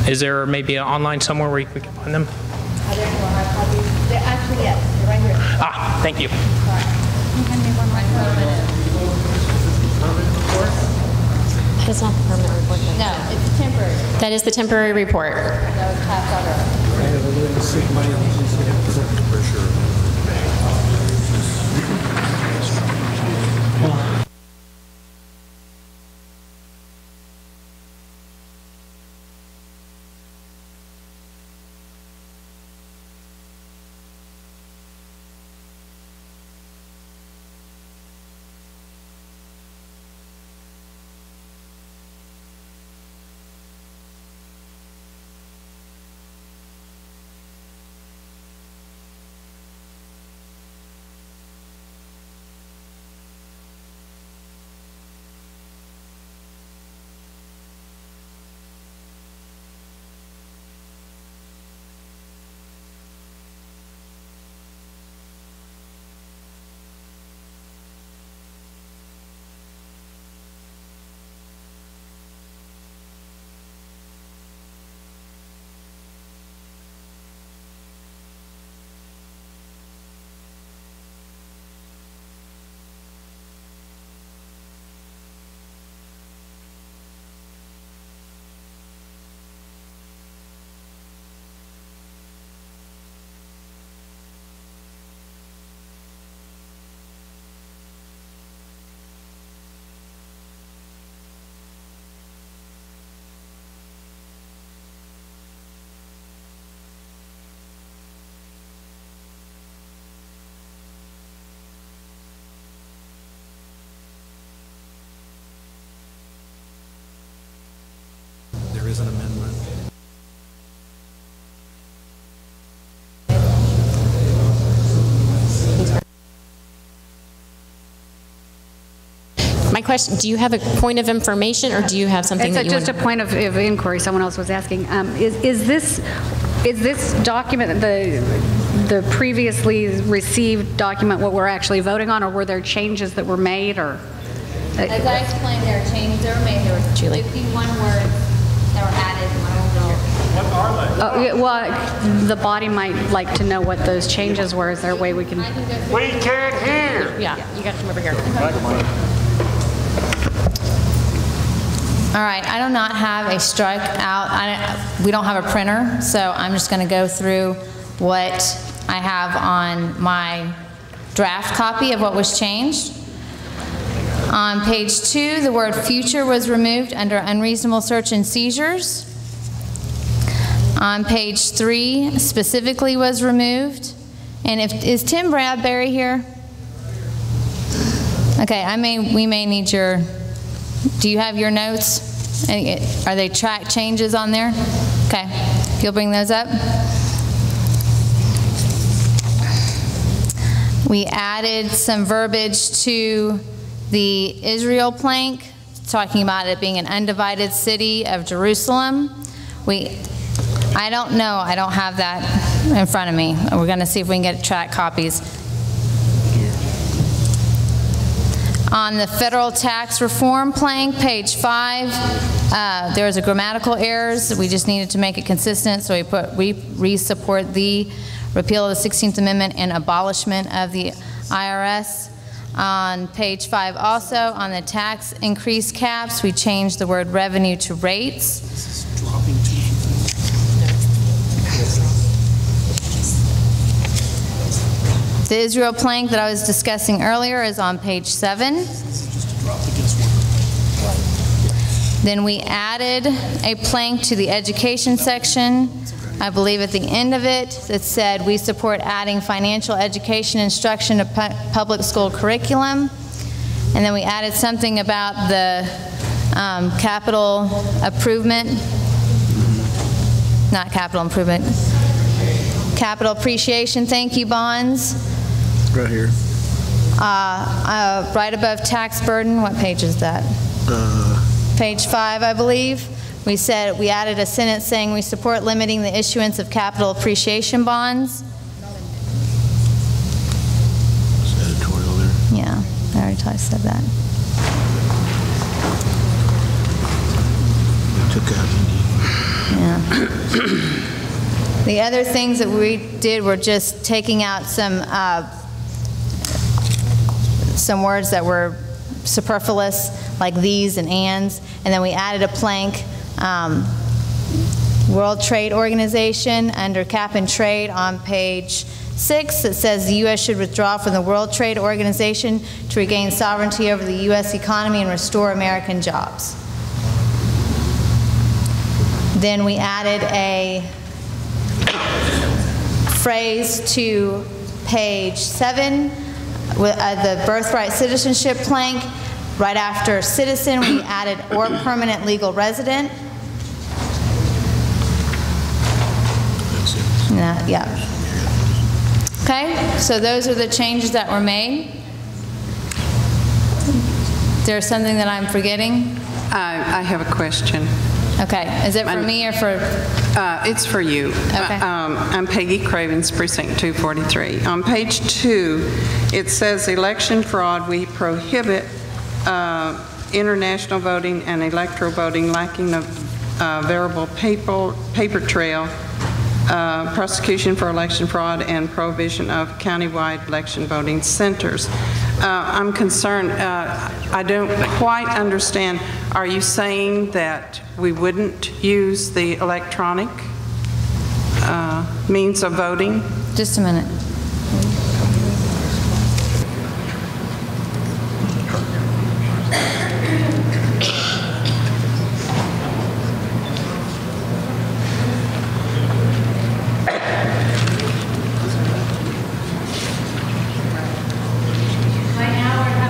Is there maybe online somewhere where we can find them? Additional hard copies? Actually, yes. They're right here. Ah, thank you. That is not the permanent report. No, it's temporary. That is the temporary report. That was passed out earlier. There is an amendment. My question, do you have a point of information or do you have something that you want? It's just a point of inquiry. Someone else was asking. Is this document the previously received document what we're actually voting on, or were there changes that were made, or? As I explained, there are changes that were made. There were 51 words that were added. What are they? Well, the body might like to know what those changes were. Is there a way we can? We can't hear. Yeah, you got to come over here. All right, I do not have a strike out. We don't have a printer, so I'm just going to go through what I have on my draft copy of what was changed. On page 2, the word future was removed under unreasonable search and seizures. On page 3, specifically was removed. And is Tim Bradbury here? Okay, we may need your, do you have your notes? Are they track changes on there? Okay, if you'll bring those up. We added some verbiage to the Israel plank, talking about it being an undivided city of Jerusalem. I don't know, I don't have that in front of me. We're going to see if we can get track copies. On the federal tax reform plank, page 5, there was a grammatical errors. We just needed to make it consistent, so we support the repeal of the 16th Amendment and abolishment of the IRS. On page 5 also, on the tax increase caps, we changed the word revenue to rates. This is dropping too. The Israel plank that I was discussing earlier is on page 7. Then we added a plank to the education section. I believe at the end of it, it said, we support adding financial education instruction to public school curriculum. And then we added something about the capital improvement, not capital improvement, capital appreciation thank you bonds. Right here. Right above tax burden, what page is that? Page 5, I believe. We said, we added a sentence saying we support limiting the issuance of capital appreciation bonds. Editorial there. Yeah, I already said that. Took out Yeah. The other things that we did were just taking out some words that were superfluous, like these and ands, and then we added a plank, World Trade Organization, under cap and trade on page 6. It says the U.S. should withdraw from the World Trade Organization to regain sovereignty over the U.S. economy and restore American jobs. Then we added a phrase to page 7, the birthright citizenship plank. Right after citizen, we added or permanent legal resident. Yeah. Okay, so those are the changes that were made. Is there something that I'm forgetting? I have a question. Okay, is it for me or for? It's for you. Okay. I'm Peggy Cravens, Precinct 243. On page 2, it says election fraud. We prohibit international voting and electoral voting lacking a variable paper trail, prosecution for election fraud, and prohibition of countywide election voting centers. I'm concerned, I don't quite understand. Are you saying that we wouldn't use the electronic means of voting? Just a minute.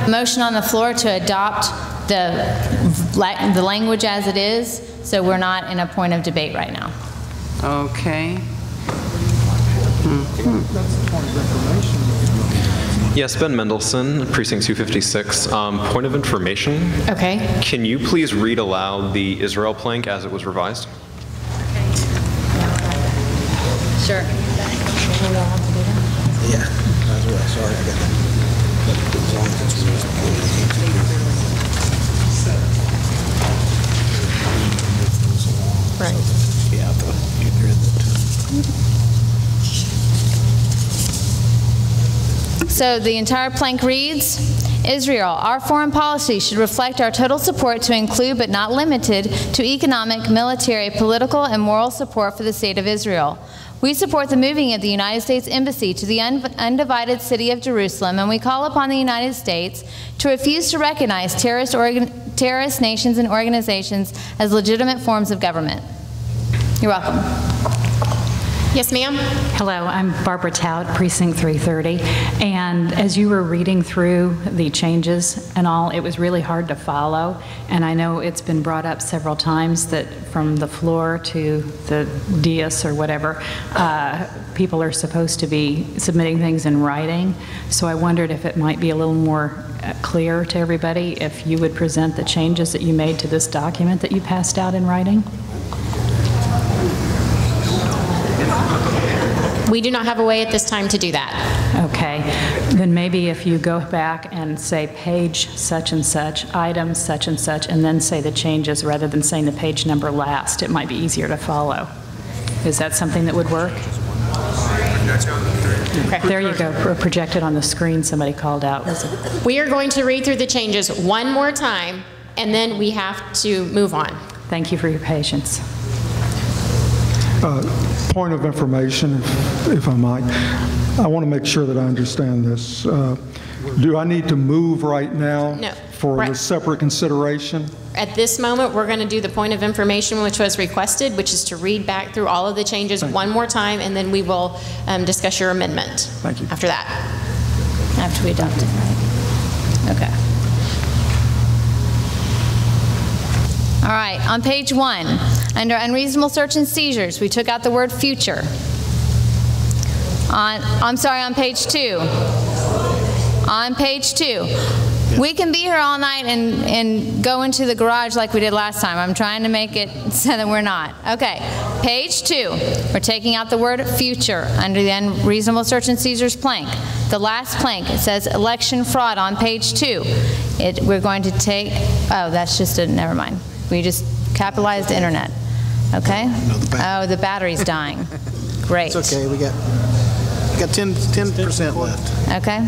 Motion on the floor to adopt the language as it is, so we're not in a point of debate right now. Okay. Yes, Ben Mendelson, Precinct 256. Point of information. Okay. Can you please read aloud the Israel plank as it was revised? Sure. Yeah, as well. Sorry, I got that. As long as it's right. Yeah, I thought you'd read that too. So the entire plank reads, Israel, our foreign policy should reflect our total support to include but not limited to economic, military, political, and moral support for the State of Israel. We support the moving of the United States Embassy to the undivided city of Jerusalem, and we call upon the United States to refuse to recognize terrorist nations and organizations as legitimate forms of government. You're welcome. Yes, ma'am. Hello, I'm Barbara Tout, Precinct 330. And as you were reading through the changes and all, it was really hard to follow. And I know it's been brought up several times that from the floor to the dais or whatever, people are supposed to be submitting things in writing. So I wondered if it might be a little more clear to everybody if you would present the changes that you made to this document that you passed out in writing. We do not have a way at this time to do that. Okay, then maybe if you go back and say page such and such, item such and such, and then say the changes rather than saying the page number last, it might be easier to follow. Is that something that would work? Okay. There you go, projected on the screen, somebody called out. We are going to read through the changes one more time, and then we have to move on. Thank you for your patience. Point of information, if I might. I want to make sure that I understand this. Do I need to move right now No. for the separate consideration? At this moment, we're going to do the point of information which was requested, which is to read back through all of the changes one more time, and then we will discuss your amendment. Thank you. After that. After we adopt it, right? Okay. All right, on page 1, under unreasonable search and seizures, we took out the word future. On page 2. On page 2. We can be here all night and go into the garage like we did last time. I'm trying to make it so that we're not. Okay, page 2. We're taking out the word future under the unreasonable search and seizures plank. The last plank, it says election fraud on page 2. We're going to take, oh, that's just a, never mind. We just capitalized the internet. Okay? Oh, the battery's dying. Great. It's okay, we got 10% left. Okay.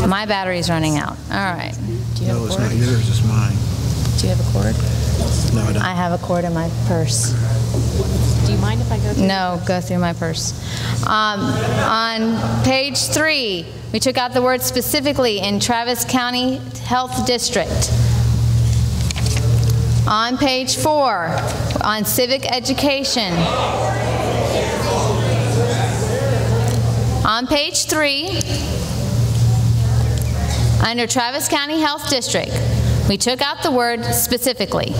My battery's running out. All right. Do you have a cord? No, it's not yours, it's mine. Do you have a cord? No, I don't. I have a cord in my purse. Do you mind if I go through? No, go through my purse. On page 3, we took out the word specifically in Travis County Health District. On page 4, on civic education. On page 3, under Travis County Health District, we took out the word specifically.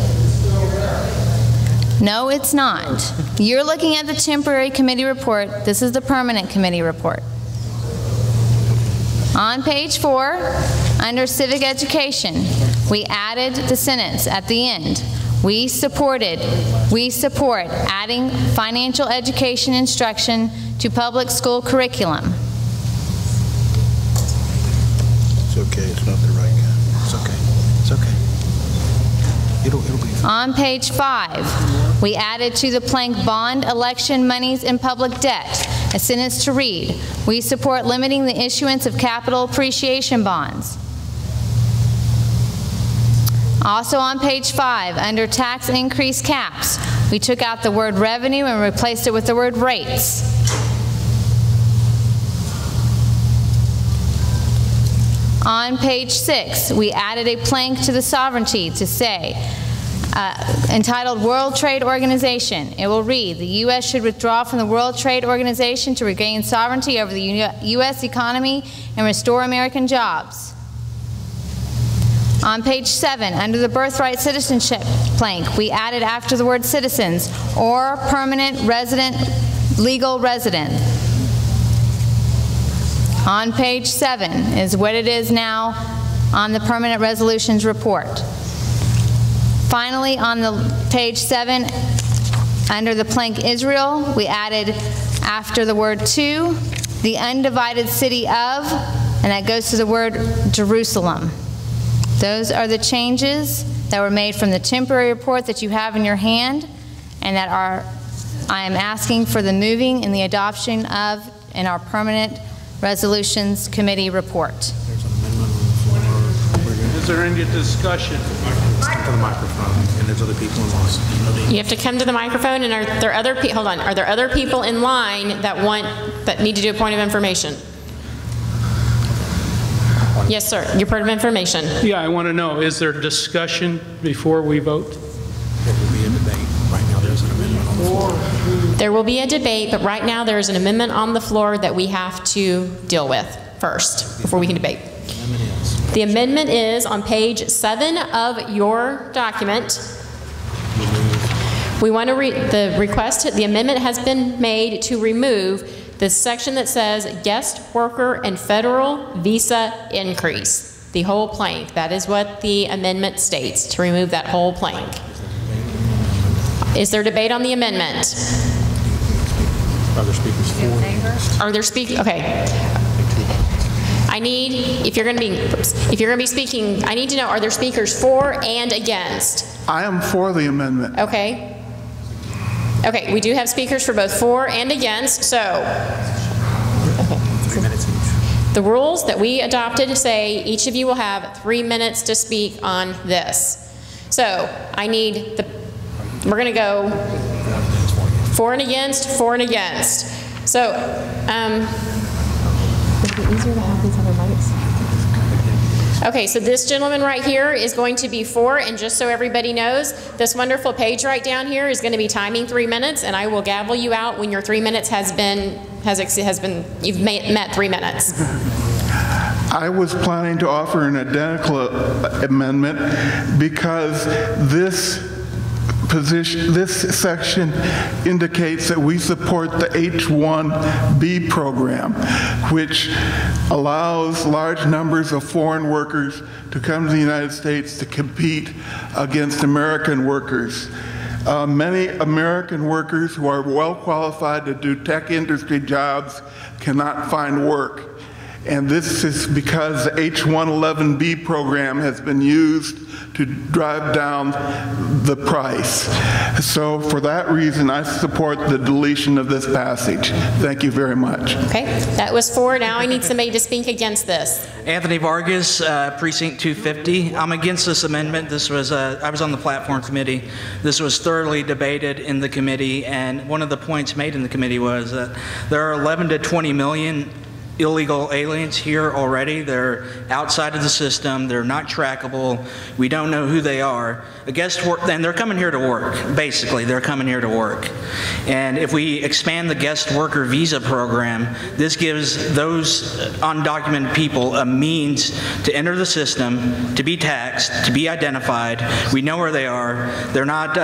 No, it's not. You're looking at the temporary committee report. This is the permanent committee report. On page 4, under civic education, we added the sentence at the end. We support adding financial education instruction to public school curriculum. It's okay, it's not the right guy. It's okay, it's okay. It'll be fine. On page 5, we added to the plank bond election monies and public debt a sentence to read, we support limiting the issuance of capital appreciation bonds. Also on page 5, under tax increase caps, we took out the word revenue and replaced it with the word rates. On page 6, we added a plank to the sovereignty to say, entitled World Trade Organization. It will read, the U.S. should withdraw from the World Trade Organization to regain sovereignty over the U.S. economy and restore American jobs. On page 7, under the birthright citizenship plank, we added after the word citizens, or permanent resident, legal resident. On page 7 is what it is now on the permanent resolutions report. Finally, on the page 7, under the plank Israel, we added after the word to, the undivided city of, and that goes to the word Jerusalem. Those are the changes that were made from the temporary report that you have in your hand, and that I am asking for the moving and the adoption of in our permanent resolutions committee report. Is there any discussion? Come to the microphone, and there's other people in line. You have to come to the microphone, and are there other people? Hold on. Are there other people in line that need to do a point of information? Yes, sir. Your point of information. Yeah, I want to know, is there discussion before we vote? There will be a debate. Right now, there's an amendment on the floor. There will be a debate, but right now there is an amendment on the floor that we have to deal with first before we can debate. The amendment is on page 7 of your document. We want to the request, the amendment has been made to remove the section that says guest worker and federal visa increase. The whole plank. That is what the amendment states, to remove that whole plank. Is there debate on the amendment? Are there speakers for? Are there speakers? Okay. I need, if you're going to be speaking, I need to know, are there speakers for and against? I am for the amendment. Okay. Okay, we do have speakers for both for and against, so. Okay. 3 minutes each. The rules that we adopted say each of you will have 3 minutes to speak on this. So I need we're going to go for and against, for and against. So, would it be easier to have these other lights? Okay, so this gentleman right here is going to be 4, and just so everybody knows, this wonderful page right down here is going to be timing 3 minutes, and I will gavel you out when your 3 minutes you've met 3 minutes. I was planning to offer an identical amendment because this section indicates that we support the H-1B program, which allows large numbers of foreign workers to come to the United States to compete against American workers. Many American workers who are well qualified to do tech industry jobs cannot find work. And this is because the H-111B program has been used to drive down the price. So for that reason, I support the deletion of this passage. Thank you very much. Okay, that was 4. Now I need somebody to speak against this. Anthony Vargas, Precinct 250. I'm against this amendment. This was, I was on the platform committee. This was thoroughly debated in the committee, and one of the points made in the committee was that there are 11 to 20 million illegal aliens here already. They're outside of the system. They're not trackable. We don't know who they are. A guest work, and they're coming here to work. Basically, they're coming here to work. And if we expand the guest worker visa program, this gives those undocumented people a means to enter the system, to be taxed, to be identified. We know where they are. They're not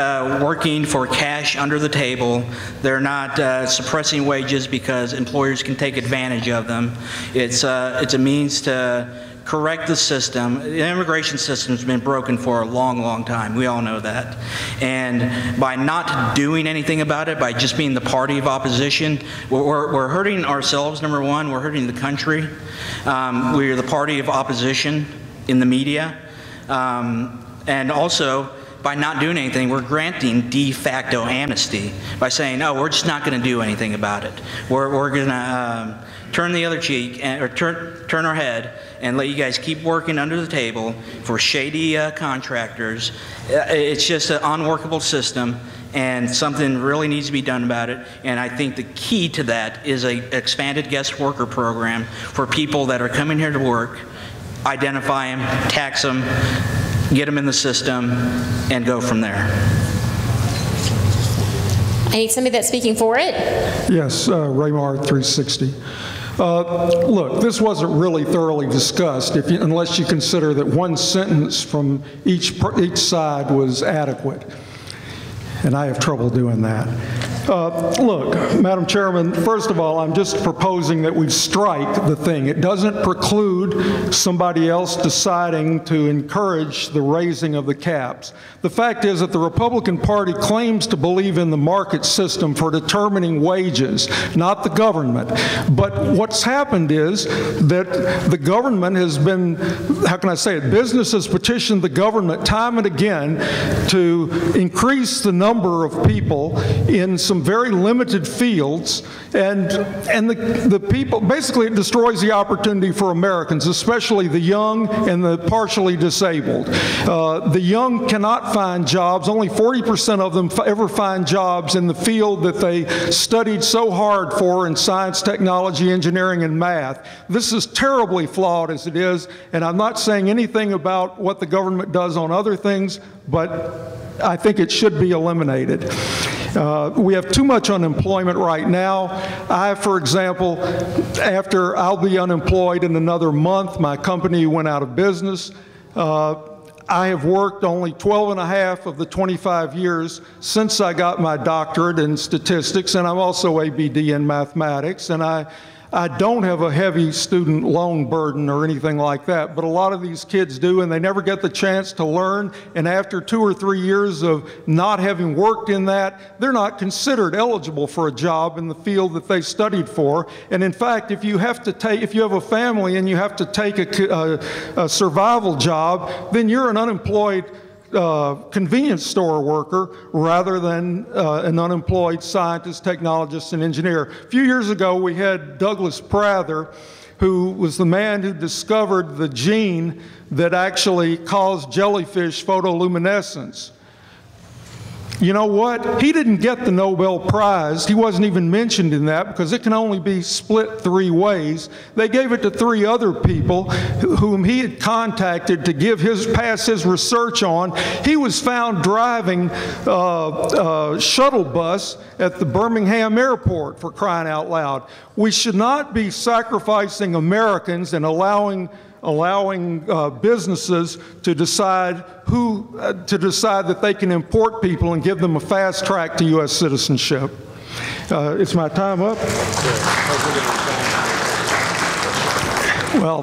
working for cash under the table. They're not suppressing wages because employers can take advantage of them. It's a means to correct the system. The immigration system's been broken for a long, long time. We all know that. And by not doing anything about it, by just being the party of opposition, we're hurting ourselves, number one. We're hurting the country. We're the party of opposition in the media. And also, by not doing anything, we're granting de facto amnesty by saying, no, we're just not going to do anything about it. We're going to turn the other cheek, or turn our head, and let you guys keep working under the table for shady contractors. It's just an unworkable system, and something really needs to be done about it. And I think the key to that is an expanded guest worker program for people that are coming here to work, identify them, tax them, get them in the system, and go from there. I need somebody that's speaking for it. Yes, Raymar 360. Look, this wasn't really thoroughly discussed unless you consider that one sentence from each side was adequate. And I have trouble doing that. Look, Madam Chairman, first of all, I'm just proposing that we strike the thing. It doesn't preclude somebody else deciding to encourage the raising of the caps. The fact is that the Republican Party claims to believe in the market system for determining wages, not the government. But what's happened is that the government has been, how can I say it, business has petitioned the government time and again to increase the number of people in some very limited fields, and the people, basically it destroys the opportunity for Americans, especially the young and the partially disabled. The young cannot find jobs. Only 40% of them ever find jobs in the field that they studied so hard for in science, technology, engineering, and math. This is terribly flawed as it is, and I'm not saying anything about what the government does on other things, but I think it should be eliminated. We have too much unemployment right now. I, for example, I'll be unemployed in another month. My company went out of business. I have worked only 12 and a half of the 25 years since I got my doctorate in statistics, and I'm also ABD in mathematics, and I don't have a heavy student loan burden or anything like that, but a lot of these kids do, and they never get the chance to learn, and after 2 or 3 years of not having worked in that, they're not considered eligible for a job in the field that they studied for. And in fact, if you have a family and you have to take a survival job, then you're an unemployed convenience store worker rather than an unemployed scientist, technologist, and engineer. A few years ago, we had Douglas Prather, who was the man who discovered the gene that actually caused jellyfish photoluminescence. You know what? He didn't get the Nobel Prize. He wasn't even mentioned in that because it can only be split 3 ways. They gave it to 3 other people whom he had contacted to pass his research on. He was found driving a shuttle bus at the Birmingham airport, for crying out loud. We should not be sacrificing Americans and allowing businesses to decide that they can import people and give them a fast track to U.S. citizenship. Is my time up? Well,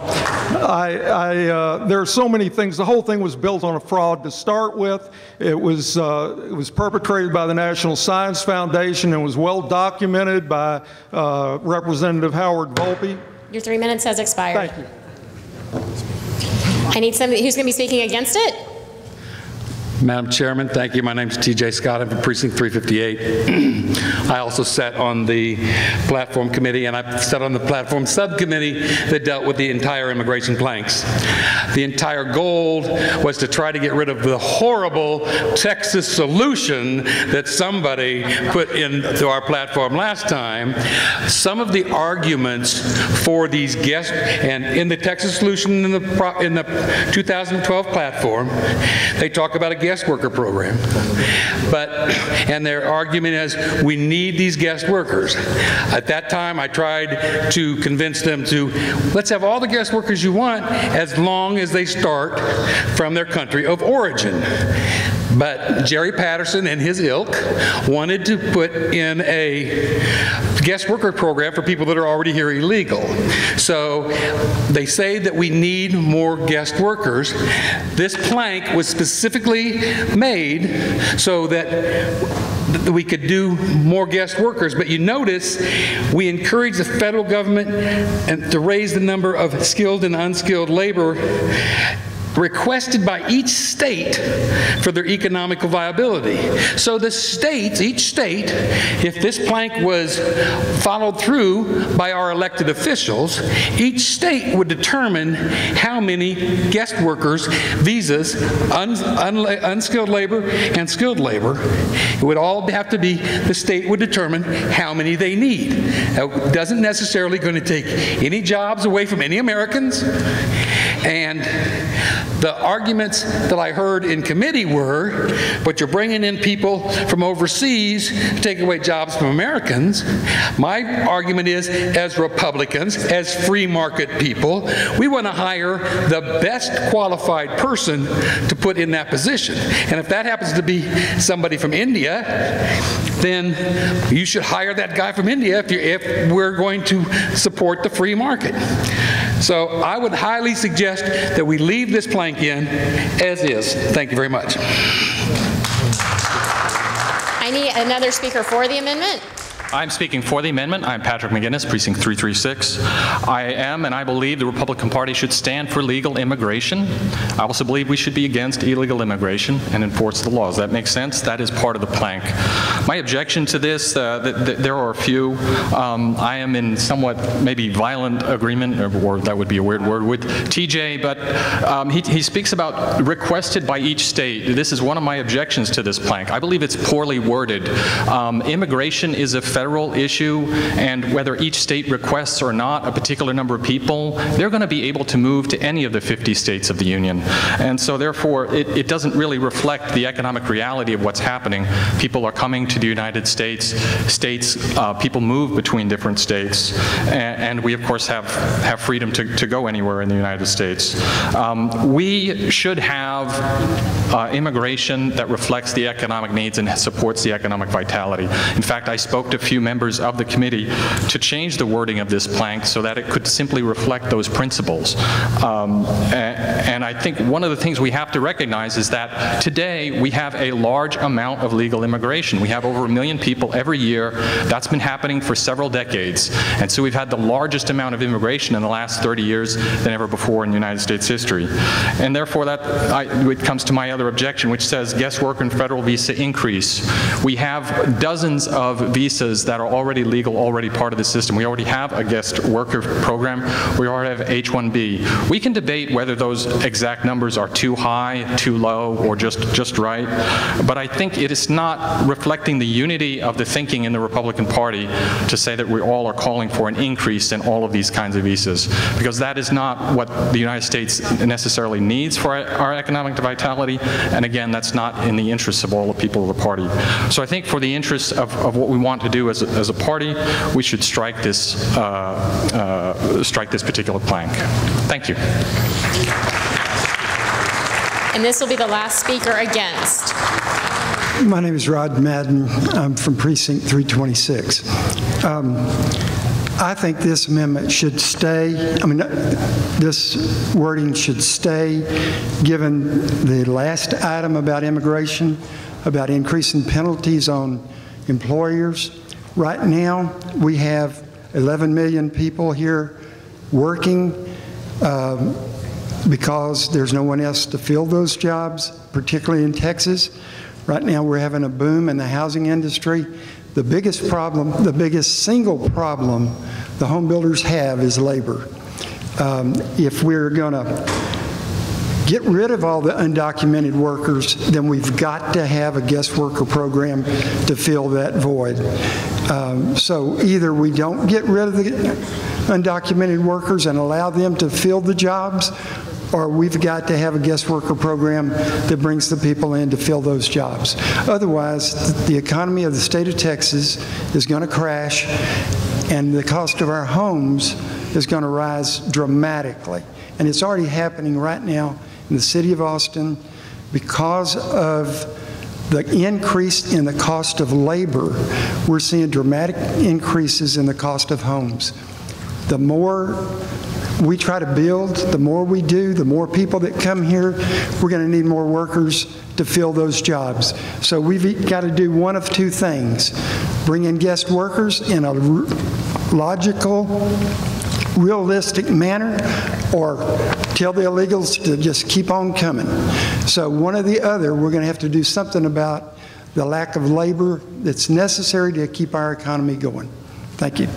there are so many things. The whole thing was built on a fraud to start with. It was perpetrated by the National Science Foundation and was well documented by Representative Howard Volpe. Your 3 minutes has expired. Thank you. I need somebody who's going to be speaking against it. Madam Chairman, thank you. My name is T.J. Scott. I'm from Precinct 358. I also sat on the platform committee, and I sat on the platform subcommittee that dealt with the entire immigration planks. The entire goal was to try to get rid of the horrible Texas solution that somebody put into our platform last time. Some of the arguments for these guests, and in the Texas solution in the 2012 platform, they talk about a guest worker program. And their argument is, we need these guest workers. At that time, I tried to convince them to, let's have all the guest workers you want as long as they start from their country of origin. But Jerry Patterson and his ilk wanted to put in a guest worker program for people that are already here illegal. So they say that we need more guest workers. This plank was specifically made so that we could do more guest workers, but you notice we encourage the federal government to raise the number of skilled and unskilled labor requested by each state for their economical viability. So the states, each state, if this plank was followed through by our elected officials, each state would determine how many guest workers, visas, unskilled labor, and skilled labor. It would all have to be, the state would determine how many they need. It doesn't necessarily going to take any jobs away from any Americans. And the arguments that I heard in committee were, but you're bringing in people from overseas to take away jobs from Americans. My argument is, as Republicans, as free market people, we want to hire the best qualified person to put in that position. And if that happens to be somebody from India, then you should hire that guy from India if we're going to support the free market. So I would highly suggest that we leave this plank in as is. Thank you very much. I need another speaker for the amendment. I'm speaking for the amendment. I'm Patrick McGinnis, Precinct 336. I am, and I believe the Republican Party should stand for legal immigration. I also believe we should be against illegal immigration and enforce the laws. That makes sense. That is part of the plank. My objection to this, there are a few. I am in somewhat maybe violent agreement, or that would be a weird word, with TJ, but he speaks about requested by each state. This is one of my objections to this plank. I believe it's poorly worded. Immigration is a federal issue, and whether each state requests or not a particular number of people, they're going to be able to move to any of the 50 states of the Union. And so therefore, it doesn't really reflect the economic reality of what's happening. People are coming to the United States. People move between different states. And we, of course, have freedom to go anywhere in the United States. We should have immigration that reflects the economic needs and supports the economic vitality. In fact, I spoke to a few members of the committee to change the wording of this plank so that it could simply reflect those principles. And I think one of the things we have to recognize is that today we have a large amount of legal immigration. We have over 1 million people every year. That's been happening for several decades. And so we've had the largest amount of immigration in the last 30 years than ever before in United States history. And therefore it comes to my other objection, which says guest worker and federal visa increase. We have dozens of visas visas that are already legal, already part of the system. We already have a guest worker program. We already have H-1B. We can debate whether those exact numbers are too high, too low, or just right, but I think it is not reflecting the unity of the thinking in the Republican Party to say that we all are calling for an increase in all of these kinds of visas, because that is not what the United States necessarily needs for our economic vitality, and again, that's not in the interests of all the people of the party. So I think for the interests of what we want to do as a party, we should strike this particular plank. Thank you. And this will be the last speaker against. My name is Rod Madden. I'm from Precinct 326. I think this amendment should stay. This wording should stay, given the last item about immigration, about increasing penalties on employers. Right now, we have 11 million people here working because there's no one else to fill those jobs, particularly in Texas. Right now, we're having a boom in the housing industry. The biggest problem, the biggest single problem the home builders have is labor. If we're going to get rid of all the undocumented workers, then we've got to have a guest worker program to fill that void. So either we don't get rid of the undocumented workers and allow them to fill the jobs, or we've got to have a guest worker program that brings the people in to fill those jobs. Otherwise, the economy of the state of Texas is going to crash, and the cost of our homes is going to rise dramatically. And it's already happening right now in the city of Austin because of the increase in the cost of labor. We're seeing dramatic increases in the cost of homes. The more we try to build, the more we do, the more people that come here, we're going to need more workers to fill those jobs. So we've got to do one of two things: bring in guest workers in a logical, realistic manner, or tell the illegals to just keep on coming. So one or the other, we're going to have to do something about the lack of labor that's necessary to keep our economy going. Thank you.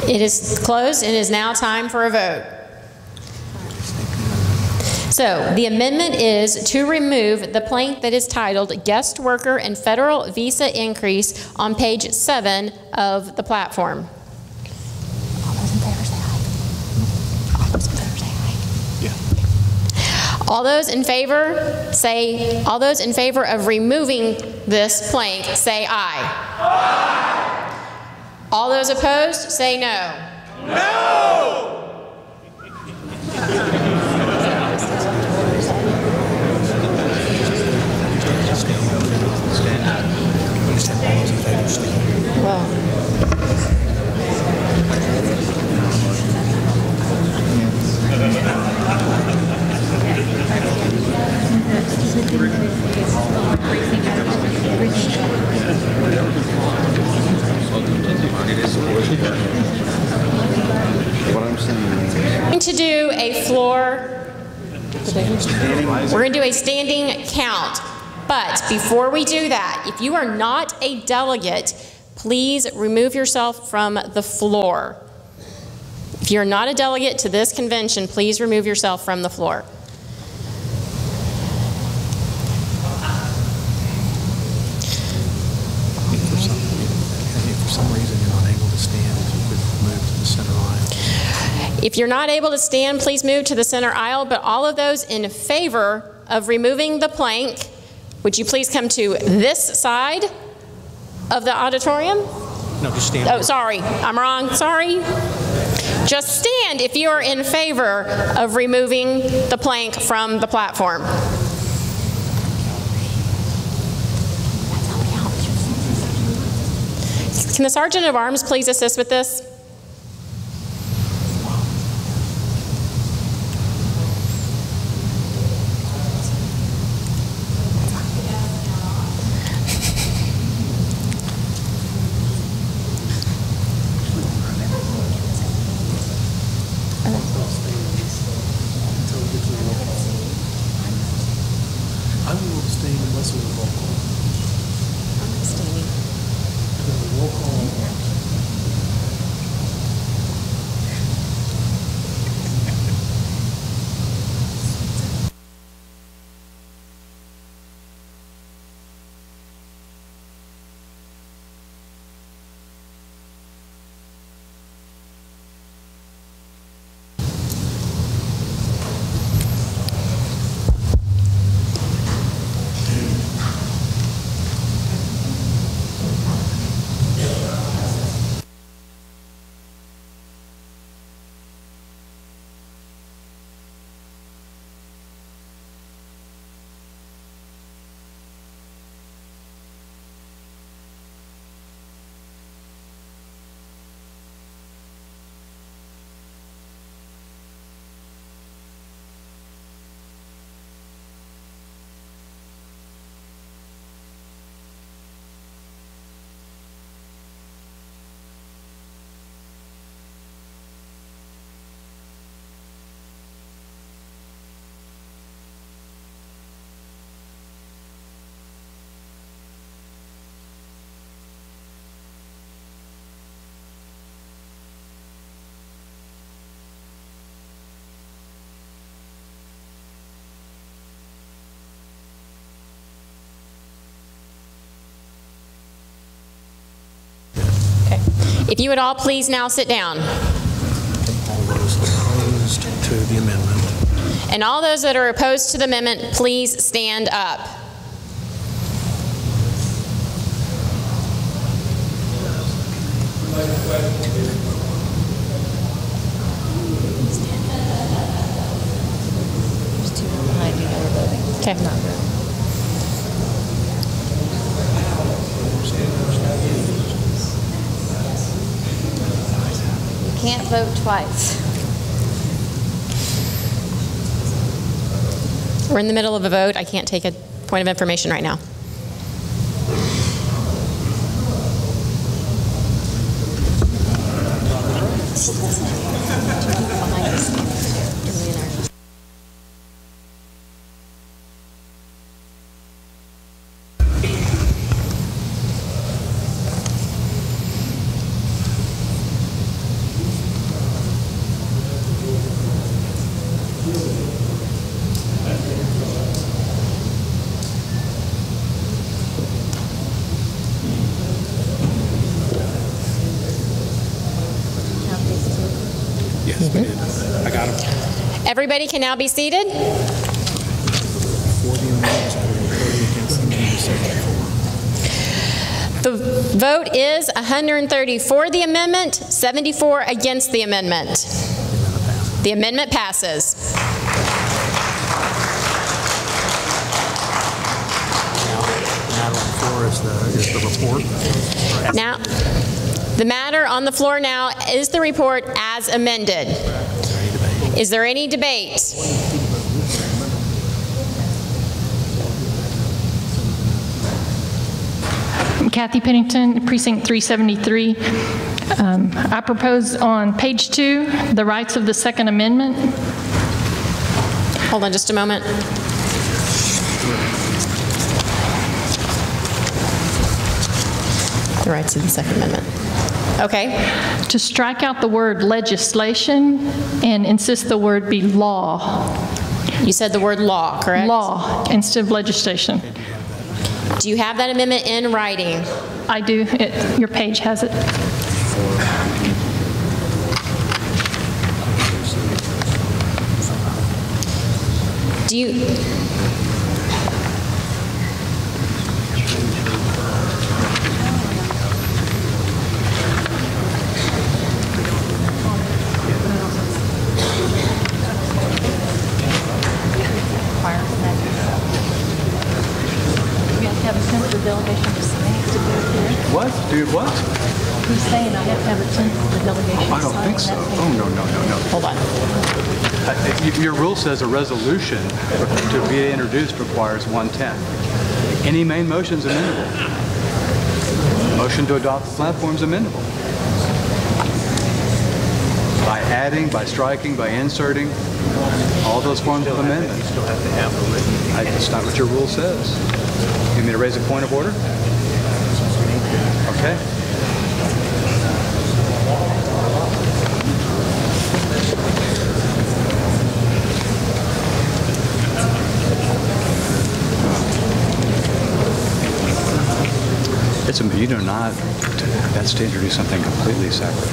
It is closed and it is now time for a vote. So the amendment is to remove the plank that is titled Guest Worker and Federal Visa Increase on page 7 of the platform. All those in favor say, all those in favor of removing this plank say aye. Aye. All those opposed say no. No! We're going to do a floor, we're going to do a standing count. But before we do that, if you are not a delegate, please remove yourself from the floor. If you're not a delegate to this convention, please remove yourself from the floor. If you're not able to stand, please move to the center aisle, but all of those in favor of removing the plank, would you please come to this side of the auditorium? No, just stand. Oh, sorry, I'm wrong, sorry. Just stand if you are in favor of removing the plank from the platform. Can the Sergeant of Arms please assist with this? If you would all please now sit down. All those opposed to the amendment. And all those that are opposed to the amendment, please stand up. Okay. You can't vote twice. We're in the middle of a vote. I can't take a point of information right now. Yes, we did. I got him. Everybody can now be seated. For the amendment, I will vote against the amendment 74. The vote is 130 for the amendment, 74 against the amendment. The amendment passes. Now on the floor is the report. Now, the matter on the floor now is the report as amended. Is there any debate? Kathy Pennington, Precinct 373. I propose on page 2, the rights of the Second Amendment. Hold on just a moment. The rights of the Second Amendment. Okay. To strike out the word legislation and insist the word be law. You said the word law, correct? Law instead of legislation. Do you have that amendment in writing? I do. Your page has it. Do you... What? Dude, what? He's saying I have to have a tenth of the delegation. I don't think so. Oh, no. Hold on. Your rule says a resolution to be introduced requires 1/10. Any main motion is amendable. Motion to adopt the platform is amendable. By adding, by striking, by inserting, all those forms of amendment. You still have to have the written. That's not what your rule says. You want me to raise a point of order? Okay. You do not, that's to introduce something completely separate.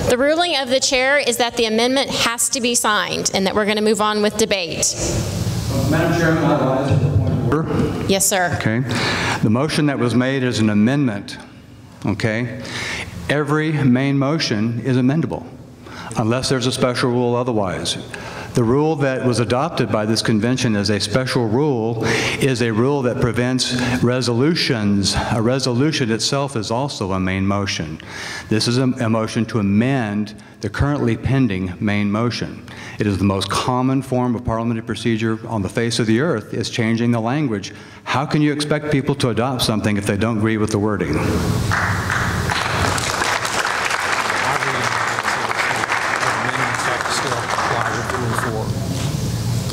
The ruling of the chair is that the amendment has to be signed and that we're going to move on with debate. Madam Chairman, I rise to the point of order. Yes, sir. Okay. The motion that was made is an amendment. Okay. Every main motion is amendable unless there's a special rule otherwise. The rule that was adopted by this convention as a special rule is a rule that prevents resolutions. A resolution itself is also a main motion. This is a motion to amend the currently pending main motion. It is the most common form of parliamentary procedure on the face of the earth, is changing the language. How can you expect people to adopt something if they don't agree with the wording?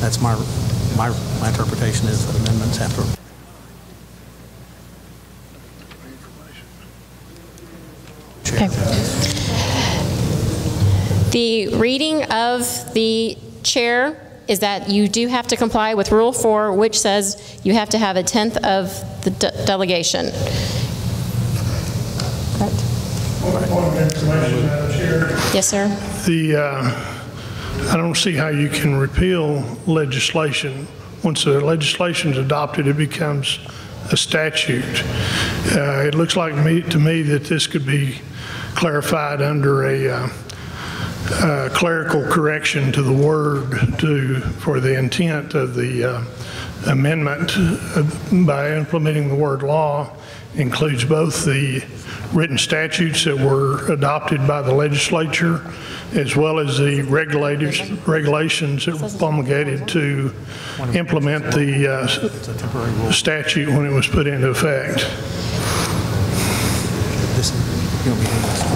That's my interpretation is that amendments have to. Okay. The reading of the chair is that you do have to comply with Rule 4, which says you have to have a tenth of the delegation. Correct. Point of information, Madam Chair. Yes, sir. I don't see how you can repeal legislation. Once the legislation is adopted, it becomes a statute. It looks like to me that this could be clarified under a clerical correction to the word for the intent of the amendment by implementing the word law includes both the written statutes that were adopted by the legislature as well as the regulations that were promulgated to implement the statute when it was put into effect.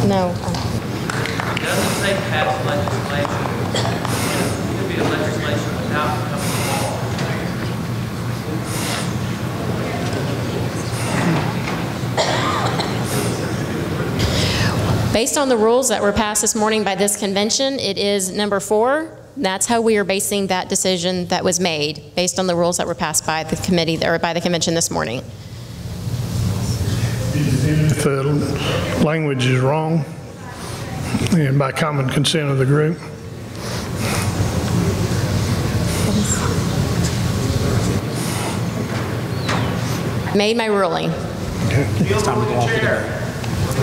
No. It doesn't say pass legislation. It could be a legislation without becoming law. Based on the rules that were passed this morning by this convention, it is number 4. That's how we are basing that decision that was made, based on the rules that were passed by the committee or by the convention this morning. If the language is wrong, and by common consent of the group. Made my ruling. It's time to go off the chair.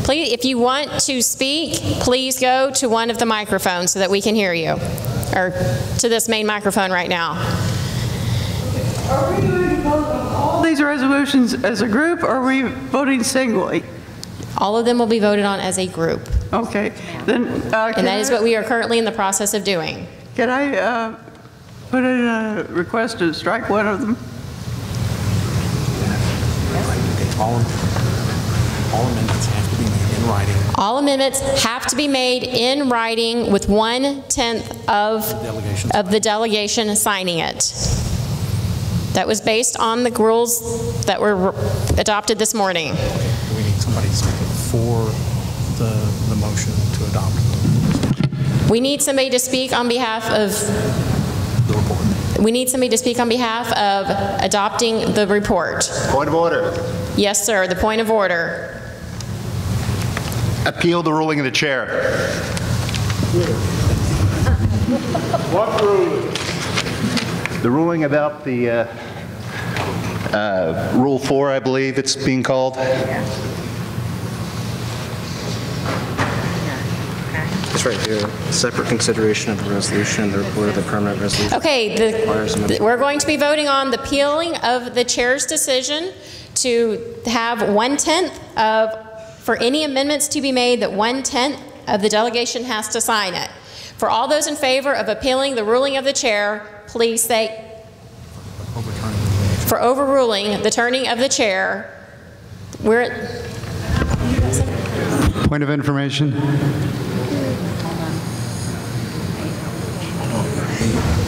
Please, if you want to speak, please go to one of the microphones so that we can hear you, or to this main microphone right now. Are we going to vote on all these resolutions as a group, or are we voting singly? All of them will be voted on as a group. Okay. Then, and that is what we are currently in the process of doing. Can I put in a request to strike one of them? All amendments have to be made in writing. All amendments have to be made in writing with 1/10 of the delegation signing it. That was based on the rules that were adopted this morning. We need somebody to speak for the motion to adopt. We need somebody to speak on behalf of the report. We need somebody to speak on behalf of adopting the report. Point of order. Yes, sir. The point of order. Appeal the ruling of the chair. What ruling? The ruling about the Rule 4, I believe it's being called. It's right here. Separate consideration of the resolution, the report of the permanent resolution. Okay, we're going to be voting on the appealing of the chair's decision to have 1/10 for any amendments to be made, that 1/10 of the delegation has to sign it. For all those in favor of appealing the ruling of the chair, please say, for overruling the turning of the chair, Point of information.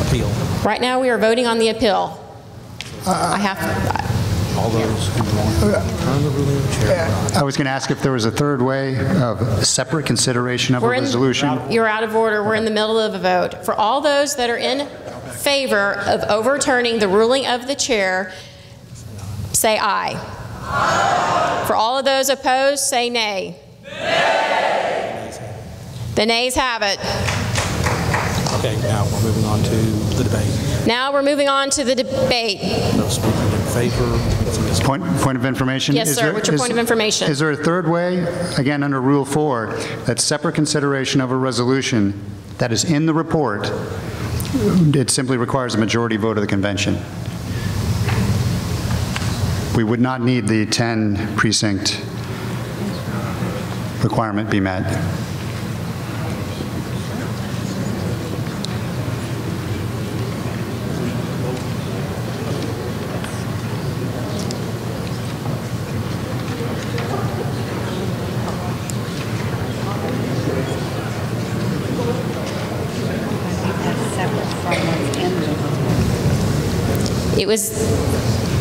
Appeal. Right now we are voting on the appeal. All those who want to turn the ruling of the chair. I was going to ask if there was a third way of separate consideration of a resolution. You're out of order. We're in the middle of a vote. For all those that are in favor of overturning the ruling of the chair, say aye. Aye. For all of those opposed, say nay. The nays have it. Okay, now we're moving on to the debate. Now we're moving on to the debate. No speaking in favor. Point of information? Yes, Is sir. there- What's your point of information? Is there a third way, again, under Rule 4, that separate consideration of a resolution that is in the report, it simply requires a majority vote of the convention? We would not need the 10 precinct requirement be met. It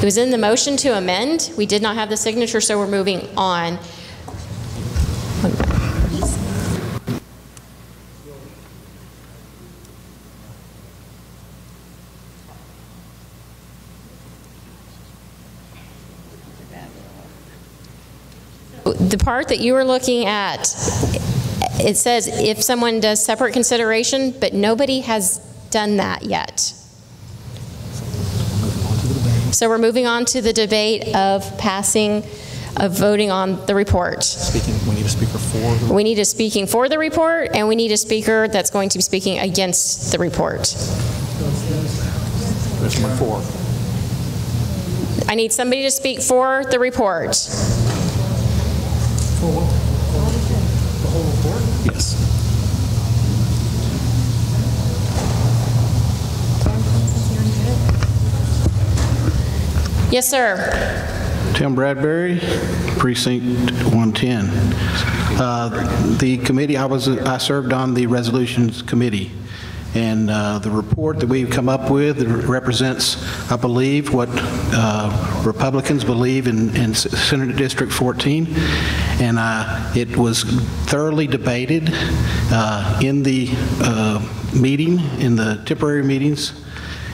was in the motion to amend. We did not have the signature, so we're moving on. The part that you were looking at, it says if someone does separate consideration, but nobody has done that yet. So we're moving on to the debate of voting on the report. We need a speaker for. We need a speaking for the report, and we need a speaker that's going to be speaking against the report. There's one for. I need somebody to speak for the report. For what? The whole report? Yes. Yes, sir. Tim Bradbury, Precinct 110. The committee, I served on the resolutions committee, and the report that we've come up with represents, I believe, what Republicans believe in Senate District 14, and it was thoroughly debated in the meeting, in the temporary meetings,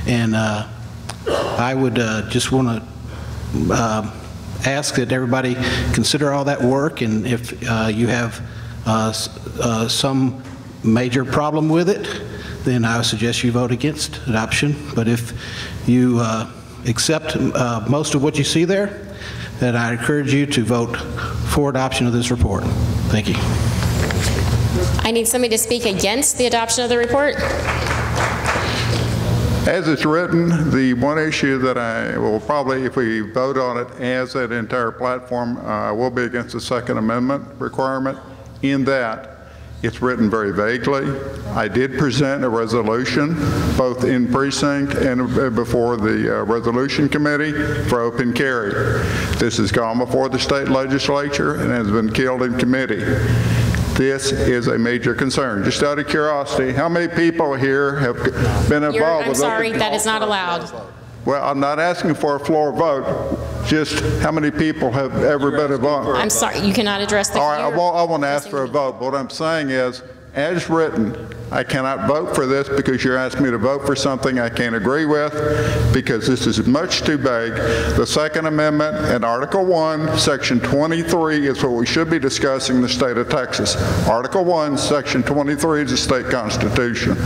and I would just want to ask that everybody consider all that work, and if you have some major problem with it, then I would suggest you vote against adoption. But if you accept most of what you see there, then I encourage you to vote for adoption of this report. Thank you. I need somebody to speak against the adoption of the report. As it's written, the one issue that I will probably, if we vote on it as that entire platform, will be against the Second Amendment requirement, in that it's written very vaguely. I did present a resolution, both in precinct and before the resolution committee, for open carry. This has gone before the state legislature and has been killed in committee. This is a major concern. Just out of curiosity, how many people here have been involved I'm with sorry, that is not allowed. Well, I'm not asking for a floor vote. Just how many people have ever been involved? I'm sorry, you cannot address the. All right, I want to ask for a vote. What I'm saying is, as written, I cannot vote for this because you're asking me to vote for something I can't agree with, because this is much too vague. The Second Amendment and Article 1, Section 23 is what we should be discussing in the state of Texas. Article 1, Section 23 is the state constitution.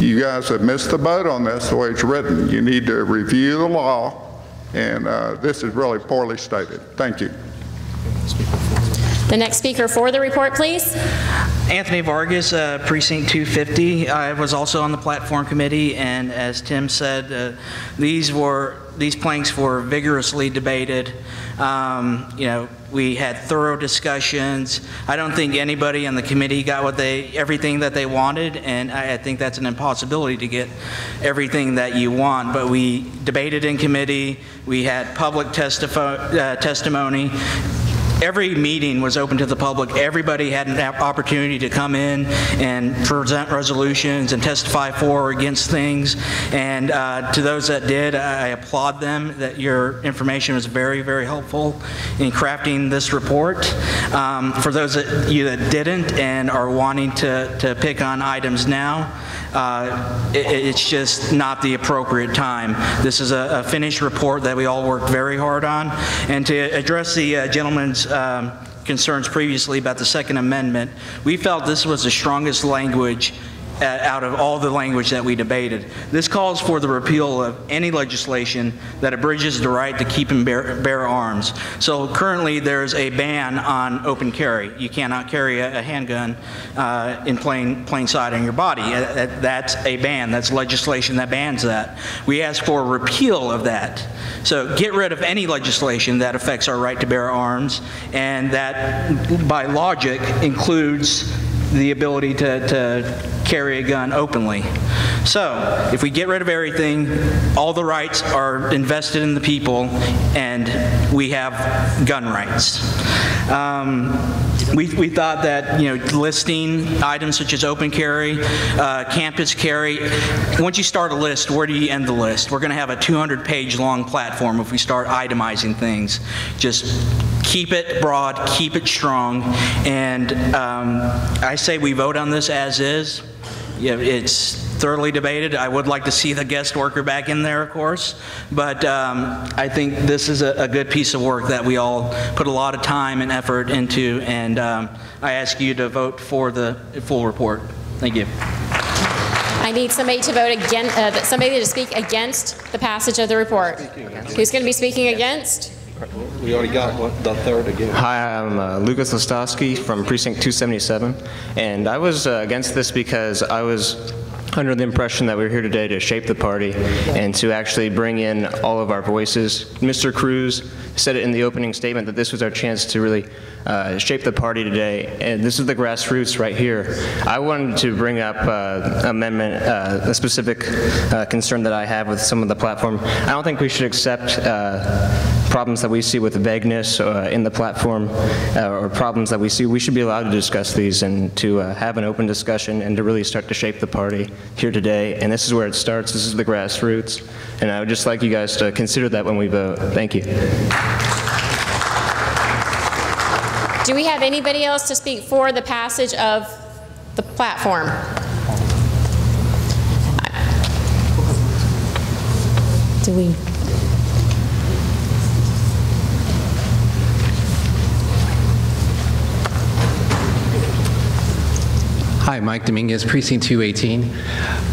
You guys have missed the boat on this the way it's written. You need to review the law, and this is really poorly stated. Thank you. The next speaker for the report, please. Anthony Vargas, Precinct 250. I was also on the platform committee, and as Tim said, these planks were vigorously debated. You know, we had thorough discussions. I don't think anybody on the committee got everything that they wanted, and I think that's an impossibility to get everything that you want. But we debated in committee. We had public testimony. Every meeting was open to the public. Everybody had an opportunity to come in and present resolutions and testify for or against things. And to those that did, I applaud them, that your information was very, very helpful in crafting this report. For those of you that didn't and are wanting to pick on items now, it's just not the appropriate time. This is a finished report that we all worked very hard on. And to address the gentleman's concerns previously about the Second Amendment, we felt this was the strongest language out of all the language that we debated. This calls for the repeal of any legislation that abridges the right to keep and bear arms. So currently there's a ban on open carry. You cannot carry a handgun in plain sight on your body. That's a ban. That's legislation that bans that. We ask for a repeal of that. So get rid of any legislation that affects our right to bear arms, and that by logic includes the ability to carry a gun openly. So if we get rid of everything, all the rights are invested in the people, and we have gun rights. We thought that, you know, listing items such as open carry, campus carry, once you start a list, where do you end the list? We're going to have a 200-page long platform if we start itemizing things. Just keep it broad, keep it strong, and I say we vote on this as is. Yeah, it's thoroughly debated. I would like to see the guest worker back in there, of course, but I think this is a good piece of work that we all put a lot of time and effort into, and I ask you to vote for the full report. Thank you. I need somebody to vote against, somebody to speak against the passage of the report. Who's going to be speaking against? We already got the third again. Hi, I'm Lucas Listowski from Precinct 277, and I was against this because I was under the impression that we were here today to shape the party and to actually bring in all of our voices. Mr. Cruz said it in the opening statement that this was our chance to really shape the party today, and this is the grassroots right here. I wanted to bring up a specific concern that I have with some of the platform. I don't think we should accept problems that we see with vagueness in the platform or problems that we see. We should be allowed to discuss these and to have an open discussion and to really start to shape the party here today. And this is where it starts. This is the grassroots. And I would just like you guys to consider that when we vote. Thank you. Do we have anybody else to speak for the passage of the platform? Do we? Hi, Mike Dominguez, Precinct 218.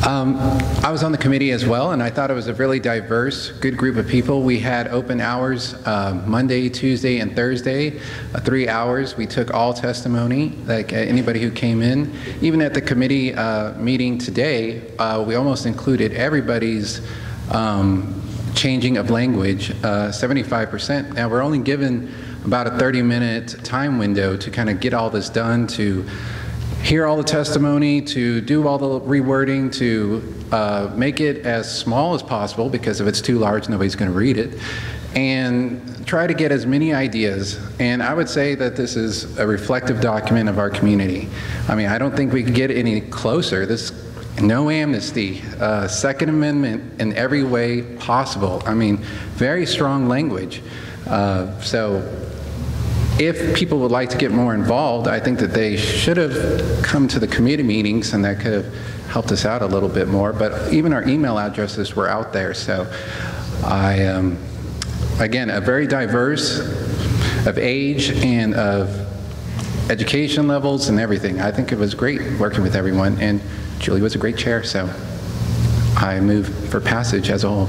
I was on the committee as well, and I thought it was a really diverse, good group of people. We had open hours Monday, Tuesday, and Thursday, 3 hours. We took all testimony, like anybody who came in. Even at the committee meeting today, we almost included everybody's changing of language, 75%. Now, we're only given about a 30-minute time window to kind of get all this done, to hear all the testimony, to do all the rewording, to make it as small as possible, because if it's too large, nobody's going to read it, and try to get as many ideas. And I would say that this is a reflective document of our community. I mean, I don't think we could get any closer. This, no amnesty, Second Amendment in every way possible. I mean, very strong language. So if people would like to get more involved, I think that they should have come to the committee meetings, and that could have helped us out a little bit more. But even our email addresses were out there. So again, a very diverse of age and of education levels and everything. I think it was great working with everyone, and Julie was a great chair, so I move for passage as a whole.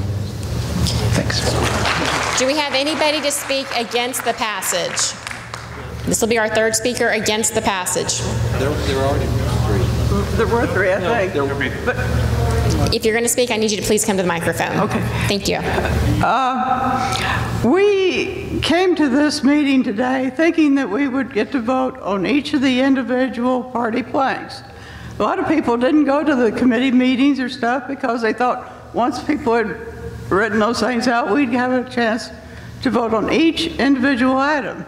Thanks. Do we have anybody to speak against the passage? This will be our third speaker against the passage. There were already three. There were three, I think. But if you're going to speak, I need you to please come to the microphone. Okay. Thank you. We came to this meeting today thinking that we would get to vote on each of the individual party planks. A lot of people didn't go to the committee meetings or stuff because they thought once people had written those things out, we'd have a chance to vote on each individual item.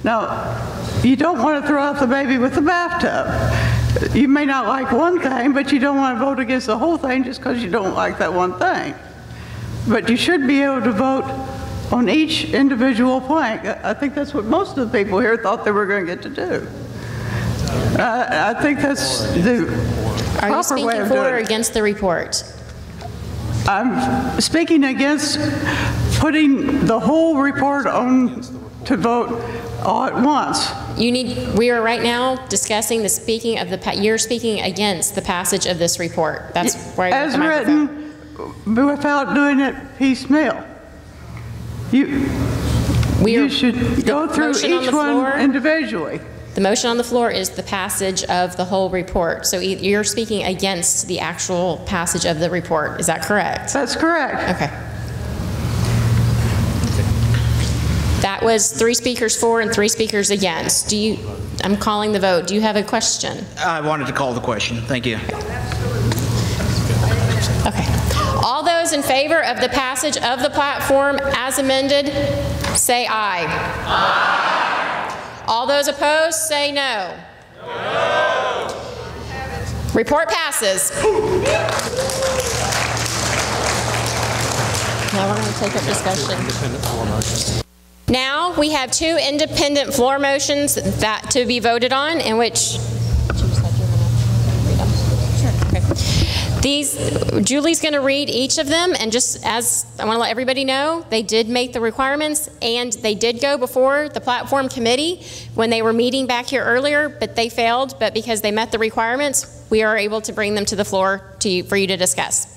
Now, you don't want to throw out the baby with the bathtub. You may not like one thing, but you don't want to vote against the whole thing just because you don't like that one thing. But you should be able to vote on each individual plank. I think that's what most of the people here thought they were going to get to do. I think that's the Are you proper speaking way of for doing or it. against the report? I'm speaking against putting the whole report on to vote all at once. We are right now discussing the speaking of you're speaking against the passage of this report. That's why you're as written, without doing it piecemeal. You should go through each one individually. The motion on the floor is the passage of the whole report. So you're speaking against the actual passage of the report. Is that correct? That's correct. Okay. That was 3 speakers for and 3 speakers against. I'm calling the vote. Do you have a question? I wanted to call the question. Thank you. Okay. All those in favor of the passage of the platform as amended, say aye. Aye. All those opposed, say no. No. Report passes. Now we're going to take up discussion. Now we have 2 independent floor motions that to be voted on, in which Julie's going to read each of them, and just as I want to let everybody know, they did make the requirements, and they did go before the platform committee when they were meeting back here earlier, but they failed. But because they met the requirements, we are able to bring them to the floor for you to discuss.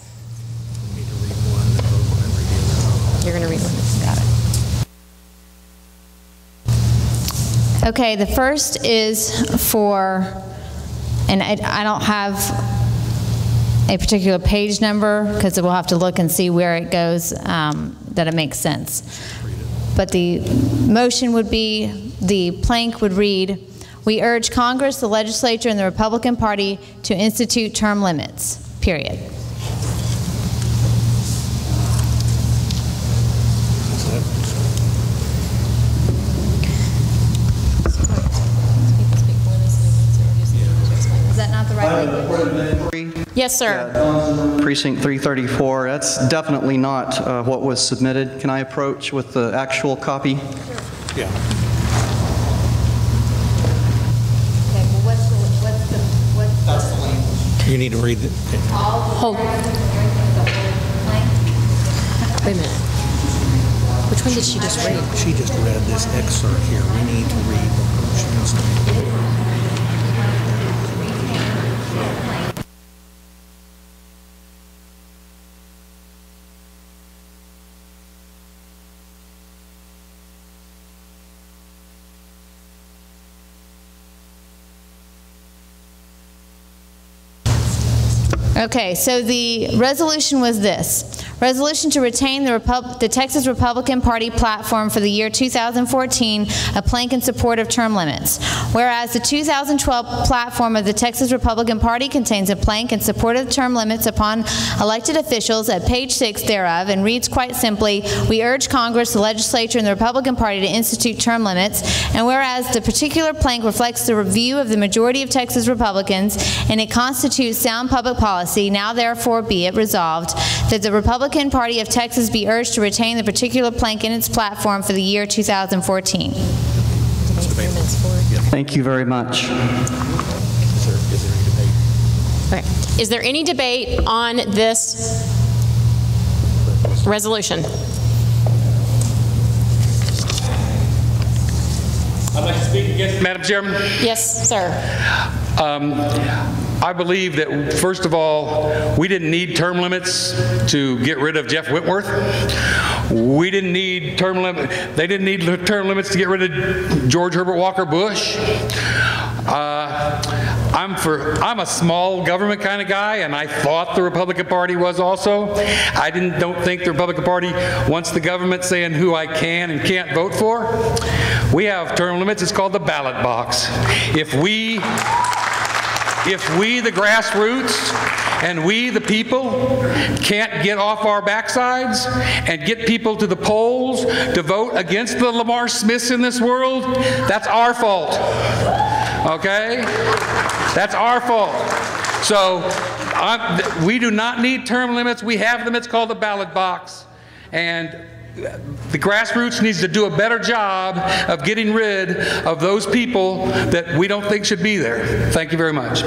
You're going to read one. Got it. Okay, the first is for, and I don't have a particular page number because we'll have to look and see where it goes, that it makes sense. But the motion would be, the plank would read, we urge Congress, the legislature, and the Republican Party to institute term limits, period. Is that not the right language? Yes, sir. Yeah, Precinct 334, that's definitely not what was submitted. Can I approach with the actual copy? Yeah. Okay, well, what's That's the language. You need to read it. Hold. Wait a minute. Which one did she just read? She just read this excerpt here. We need to read the motions. Okay, so the resolution was this. Resolution to retain the Texas Republican Party platform for the year 2014, a plank in support of term limits. Whereas the 2012 platform of the Texas Republican Party contains a plank in support of term limits upon elected officials at page 6 thereof, and reads quite simply, we urge Congress, the legislature, and the Republican Party to institute term limits. And whereas the particular plank reflects the review of the majority of Texas Republicans, and it constitutes sound public policy, now therefore be it resolved that the Republican Party of Texas be urged to retain the particular plank in its platform for the year 2014. Thank you very much. Okay. Is there any debate on this resolution? I'd like to speak against, Madam Chairman. Yes, sir. I believe that, first of all, we didn't need term limits to get rid of Jeff Whitworth. We didn't need term limits. They didn't need term limits to get rid of George Herbert Walker Bush. I'm a small government kind of guy, and I thought the Republican Party was also. I don't think the Republican Party wants the government saying who I can and can't vote for. We have term limits. It's called the ballot box. If we, the grassroots, and we, the people, can't get off our backsides and get people to the polls to vote against the Lamar Smiths in this world, that's our fault. Okay? That's our fault. So we do not need term limits. We have them. It's called the ballot box. And the grassroots needs to do a better job of getting rid of those people that we don't think should be there. Thank you very much.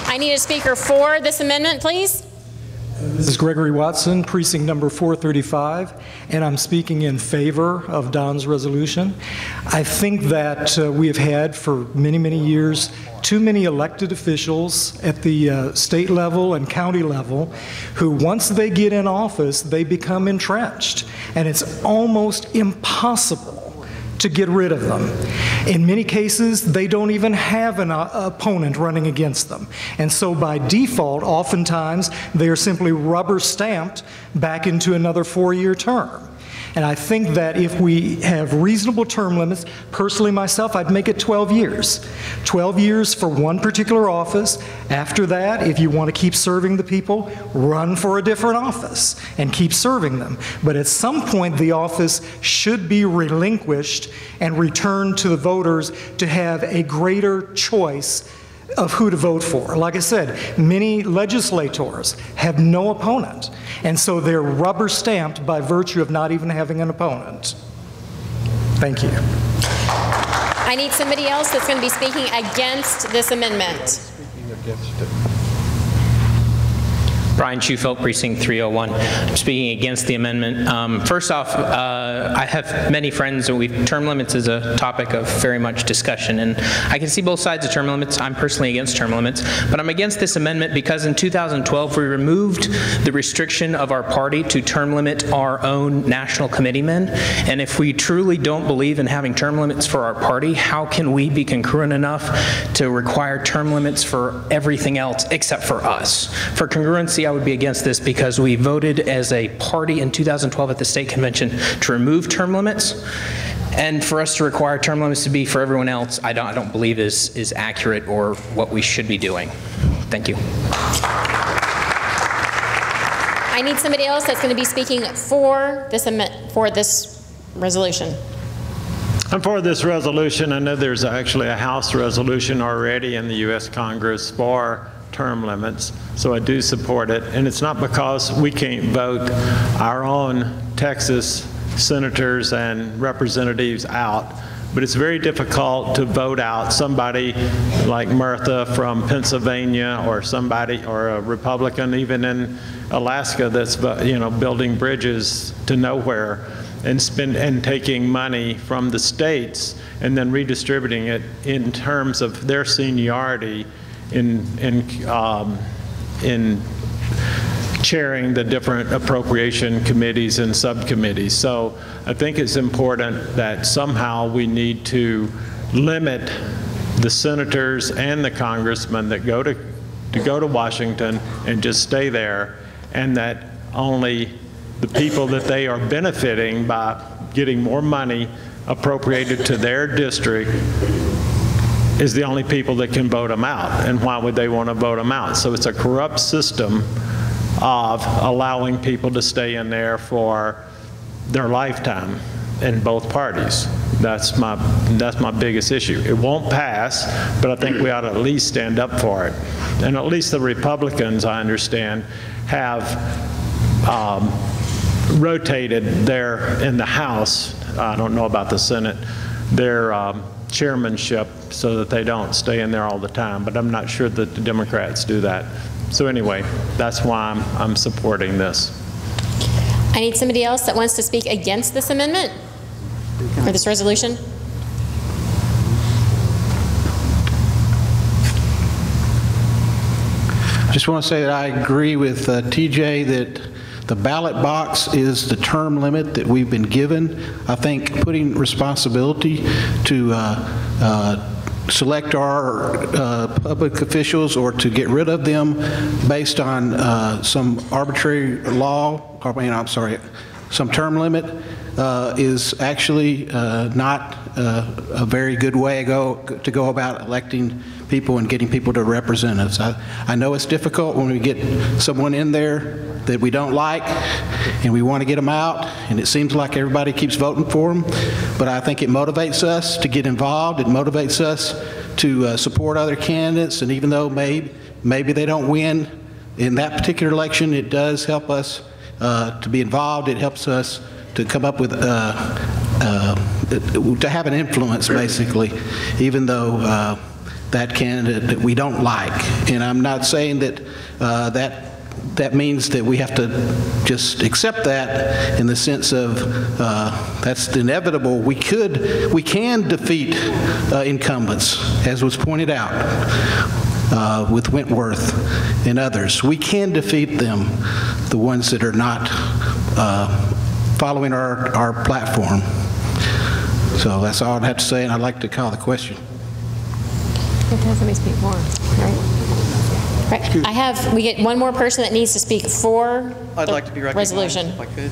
I need a speaker for this amendment, please. This is Gregory Watson, precinct number 435, and I'm speaking in favor of Don's resolution. I think that we have had for many, many years too many elected officials at the state level and county level who, once they get in office, they become entrenched, and it's almost impossible to get rid of them. In many cases, they don't even have an opponent running against them. And so by default, oftentimes, they are simply rubber stamped back into another 4-year term. And I think that if we have reasonable term limits, personally myself, I'd make it 12 years. 12 years for one particular office. After that, if you want to keep serving the people, run for a different office and keep serving them. But at some point, the office should be relinquished and returned to the voters to have a greater choice of who to vote for. Like I said, many legislators have no opponent, and so they're rubber stamped by virtue of not even having an opponent. Thank you. I need somebody else that's going to be speaking against this amendment. Speaking against it. Brian Schufelt, Precinct 301. I'm speaking against the amendment. First off, I have many friends, and term limits is a topic of very much discussion, and I can see both sides of term limits. I'm personally against term limits, but I'm against this amendment because in 2012 we removed the restriction of our party to term limit our own national committeemen, and if we truly don't believe in having term limits for our party, how can we be congruent enough to require term limits for everything else except for us? For congruency, I would be against this because we voted as a party in 2012 at the state convention to remove term limits, and for us to require term limits to be for everyone else, I don't believe is accurate or what we should be doing. Thank you. I need somebody else that's going to be speaking for this resolution. I'm for this resolution. I know there's actually a House resolution already in the U.S. Congress for term limits, so I do support it. And it's not because we can't vote our own Texas senators and representatives out, but it's very difficult to vote out somebody like Murtha from Pennsylvania, or somebody, or a Republican even in Alaska that's, you know, building bridges to nowhere and taking money from the states and then redistributing it in terms of their seniority in chairing the different appropriation committees and subcommittees. So I think it's important that somehow we need to limit the senators and the congressmen that go to Washington and just stay there, and that only the people that they are benefiting by getting more money appropriated to their district is the only people that can vote them out. And why would they want to vote them out? So it's a corrupt system of allowing people to stay in there for their lifetime in both parties. That's my biggest issue. It won't pass, but I think we ought to at least stand up for it. And at least the Republicans, I understand, have rotated there in the House, I don't know about the Senate, their chairmanship so that they don't stay in there all the time, but I'm not sure that the Democrats do that. So anyway, that's why I'm supporting this. I need somebody else that wants to speak against this amendment or this resolution. I just want to say that I agree with TJ that the ballot box is the term limit that we've been given. I think putting responsibility to select our public officials or to get rid of them based on some arbitrary law, some term limit is actually not a very good way to go about electing people and getting people to represent us. I know it's difficult when we get someone in there that we don't like and we want to get them out, and it seems like everybody keeps voting for them, but I think it motivates us to get involved. It motivates us to support other candidates, and even though maybe they don't win in that particular election, it does help us to be involved. It helps us to come up with, to have an influence, basically, even though that candidate that we don't like. And I'm not saying that that that means that we have to just accept that in the sense of that's inevitable. We can defeat incumbents, as was pointed out with Wentworth and others. We can defeat them, the ones that are not following our platform. So that's all I'd have to say, and I'd like to call the question. Somebody speak more, right? Right. We get one more person that needs to speak for I'd like to be recognized resolution. if I could.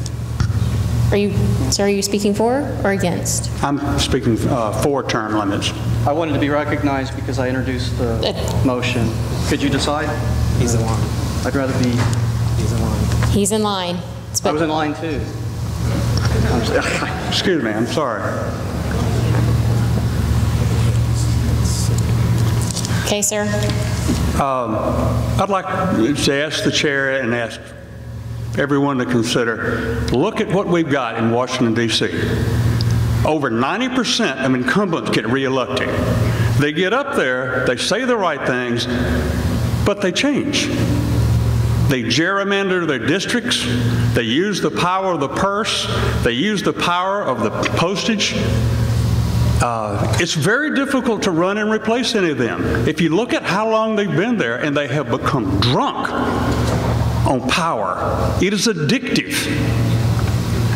Are you speaking for or against? I'm speaking for term limits. I wanted to be recognized because I introduced the motion. Could you decide? He's in line. I'd rather be. He's in line. He's in line. I was in line too. Excuse me, I'm sorry. Okay, sir. I'd like to ask the chair and ask everyone to consider, look at what we've got in Washington, D.C. Over 90% of incumbents get reelected. They get up there, they say the right things, but they change. They gerrymander their districts, they use the power of the purse, they use the power of the postage. It's very difficult to run and replace any of them. If you look at how long they've been there, and they have become drunk on power, it is addictive.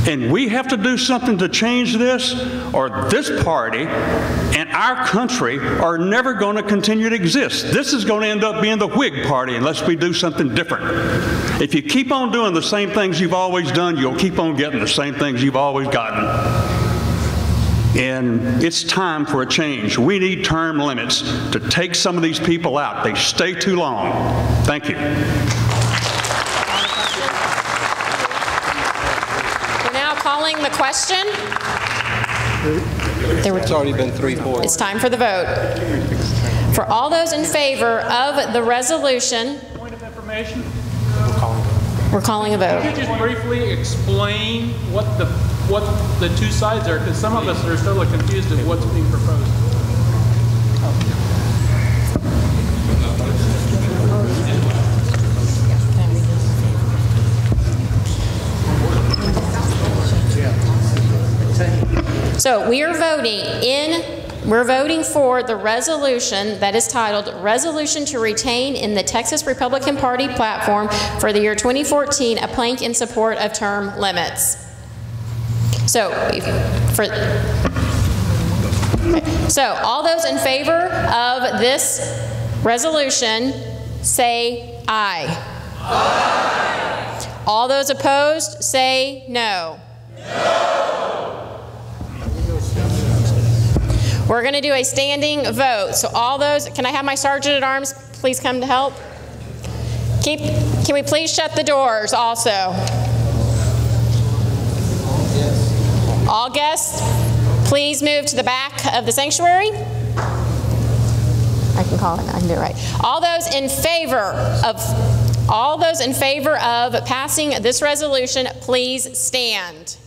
And we have to do something to change this, or this party and our country are never going to continue to exist. This is going to end up being the Whig Party unless we do something different. If you keep on doing the same things you've always done, you'll keep on getting the same things you've always gotten. And it's time for a change. We need term limits to take some of these people out. They stay too long. Thank you. We're now calling the question. It's already been 3-4. It's time for the vote. For all those in favor of the resolution. Point of information? We're calling a vote. Could you just briefly explain what the two sides are? Because some of us are still confused as what's being proposed. So we are we're voting for the resolution that is titled Resolution to Retain in the Texas Republican Party Platform for the year 2014 a plank in support of term limits. So all those in favor of this resolution say aye. Aye. All those opposed say no. We're going to do a standing vote. So all those, can I have my Sergeant at Arms please come to help? Can we please shut the doors also? All guests, please move to the back of the sanctuary. I can call it, I can do it right. All those in favor of passing this resolution, please stand.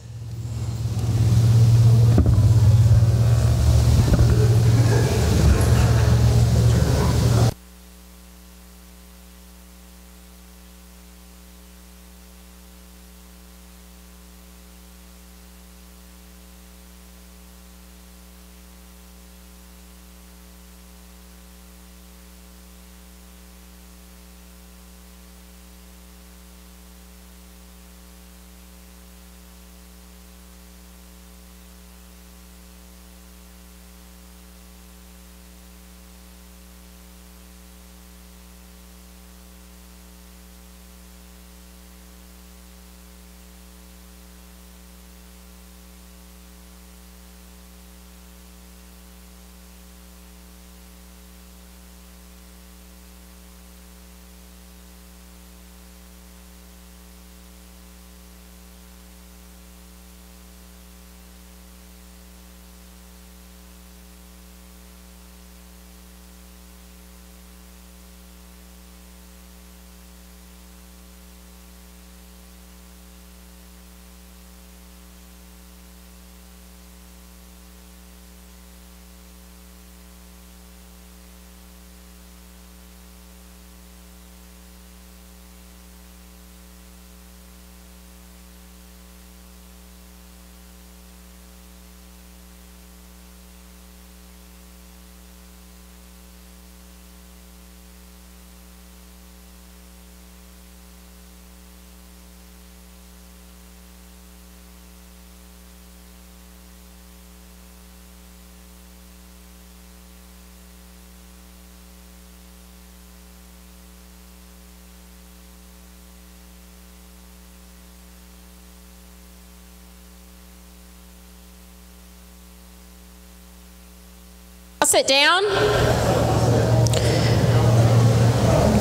sit down.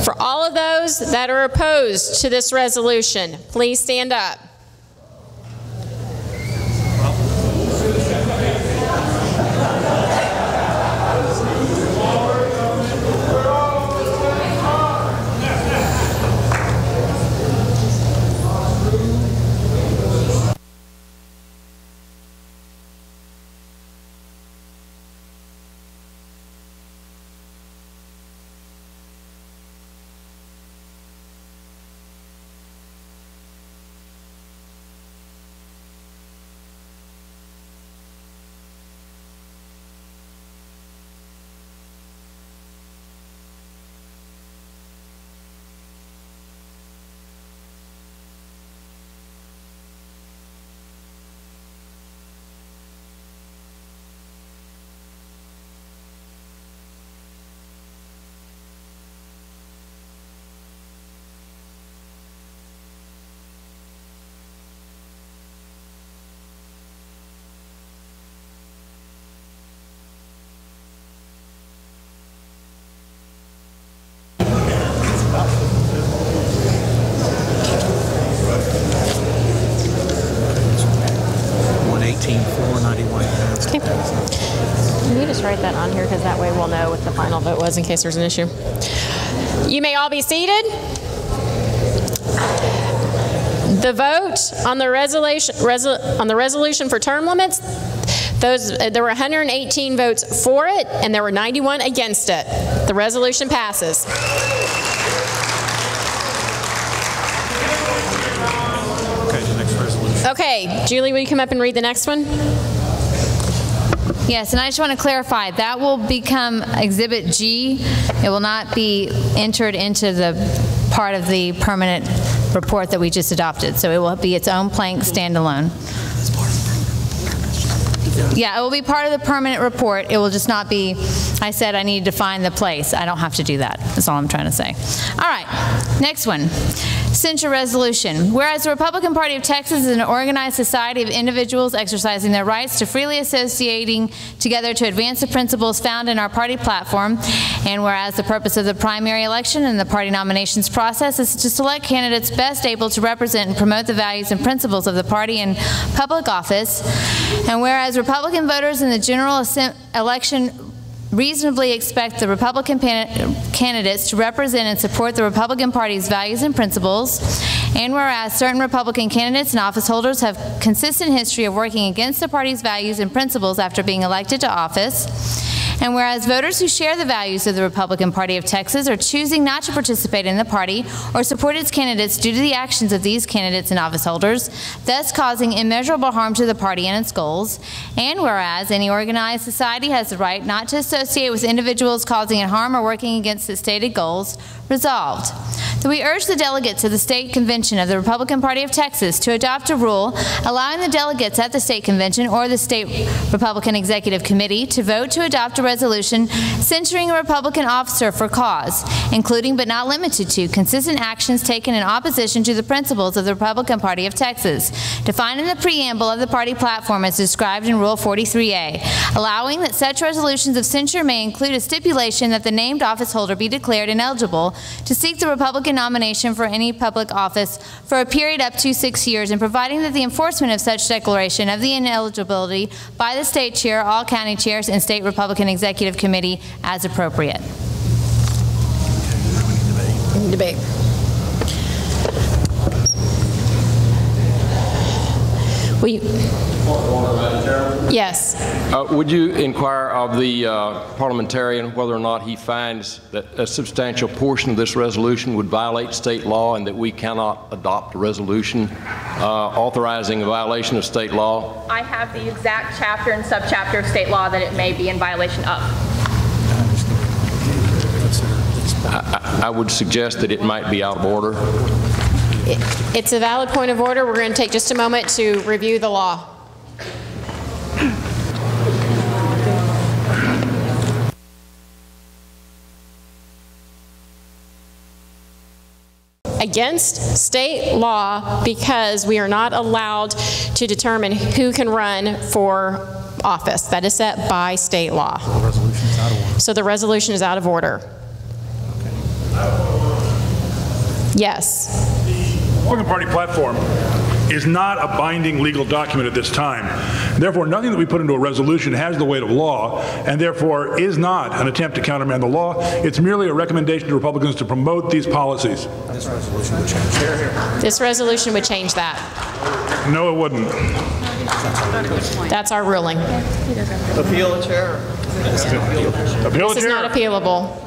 For all of those that are opposed to this resolution, please stand up. Okay. Can you just write that on here, because that way we'll know what the final vote was in case there's an issue. You may all be seated. The vote on the resolution for term limits, there were 118 votes for it, and there were 91 against it. The resolution passes. Okay, the next resolution. Okay, Julie, will you come up and read the next one? Yes, and I just want to clarify, that will become Exhibit G. It will not be entered into the part of the permanent report that we just adopted. So it will be its own blank standalone. Yeah, it will be part of the permanent report. It will just not be, I said I need to find the place. I don't have to do that. That's all I'm trying to say. All right, next one. Censure resolution. Whereas the Republican Party of Texas is an organized society of individuals exercising their rights to freely associating together to advance the principles found in our party platform, and whereas the purpose of the primary election and the party nominations process is to select candidates best able to represent and promote the values and principles of the party in public office, and whereas Republican voters in the general election reasonably expect the Republican candidates to represent and support the Republican Party's values and principles, and whereas certain Republican candidates and office holders have consistent history of working against the party's values and principles after being elected to office, and whereas voters who share the values of the Republican Party of Texas are choosing not to participate in the party or support its candidates due to the actions of these candidates and office holders, thus causing immeasurable harm to the party and its goals, and whereas any organized society has the right not to associate with individuals causing it harm or working against its stated goals, resolved, that we urge the delegates of the State Convention of the Republican Party of Texas to adopt a rule allowing the delegates at the State Convention or the State Republican Executive Committee to vote to adopt a resolution censuring a Republican officer for cause, including but not limited to consistent actions taken in opposition to the principles of the Republican Party of Texas, defined in the preamble of the party platform as described in Rule 43A, allowing that such resolutions of censure may include a stipulation that the named office holder be declared ineligible to seek the Republican nomination for any public office for a period up to 6 years, and providing that the enforcement of such declaration of the ineligibility by the state chair, all county chairs, and state Republican Executive Committee as appropriate. Debate. Will you? Yes. Would you inquire of the parliamentarian whether or not he finds that a substantial portion of this resolution would violate state law and that we cannot adopt a resolution authorizing a violation of state law? I have the exact chapter and subchapter of state law that it may be in violation of. I would suggest that it might be out of order. It's a valid point of order. We're going to take just a moment to review the law. Against state law because we are not allowed to determine who can run for office. That is set by state law. The resolution's out of order. So the resolution is out of order. Yes. The Republican Party platform is not a binding legal document at this time. Therefore, nothing that we put into a resolution has the weight of law, and therefore is not an attempt to countermand the law. It's merely a recommendation to Republicans to promote these policies. This resolution would change. This resolution would change that. No, it wouldn't. That's our ruling. Appeal the chair. Appeal This is not appealable.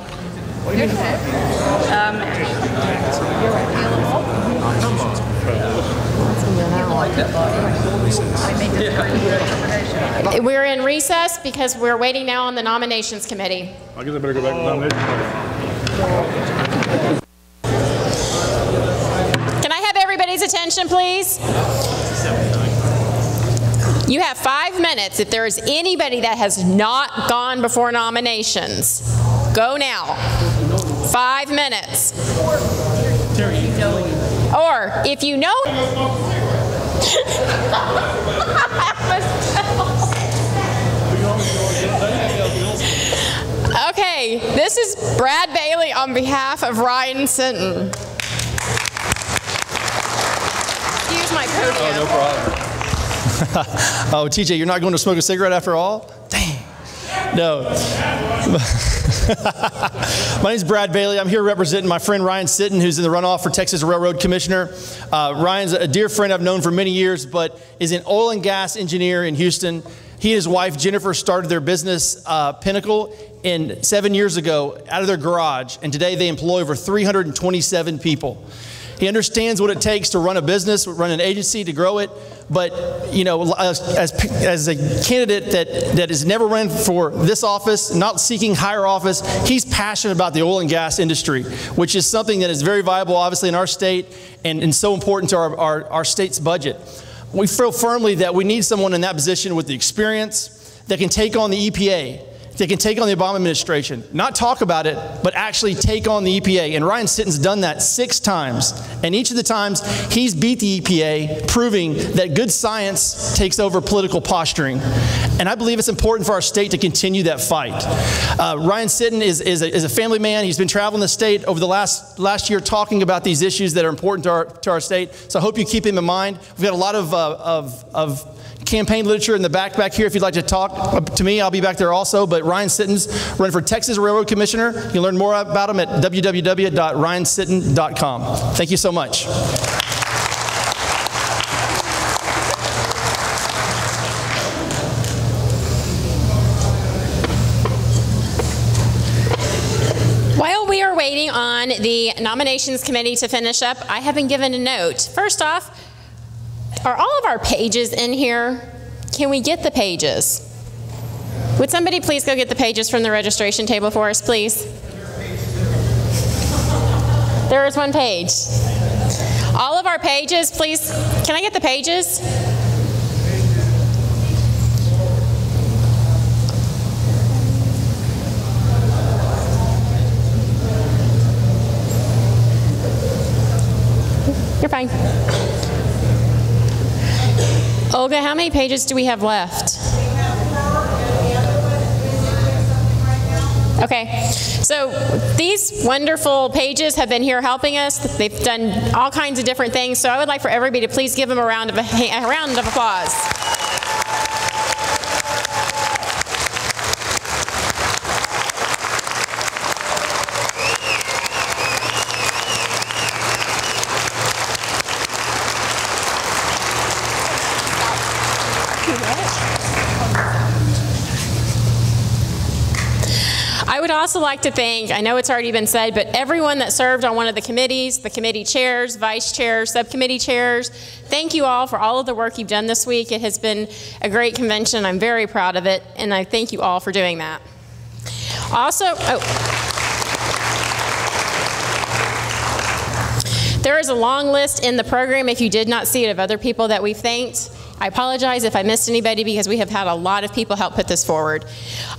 We're in recess because we're waiting now on the nominations committee. I guess I better go back to the nominations committee. Can I have everybody's attention, please? You have 5 minutes. If there is anybody that has not gone before nominations, go now. 5 minutes. Or if you know... Okay, this is Brad Bailey on behalf of Ryan Sinton. Excuse my podium. Oh, no problem. Oh, TJ, you're not going to smoke a cigarette after all? Dang. No. My name is Brad Bailey. I'm here representing my friend Ryan Sinton, who's in the runoff for Texas Railroad Commissioner. Ryan's a dear friend I've known for many years, but is an oil and gas engineer in Houston. He and his wife, Jennifer, started their business, Pinnacle, 7 years ago out of their garage, and today they employ over 327 people. He understands what it takes to run a business, run an agency, to grow it. But, you know, as a candidate that has never run for this office, not seeking higher office, he's passionate about the oil and gas industry, which is something that is very viable, obviously, in our state and so important to our state's budget. We feel firmly that we need someone in that position with the experience that can take on the EPA, that can take on the Obama administration, not talk about it, but actually take on the EPA. And Ryan Sinton's done that 6 times. And each of the times, he's beat the EPA, proving that good science takes over political posturing. And I believe it's important for our state to continue that fight. Ryan Sinton is a family man. He's been traveling the state over the last year talking about these issues that are important to our state. So I hope you keep him in mind. We've got a lot of campaign literature in the back here. If you'd like to talk to me, I'll be back there also. But Ryan Sinton's running for Texas Railroad Commissioner. You can learn more about him at www.ryansinton.com. Thank you so much. While we are waiting on the nominations committee to finish up, I have been given a note. First off, are all of our pages in here? Can we get the pages? Would somebody please go get the pages from the registration table for us, please? There is 1 page. All of our pages, please. Can I get the pages? You're fine. Olga, how many pages do we have left? Okay, so these wonderful pages have been here helping us. They've done all kinds of different things, so I would like for everybody to please give them a round of applause. I would also like to thank, I know it's already been said, but everyone that served on one of the committees, the committee chairs, vice chairs, subcommittee chairs. Thank you all for all of the work you've done this week. It has been a great convention. I'm very proud of it, and I thank you all for doing that. Also, there is a long list in the program, if you did not see it, of other people that we've thanked. I apologize if I missed anybody because we have had a lot of people help put this forward.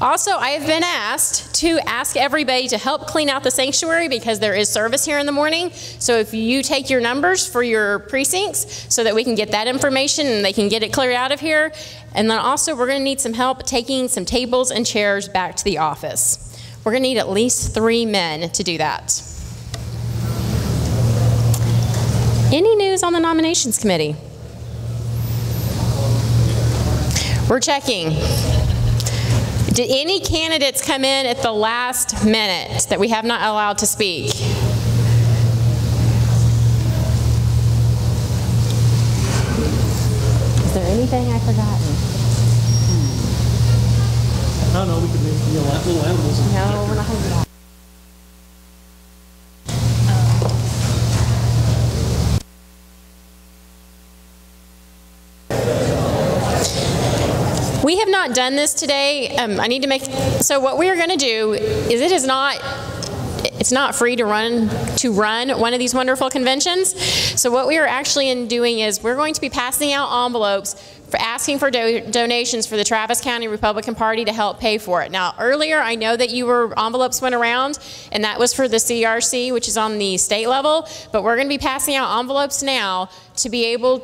Also, I have been asked to ask everybody to help clean out the sanctuary because there is service here in the morning. So if you take your numbers for your precincts so that we can get that information and they can get it cleared out of here. And then also we're going to need some help taking some tables and chairs back to the office. We're going to need at least 3 men to do that. Any news on the nominations committee? We're checking. Did any candidates come in at the last minute that we have not allowed to speak? Is there anything I've forgotten? No, we could make little animals. No, we're not going to do that. We have not done this today. I need to make, so what we are going to do is it's not free to run one of these wonderful conventions. So what we are actually doing is we're going to be passing out envelopes for asking for donations for the Travis County Republican Party to help pay for it. Now, earlier I know that envelopes went around, and that was for the CRC, which is on the state level, but we're going to be passing out envelopes now to be able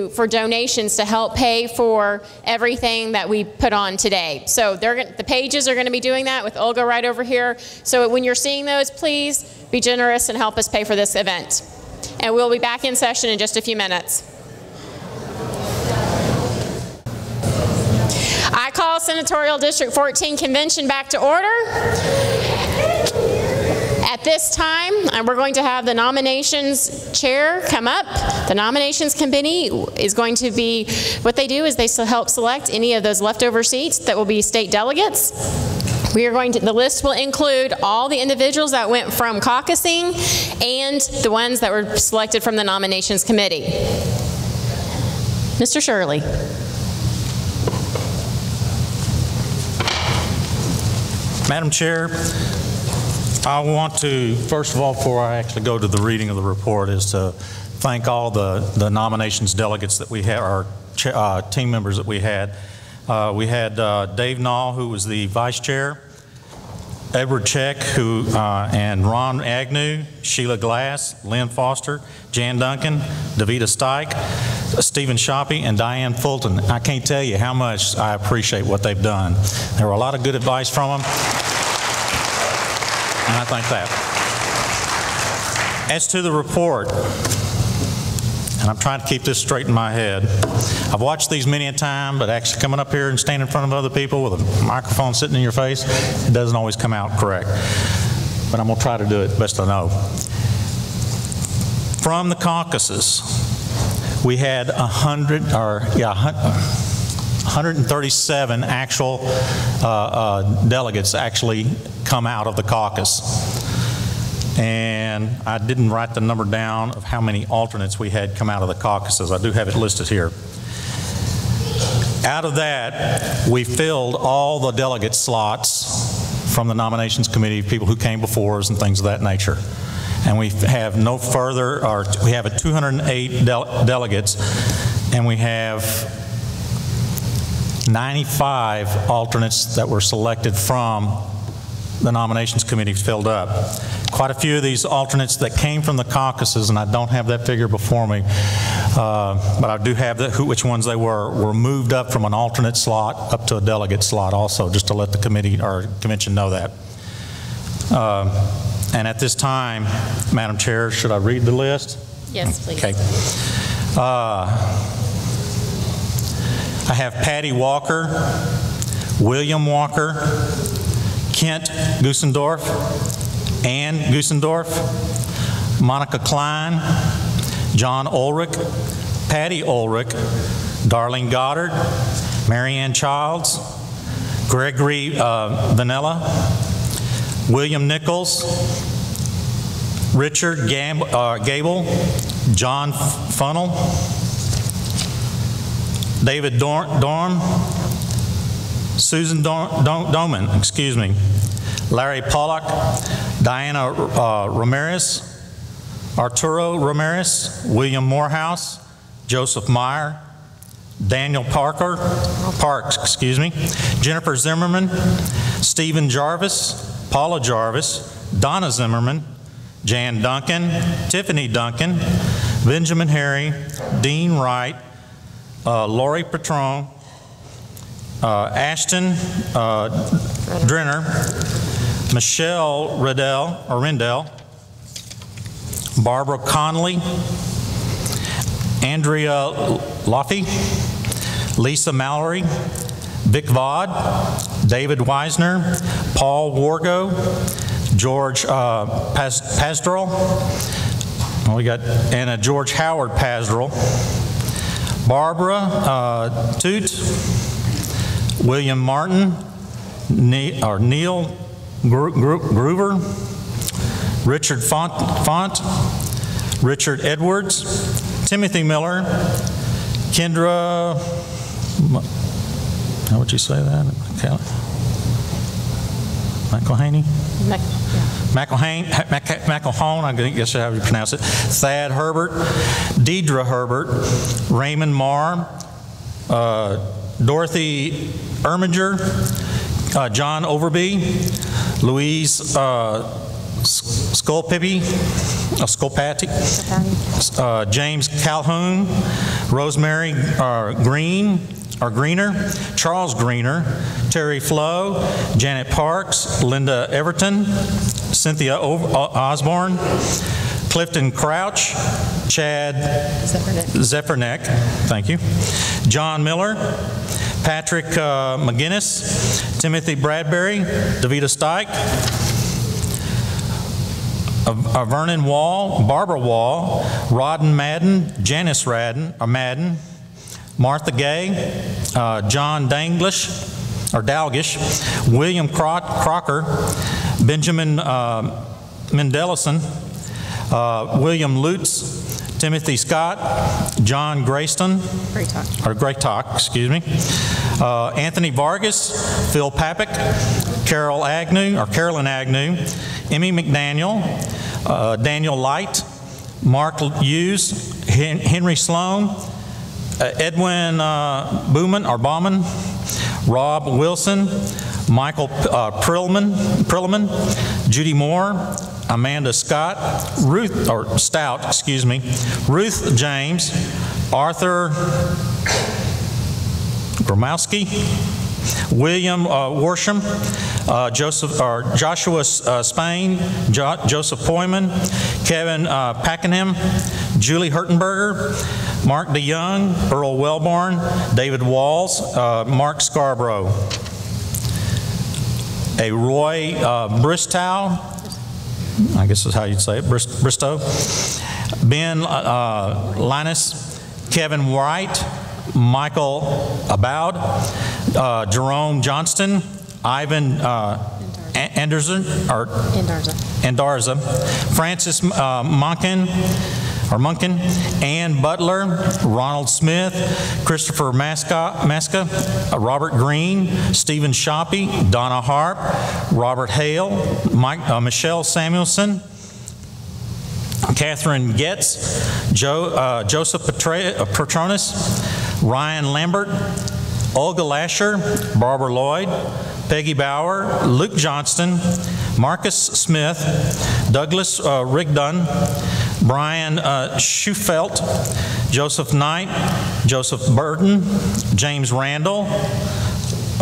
for donations to help pay for everything that we put on today. So the pages are going to be doing that with Olga right over here. So when you're seeing those, please be generous and help us pay for this event. And we'll be back in session in just a few minutes. I call Senatorial District 14 Convention back to order. At this time, we're going to have the nominations chair come up. The nominations committee is going to be, what they do is they help select any of those leftover seats that will be state delegates. The list will include all the individuals that went from caucusing and the ones that were selected from the nominations committee. Mr. Shirley. Madam Chair, I want to, first of all, before I actually go to the reading of the report, is to thank all the nominations delegates that we had, our team members that we had. We had Dave Nall, who was the vice chair, Edward Check, and Ron Agnew, Sheila Glass, Lynn Foster, Jan Duncan, Davita Steik, Stephen Shoppy, and Diane Fulton. I can't tell you how much I appreciate what they've done. There were a lot of good advice from them, and I thank that. As to the report, and I'm trying to keep this straight in my head, I've watched these many a time, but actually coming up here and standing in front of other people with a microphone sitting in your face, it doesn't always come out correct. But I'm going to try to do it best I know. From the caucuses, we had 137 actual delegates actually come out of the caucus. And I didn't write the number down of how many alternates we had come out of the caucuses. I do have it listed here. Out of that, we filled all the delegate slots from the nominations committee, people who came before us and things of that nature. And we have no further, we have 208 delegates, and we have 95 alternates that were selected from the nominations committee filled up. Quite a few of these alternates that came from the caucuses, and I don't have that figure before me, but I do have which ones they were moved up from an alternate slot up to a delegate slot also, just to let the committee or convention know that. And at this time, Madam Chair, should I read the list? Yes, please. Okay. I have Patty Walker, William Walker, Kent Gusendorf, Ann Gusendorf, Monica Klein, John Ulrich, Patty Ulrich, Darlene Goddard, Marianne Childs, Gregory Vanilla, William Nichols, Richard Gable, John Funnell, David Dorn, Susan Doman, excuse me, Larry Pollock, Diana Ramirez, Arturo Ramirez, William Morehouse, Joseph Meyer, Daniel Parks, excuse me, Jennifer Zimmerman, Stephen Jarvis, Paula Jarvis, Donna Zimmerman, Jan Duncan, Tiffany Duncan, Benjamin Harry, Dean Wright, Lori Patron, Ashton Drenner, Michelle Rendell, Barbara Conley, Andrea Laffey, Lisa Mallory, Vic Vaught, David Weisner, Paul Wargo, George Pazdrel, and George Howard Pazdrel, Barbara Toot, William Martin, Neil Groover, Richard Font, Richard Edwards, Timothy Miller, Kendra, how would you say that? McElhaney? McElhone, I guess how you pronounce it. Thad Herbert, Deidre Herbert, Raymond Marr, Dorothy Erminger, John Overby, Louise Scolpati, James Calhoun, Rosemary Greener, Charles Greener, Terry Flo, Janet Parks, Linda Everton, Cynthia Osborne, Clifton Crouch, Chad Zepherneck, thank you, John Miller, Patrick McGinnis, Timothy Bradbury, Davita Stike, Vernon Wall, Barbara Wall, Rodden Madden, Janice Madden, Martha Gay, John Dalgish, William Crocker, Benjamin Mendelson, William Lutz, Timothy Scott, John Graytalk, excuse me, Anthony Vargas, Phil Papick, Carolyn Agnew, Emmy McDaniel, Daniel Light, Mark Hughes, Henry Sloan, Edwin Bauman, Rob Wilson, Michael Prillman, Judy Moore, Amanda Stout, excuse me, Ruth James, Arthur Gromowski, William Worsham, Joshua Spain, Joseph Poyman, Kevin Packenham, Julie Hertenberger, Mark DeYoung, Earl Wellborn, David Walls, Mark Scarborough, a Roy Bristow, I guess is how you'd say it, Bristow, Ben Linus, Kevin Wright, Michael Aboud, Jerome Johnston, Ivan Andarza, Francis Monken, Ann Butler, Ronald Smith, Christopher Masca, Robert Green, Stephen Shoppy, Donna Harp, Robert Hale, Michelle Samuelson, Catherine Getz, Joseph Petronis, Ryan Lambert, Olga Lasher, Barbara Lloyd, Peggy Bauer, Luke Johnston, Marcus Smith, Douglas Rigdon, Brian Schufelt, Joseph Knight, Joseph Burton, James Randall,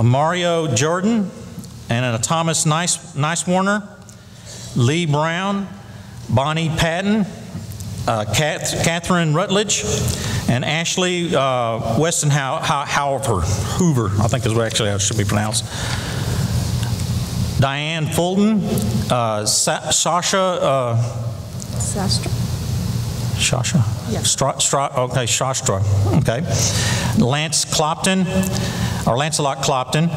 Mario Jordan, and Thomas Nicewarner, Lee Brown, Bonnie Patton, Catherine Rutledge, and Ashley Hoover, I think is what actually how it should be pronounced. Diane Fulton, Sasha. Shasha? Yeah. Okay, Shastra. Okay. Lancelot Clopton,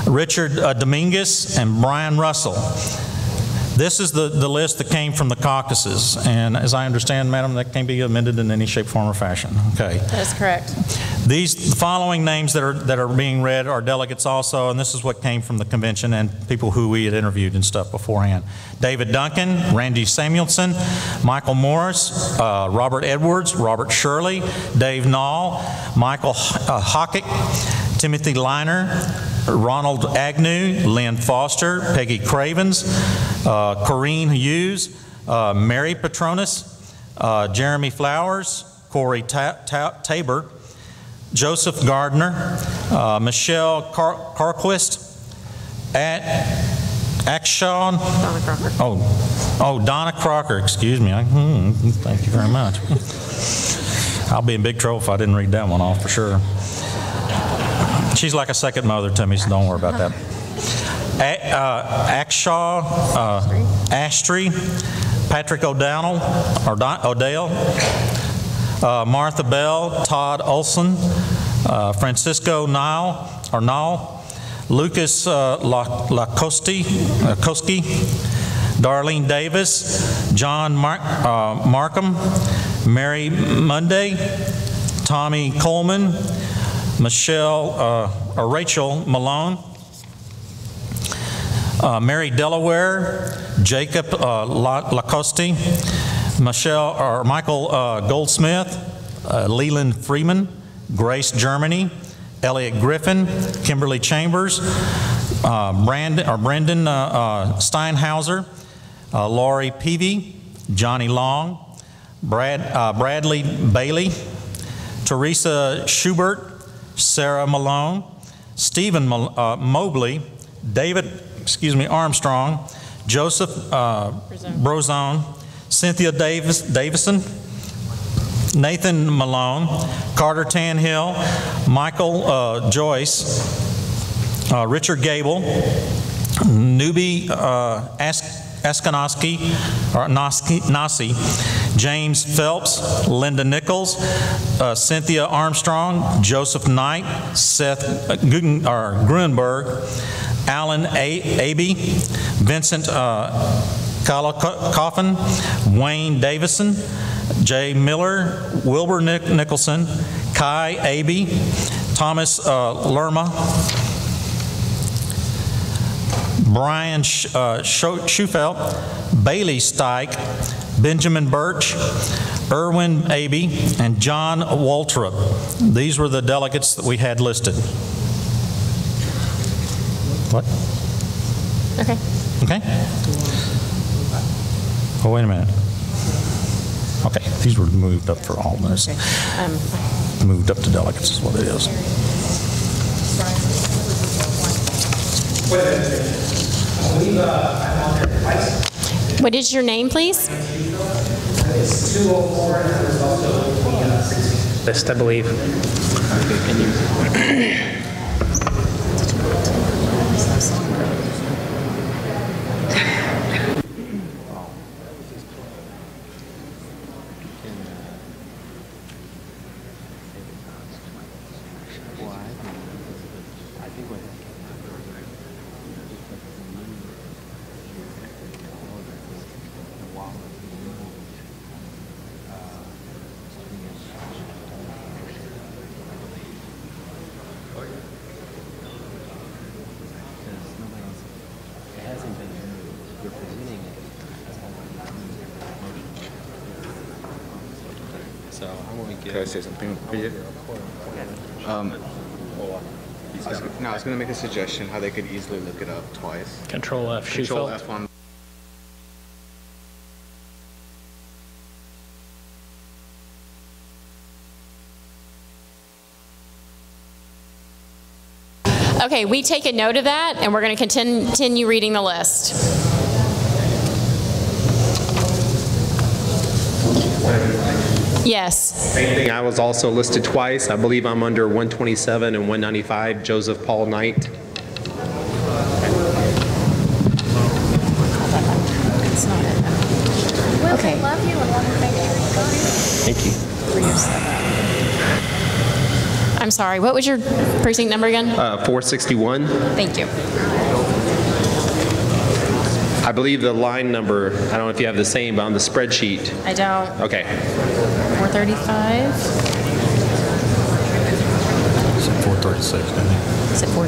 Richard Dominguez, and Brian Russell. This is the list that came from the caucuses, and as I understand, Madam, that can be amended in any shape, form, or fashion. Okay. That is correct. The following names that are being read are delegates also, and this is what came from the convention and people who we had interviewed and stuff beforehand. David Duncan, Randy Samuelson, Michael Morris, Robert Edwards, Robert Shirley, Dave Nall, Michael Hockett, Timothy Liner, Ronald Agnew, Lynn Foster, Peggy Cravens, Corrine Hughes, Mary Petronas, Jeremy Flowers, Corey Tabor, Joseph Gardner, Michelle Carquist, Akshawn, Donna Crocker, excuse me. Thank you very much. I'll be in big trouble if I didn't read that one off for sure. She's like a second mother to me, so don't worry about that. Akshaw, Ashtray, Patrick O'Dell, Martha Bell, Todd Olson, Francisco Nall, Lucas Lakoski, Darlene Davis, John Markham, Mary Monday, Tommy Coleman, Rachel Malone, Mary Delaware, Jacob Lacoste, Michael Goldsmith, Leland Freeman, Grace Germany, Elliot Griffin, Kimberly Chambers, Brendan Steinhauser, Laurie Peavy, Johnny Long, Bradley Bailey, Teresa Schubert, Sarah Malone, Stephen Mobley, David Armstrong, Joseph Brozone, Cynthia Davison, Nathan Malone, Carter Tanhill, Michael Joyce, Richard Gable, Newbie Nasi, James Phelps, Linda Nichols, Cynthia Armstrong, Joseph Knight, Seth Grunberg, Alan Abbey, Vincent Coffin, Wayne Davison, Jay Miller, Wilbur Nicholson, Kai Abbey, Thomas Lerma, Brian Schufelt, Bailey Steik, Benjamin Birch, Erwin Abbey, and John Waltrip. These were the delegates that we had listed. What? Okay. Okay. Oh, wait a minute. Okay, these were moved up for all this. Okay. Moved up to delegates is what it is. What is your name, please? It's 204, and there's also the list, I believe. Can I say something? No, I was going to make a suggestion how they could easily look it up twice. Control F. Control F on. Okay, we take a note of that, and we're going to continue reading the list. Yes. Same thing, I was also listed twice. I believe I'm under 127 and 195, Joseph Paul Knight. Okay. Love you and want to make sure you got it. Thank you. I'm sorry, what was your precinct number again? 461. Thank you. I believe the line number, I don't know if you have the same, but on the spreadsheet. I don't. Okay. 435? It's at 436, didn't it? Is it 4?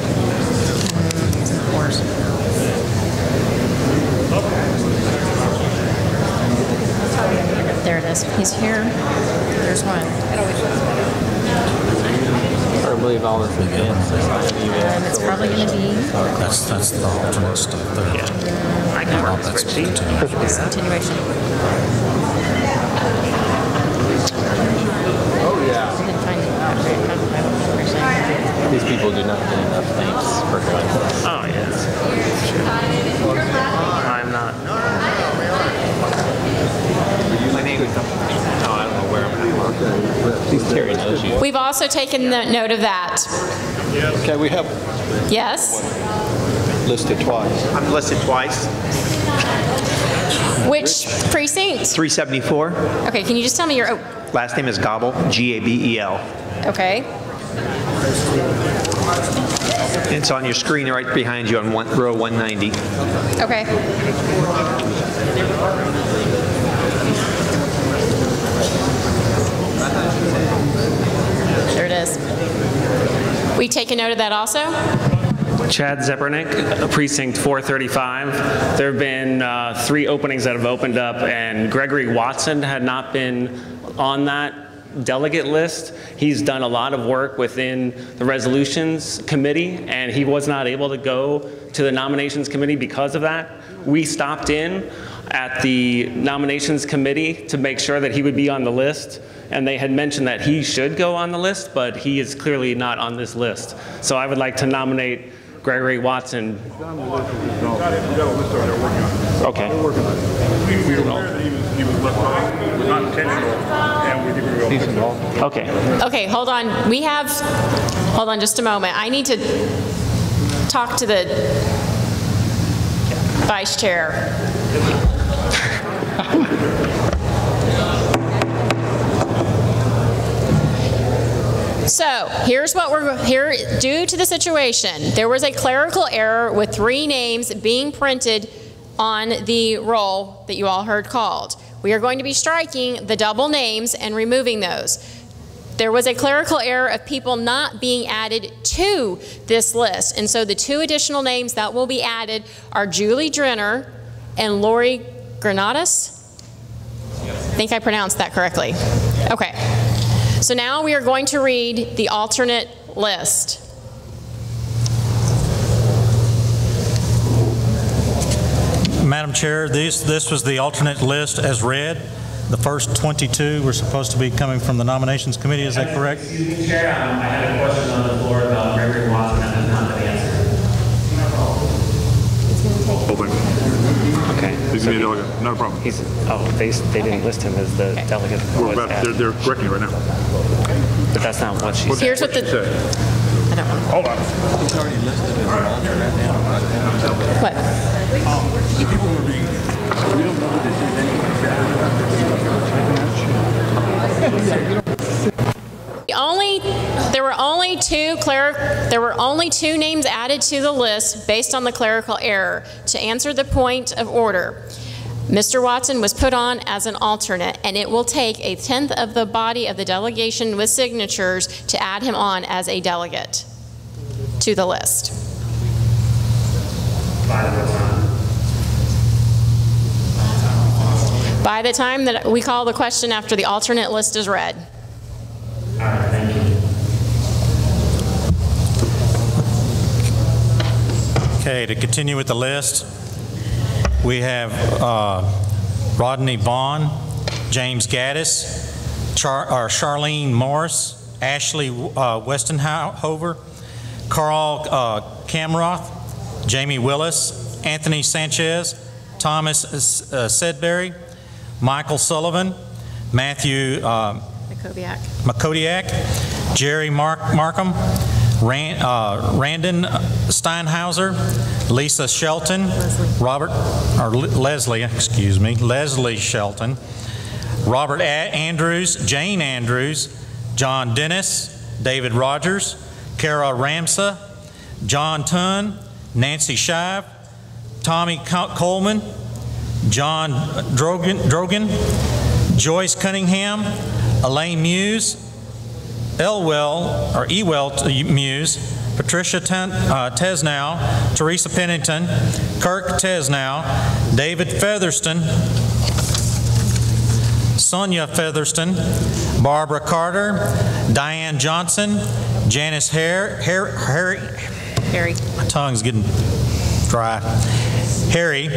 There it is. He's here. There's one. I believe all this is It's probably going to be. That's the alternate stuff there. I can work the spreadsheet. Continuation. Oh, yeah. These people do not get enough thanks for doing this. Oh, yes. I'm not. My name is... No, I don't know where I'm at. Please, Terry knows you. We've also taken note of that. Okay, we have Yes? listed twice. I'm listed twice. Which precinct? 374. Okay, can you just tell me your... Last name is Gabel, G-A-B-E-L. Okay. It's on your screen right behind you on row 190. Okay. There it is. We take a note of that also? Chad Zepernick, Precinct 435. There have been 3 openings that have opened up, and Gregory Watson had not been on that delegate list. He's done a lot of work within the resolutions committee, and he was not able to go to the nominations committee because of that. We stopped in at the nominations committee to make sure that he would be on the list, and they had mentioned that he should go on the list, but he is clearly not on this list. So I would like to nominate Gregory Watson. Okay. We were aware that he was left out. It was not intentional, and we think we're going to Okay. Okay, hold on. Hold on just a moment. I need to talk to the vice chair. So here's what due to the situation, there was a clerical error with 3 names being printed on the roll that you all heard called. We are going to be striking the double names and removing those. There was a clerical error of people not being added to this list, and so the 2 additional names that will be added are Julie Drenner and Lori Granados. I think I pronounced that correctly. Okay. So now we are going to read the alternate list. Madam Chair, this was the alternate list as read. The first 22 were supposed to be coming from the nominations committee. Is that correct? Excuse me, Chair. I had a question on the floor about Gregory Watson that has not been answered. Okay. He's going to be a delegate. Not a problem. They didn't list him as the delegate. They're correcting it right now. But that's not what she said. Here's what the... I don't want to... Hold on. He's already listed as an alternate now. What? The people were being... We don't know that There were only two names added to the list based on the clerical error. To answer the point of order, Mr. Watson was put on as an alternate, and it will take 1/10 of the body of the delegation with signatures to add him on as a delegate to the list. By the time that we call the question after the alternate list is read. All right, thank you. Okay, to continue with the list, we have Rodney Vaughn, James Gaddis, Charlene Morris, Ashley Westenhover, Carl Kamroth, Jamie Willis, Anthony Sanchez, Thomas Sedberry, Michael Sullivan, Matthew Makodiak, Jerry Markham, Randon Steinhauser, Lisa Shelton, Leslie Shelton, Robert Andrews, Jane Andrews, John Dennis, David Rogers, Kara Ramsa, John Tunn, Nancy Shive, Tommy Coleman, John Drogan, Joyce Cunningham, Elaine Muse, Ewell Muse, Patricia Tesnow, Teresa Pennington, Kirk Tesnow, David Featherston, Sonia Featherston, Barbara Carter, Diane Johnson, Janice Harry. My tongue's getting dry. Harry,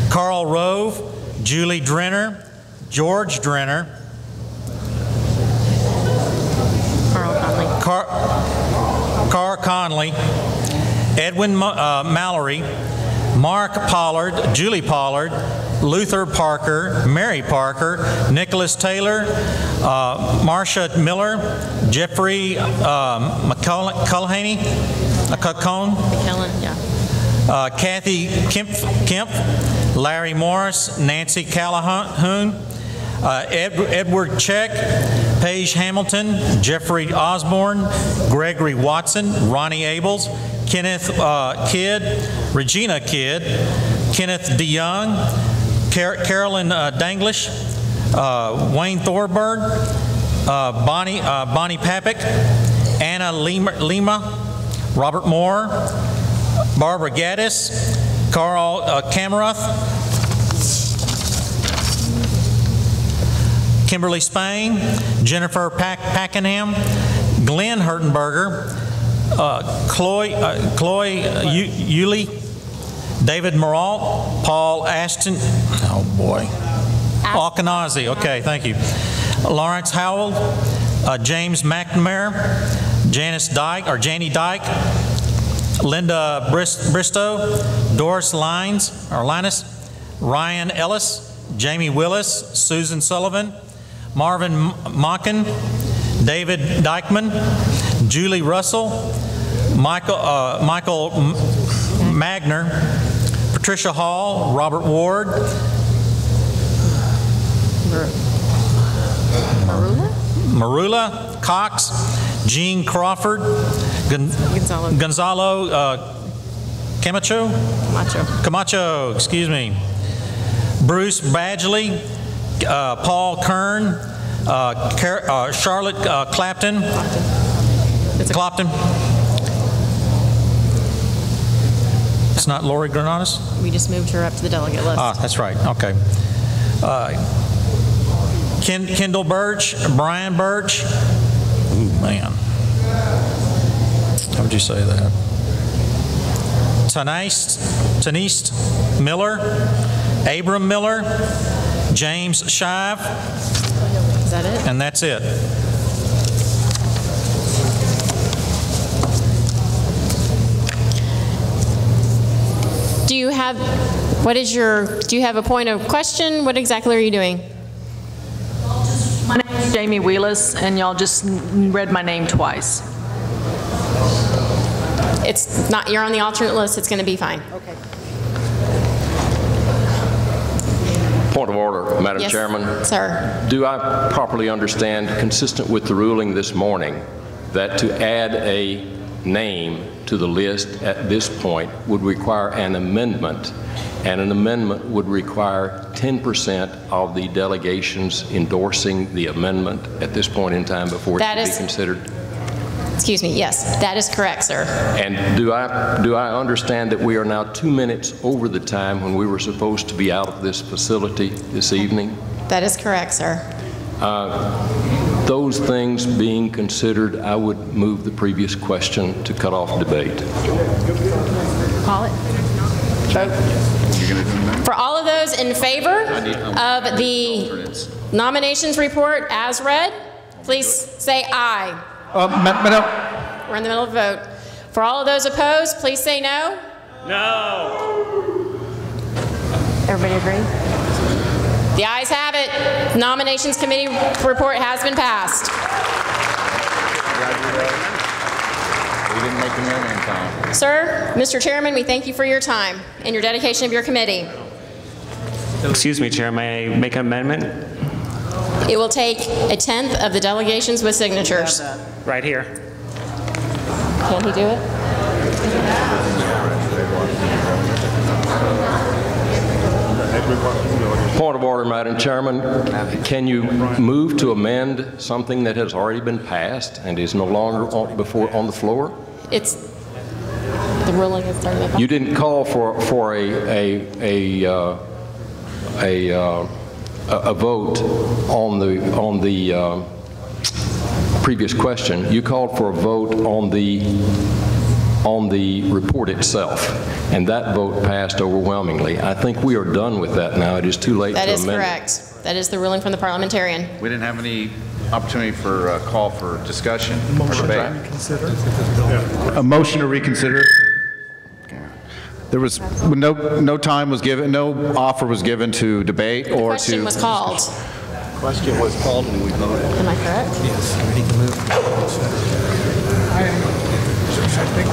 Carl Rove, Julie Drenner, George Drenner, Carl Conley, Edwin Mallory, Mark Pollard, Julie Pollard, Luther Parker, Mary Parker, Nicholas Taylor, Marcia Miller, Jeffrey McCulhaney, Kathy Kemp, Larry Morris, Nancy Callahan, Edward Check, Paige Hamilton, Jeffrey Osborne, Gregory Watson, Ronnie Abels, Kenneth Kidd, Regina Kidd, Kenneth DeYoung, Carolyn Danglish, Wayne Thorburn, Bonnie Papik, Anna Lima, Robert Moore, Barbara Gaddis, Carl Kamarath, Kimberly Spain, Jennifer Packenham, Glenn Hertenberger, Chloe Yulee, David Moralt, Paul Ashton, oh boy, Alkanazi, okay, thank you, Lawrence Howell, James McNamara, Janie Dyke, Linda Bristow, Doris Linus, Ryan Ellis, Jamie Willis, Susan Sullivan, Marvin Monken, David Dykeman, Julie Russell, Michael Magner, Patricia Hall, Robert Ward, Marula Cox, Jean Crawford, Gonzalo Camacho, excuse me, Bruce Badgley, Paul Kern, Charlotte Clopton. It's not Lori Granados? We just moved her up to the delegate list. Ah, that's right, okay. Kendall Birch, Brian Birch. Ooh, man. How would you say that? Taniste Miller, Abram Miller, James Shive. Is that it? And that's it. Do you have a point of question? What exactly are you doing? My name is Jamie Wheelis, and y'all just read my name twice. It's not, you're on the alternate list, it's going to be fine. Okay. Point of order, Madam Yes, Chairman. Sir. Do I properly understand, consistent with the ruling this morning, that to add a name to the list at this point would require an amendment, and an amendment would require 10% of the delegations endorsing the amendment at this point in time before it should be considered? Excuse me, yes, that is correct, sir. And do I understand that we are now 2 minutes over the time when we were supposed to be out of this facility this evening? That is correct, sir. Those things being considered, I would move the previous question to cut off debate. Call it. Vote. For all of those in favor of the nominations report as read, please say aye. Madam. We're in the middle of a vote. For all of those opposed, please say no. No. Everybody agree? The ayes have it. The Nominations Committee report has been passed. We didn't make the amendment in time. Sir, Mr. Chairman, we thank you for your time and your dedication of your committee. Excuse me, Chair, may I make an amendment? It will take a 10th of the delegations with signatures. Right here. Can he do it? Point of order, Madam Chairman. Can you move to amend something that has already been passed and is no longer on the floor? It's, the ruling is started. You didn't call for a vote on the previous question. You called for a vote on the report itself, and that vote passed overwhelmingly. I think we are done with that now. It is too late to amend. That is correct. That is the ruling from the parliamentarian. We didn't have any opportunity for a call for discussion or debate. A motion to reconsider. There was no time was given, no offer was given to debate or to. The question was called. Question was called and we voted. Am I correct? Yes.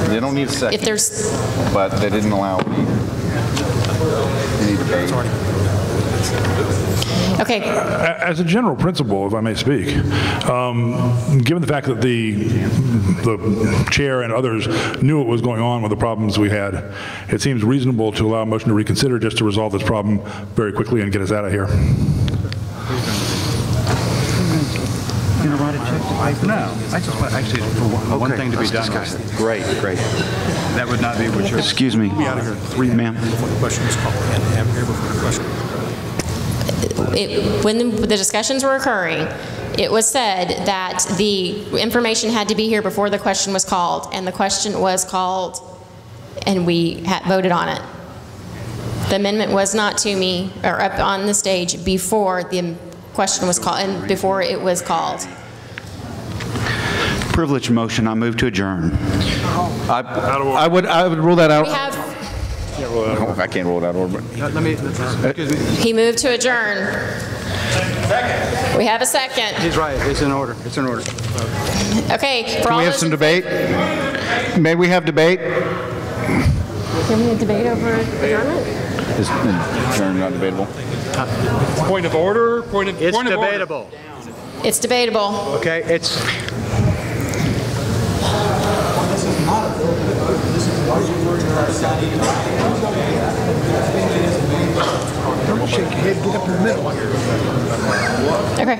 They don't need a second. If there's, but they didn't allow any debate. okay. As a general principle, if I may speak, given the fact that the chair and others knew what was going on with the problems we had, it seems reasonable to allow a motion to reconsider just to resolve this problem very quickly and get us out of here. You know, write a check? No, I just want actually for one thing to be done. Great. That would not be what you're. Excuse me. Be out of here. 3 minutes before the question is called, and have here before the question. When the discussions were occurring, it was said that the information had to be here before the question was called, and the question was called, and we voted on it. The amendment was not to me or up on the stage before the question was called and before it was called. Privilege motion. I move to adjourn. I would rule that out. We have. I can't roll that order. He moved to adjourn. Second. We have a second. He's right. It's in order. It's in order. Okay. Can we have some debate? May we have debate? Can we have debate over adjournment? Is adjournment not debatable? Point of order? It's debatable. It's debatable. Okay, it's... Don't shake your head. Get up in the middle. Okay.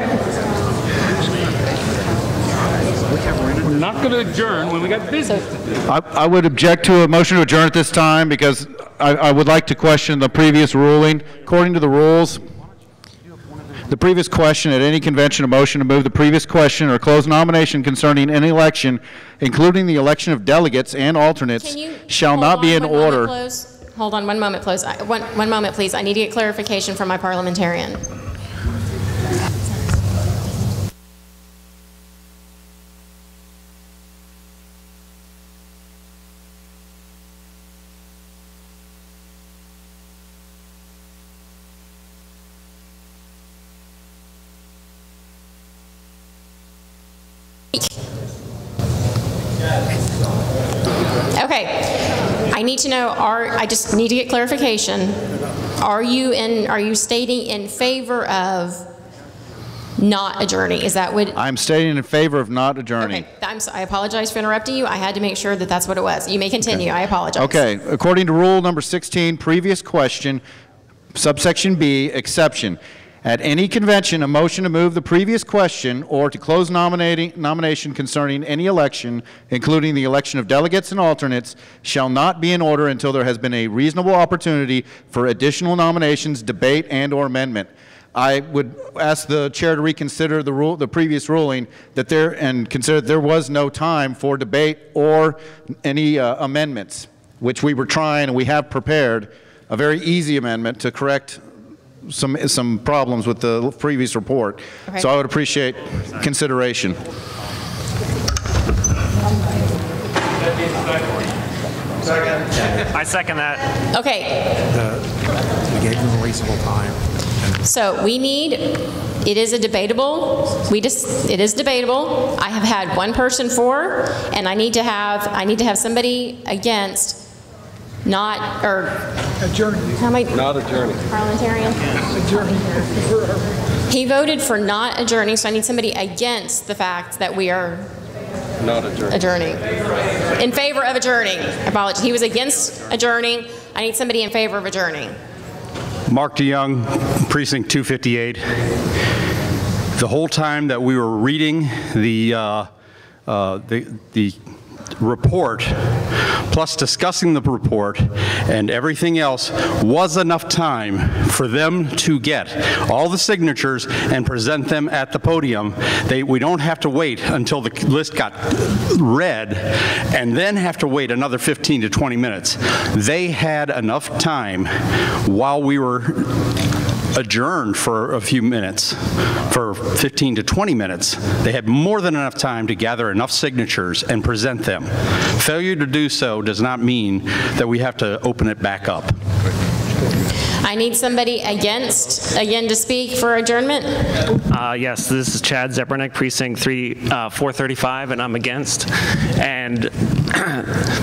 We're not going to adjourn when we got business to do. I would object to a motion to adjourn at this time because I would like to question the previous ruling. According to the rules, the previous question at any convention, a motion to move the previous question or close nomination concerning any election, including the election of delegates and alternates, shall not be in order. Hold on 1 moment, please. One moment, please. I need to get clarification from my parliamentarian. Okay, I need to know, I just need to get clarification. Are you stating in favor of not adjourning? Is that what? I'm stating in favor of not adjourning. Okay, I apologize for interrupting you. I had to make sure that that's what it was. You may continue. Okay. I apologize. Okay, according to rule number 16, previous question, subsection B, exception. At any convention, a motion to move the previous question or to close nomination concerning any election, including the election of delegates and alternates, shall not be in order until there has been a reasonable opportunity for additional nominations, debate, and/or amendment. I would ask the chair to reconsider the previous ruling and consider that there was no time for debate or any amendments, which we were trying and we have prepared a very easy amendment to correct some problems with the previous report. Okay. So I would appreciate consideration. I second that. Okay. We gave them a reasonable time. So we need, it is a debatable, it is debatable. I have had one person for, and I need to have somebody against. Not, or adjourning. How am I? Not adjourning. Parliamentarian? Adjourning. He voted for not adjourning, so I need somebody against the fact that we are not adjourning. In favor of adjourning. Apologies. He was against adjourning. I need somebody in favor of adjourning. Mark DeYoung, Precinct 258. The whole time that we were reading the report, plus discussing the report and everything else, was enough time for them to get all the signatures and present them at the podium. We don't have to wait until the list got read and then have to wait another 15 to 20 minutes. They had enough time while we were adjourned for a few minutes, for 15 to 20 minutes. They had more than enough time to gather enough signatures and present them. Failure to do so does not mean that we have to open it back up. I need somebody again to speak for adjournment. Yes, this is Chad Zepernick, Precinct 435, and I'm against. And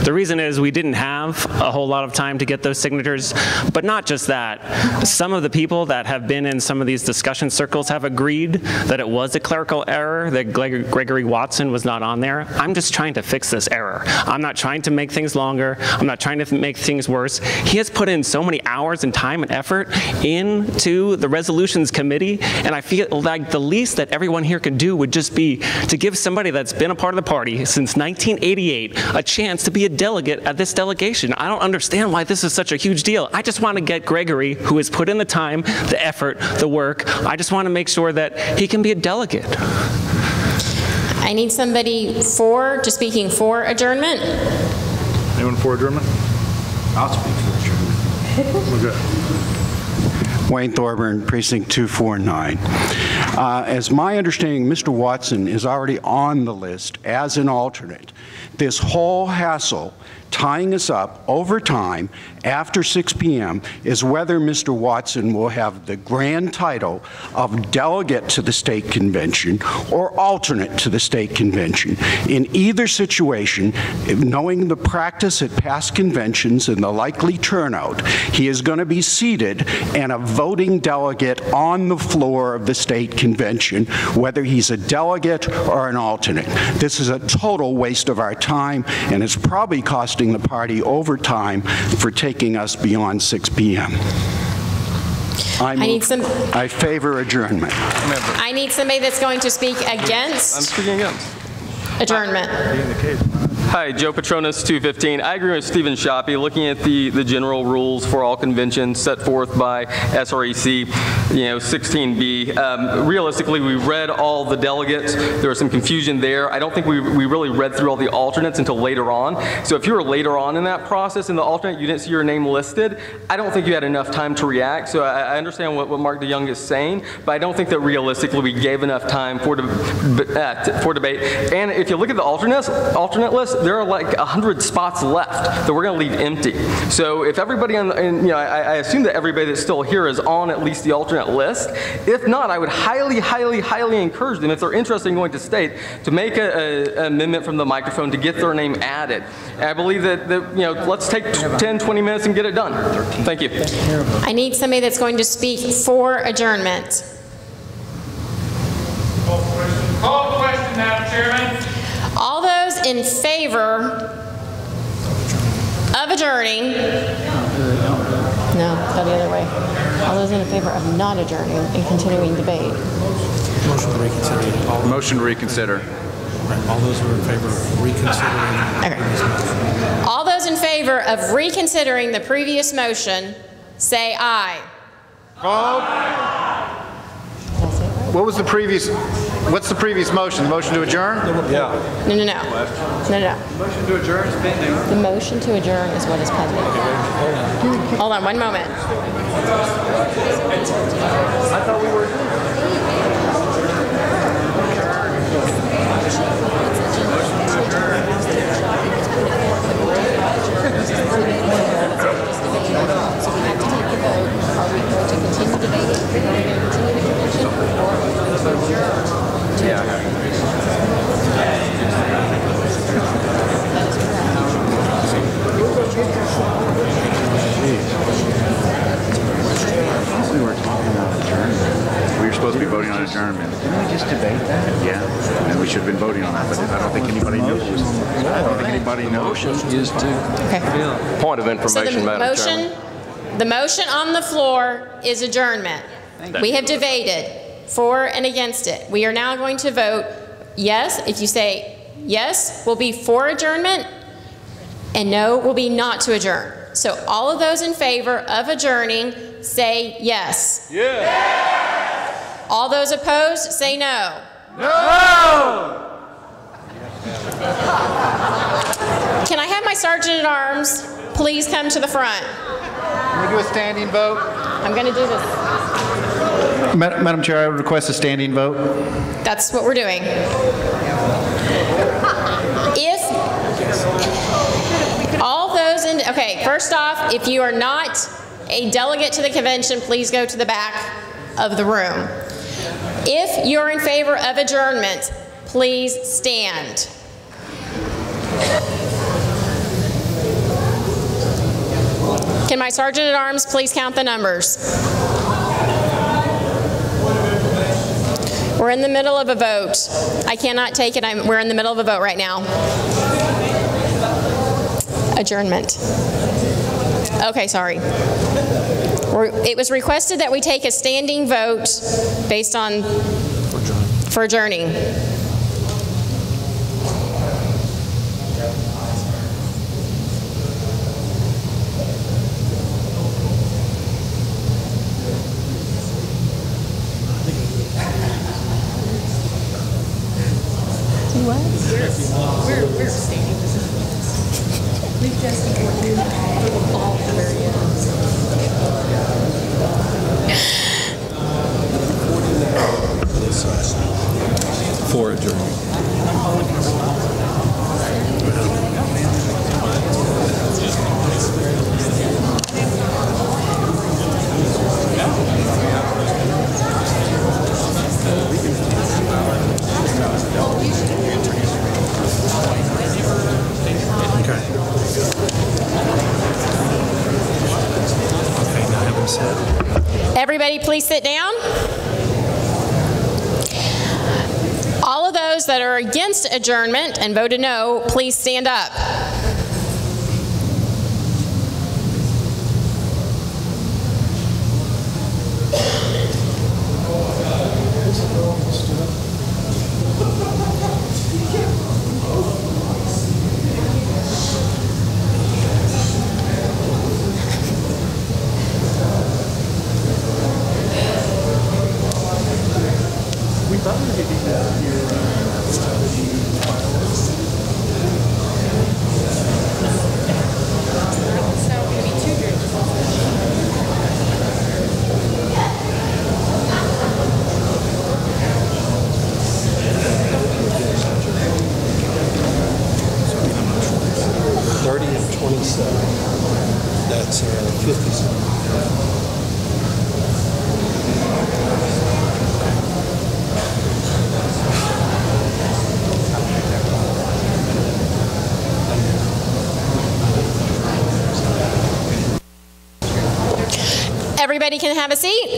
the reason is we didn't have a whole lot of time to get those signatures, but not just that. Some of the people that have been in some of these discussion circles have agreed that it was a clerical error, that Gregory Watson was not on there. I'm just trying to fix this error. I'm not trying to make things longer. I'm not trying to make things worse. He has put in so many hours and time and effort into the resolutions committee, and I feel like the least that everyone here could do would just be to give somebody that's been a part of the party since 1988 a chance to be a delegate at this delegation. I don't understand why this is such a huge deal. I just want to get Gregory, who has put in the time, the effort, the work, I just want to make sure that he can be a delegate. I need somebody speaking for adjournment. Anyone for adjournment? I'll speak for adjournment. Okay. Wayne Thorburn, Precinct 249. As my understanding, Mr. Watson is already on the list as an alternate. This whole hassle tying us up over time after 6 p.m. is whether Mr. Watson will have the grand title of delegate to the state convention or alternate to the state convention. In either situation, knowing the practice at past conventions and the likely turnout, he is going to be seated and a voting delegate on the floor of the state convention, whether he's a delegate or an alternate. This is a total waste of our time, and it's probably costing the party overtime for taking us beyond 6 p.m. I favor adjournment. I need somebody that's going to speak against. I'm speaking against. Adjournment. Hi, Joe Petronas, 215. I agree with Stephen Shoppy. Looking at the general rules for all conventions set forth by SREC, 16B. Realistically, we read all the delegates. There was some confusion there. I don't think we really read through all the alternates until later on. So if you were later on in that process in the alternate, you didn't see your name listed, I don't think you had enough time to react. So I understand what Mark DeYoung is saying, but I don't think that realistically we gave enough time for debate. And if you look at the alternate list, there are like 100 spots left that we're going to leave empty. So if everybody I assume that everybody that's still here is on at least the alternate list. If not, I would highly, highly, highly encourage them, if they're interested in going to state, to make an amendment from the microphone to get their name added. And I believe that let's take 10, 20 minutes and get it done. Thank you. I need somebody that's going to speak for adjournment. Call the question, Madam Chairman. All those in favor of adjourning, no, go the other way. All those in favor of not adjourning and continuing debate. Motion to reconsider. Motion to reconsider. All those who are in favor of reconsidering. Okay. All those in favor of reconsidering the previous motion, say aye. Aye. What was the previous? What's the previous motion? The motion to adjourn? No. Motion to adjourn is pending. The motion to adjourn is what is pending. Hold on one moment. I thought we were. We were talking about adjournment. We were supposed to be voting on adjournment. Didn't we just debate that? Yeah, and we should have been voting on that, but I don't think anybody knew it was. I don't think anybody knows. Motion is to. Okay. Point of information, So the Madam motion Chairman. The motion on the floor is adjournment. We have debated for and against it. We are now going to vote yes. If you say yes, will be for adjournment, and no will be not to adjourn. So all of those in favor of adjourning say yes. Yes. All those opposed say no. No. Can I have my sergeant at arms please come to the front? Can we do a standing vote? I'm going to do this. Madam Chair, I would request a standing vote. That's what we're doing. If all those in, okay, first off, if you are not a delegate to the convention, please go to the back of the room. If you're in favor of adjournment, please stand. Can my sergeant at arms please count the numbers? We're in the middle of a vote. I cannot take it. We're in the middle of a vote right now. Adjournment. Okay, sorry. It was requested that we take a standing vote based on for adjourning. What? We're abstaining. We've just all the very For adjournment. Everybody please sit down. All of those that are against adjournment and voted no, please stand up. That's 57. Everybody can have a seat.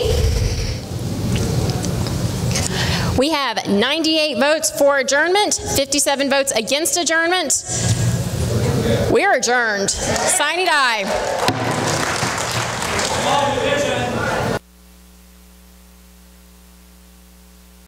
We have 98 votes for adjournment, 57 votes against adjournment. We are adjourned. Sine die.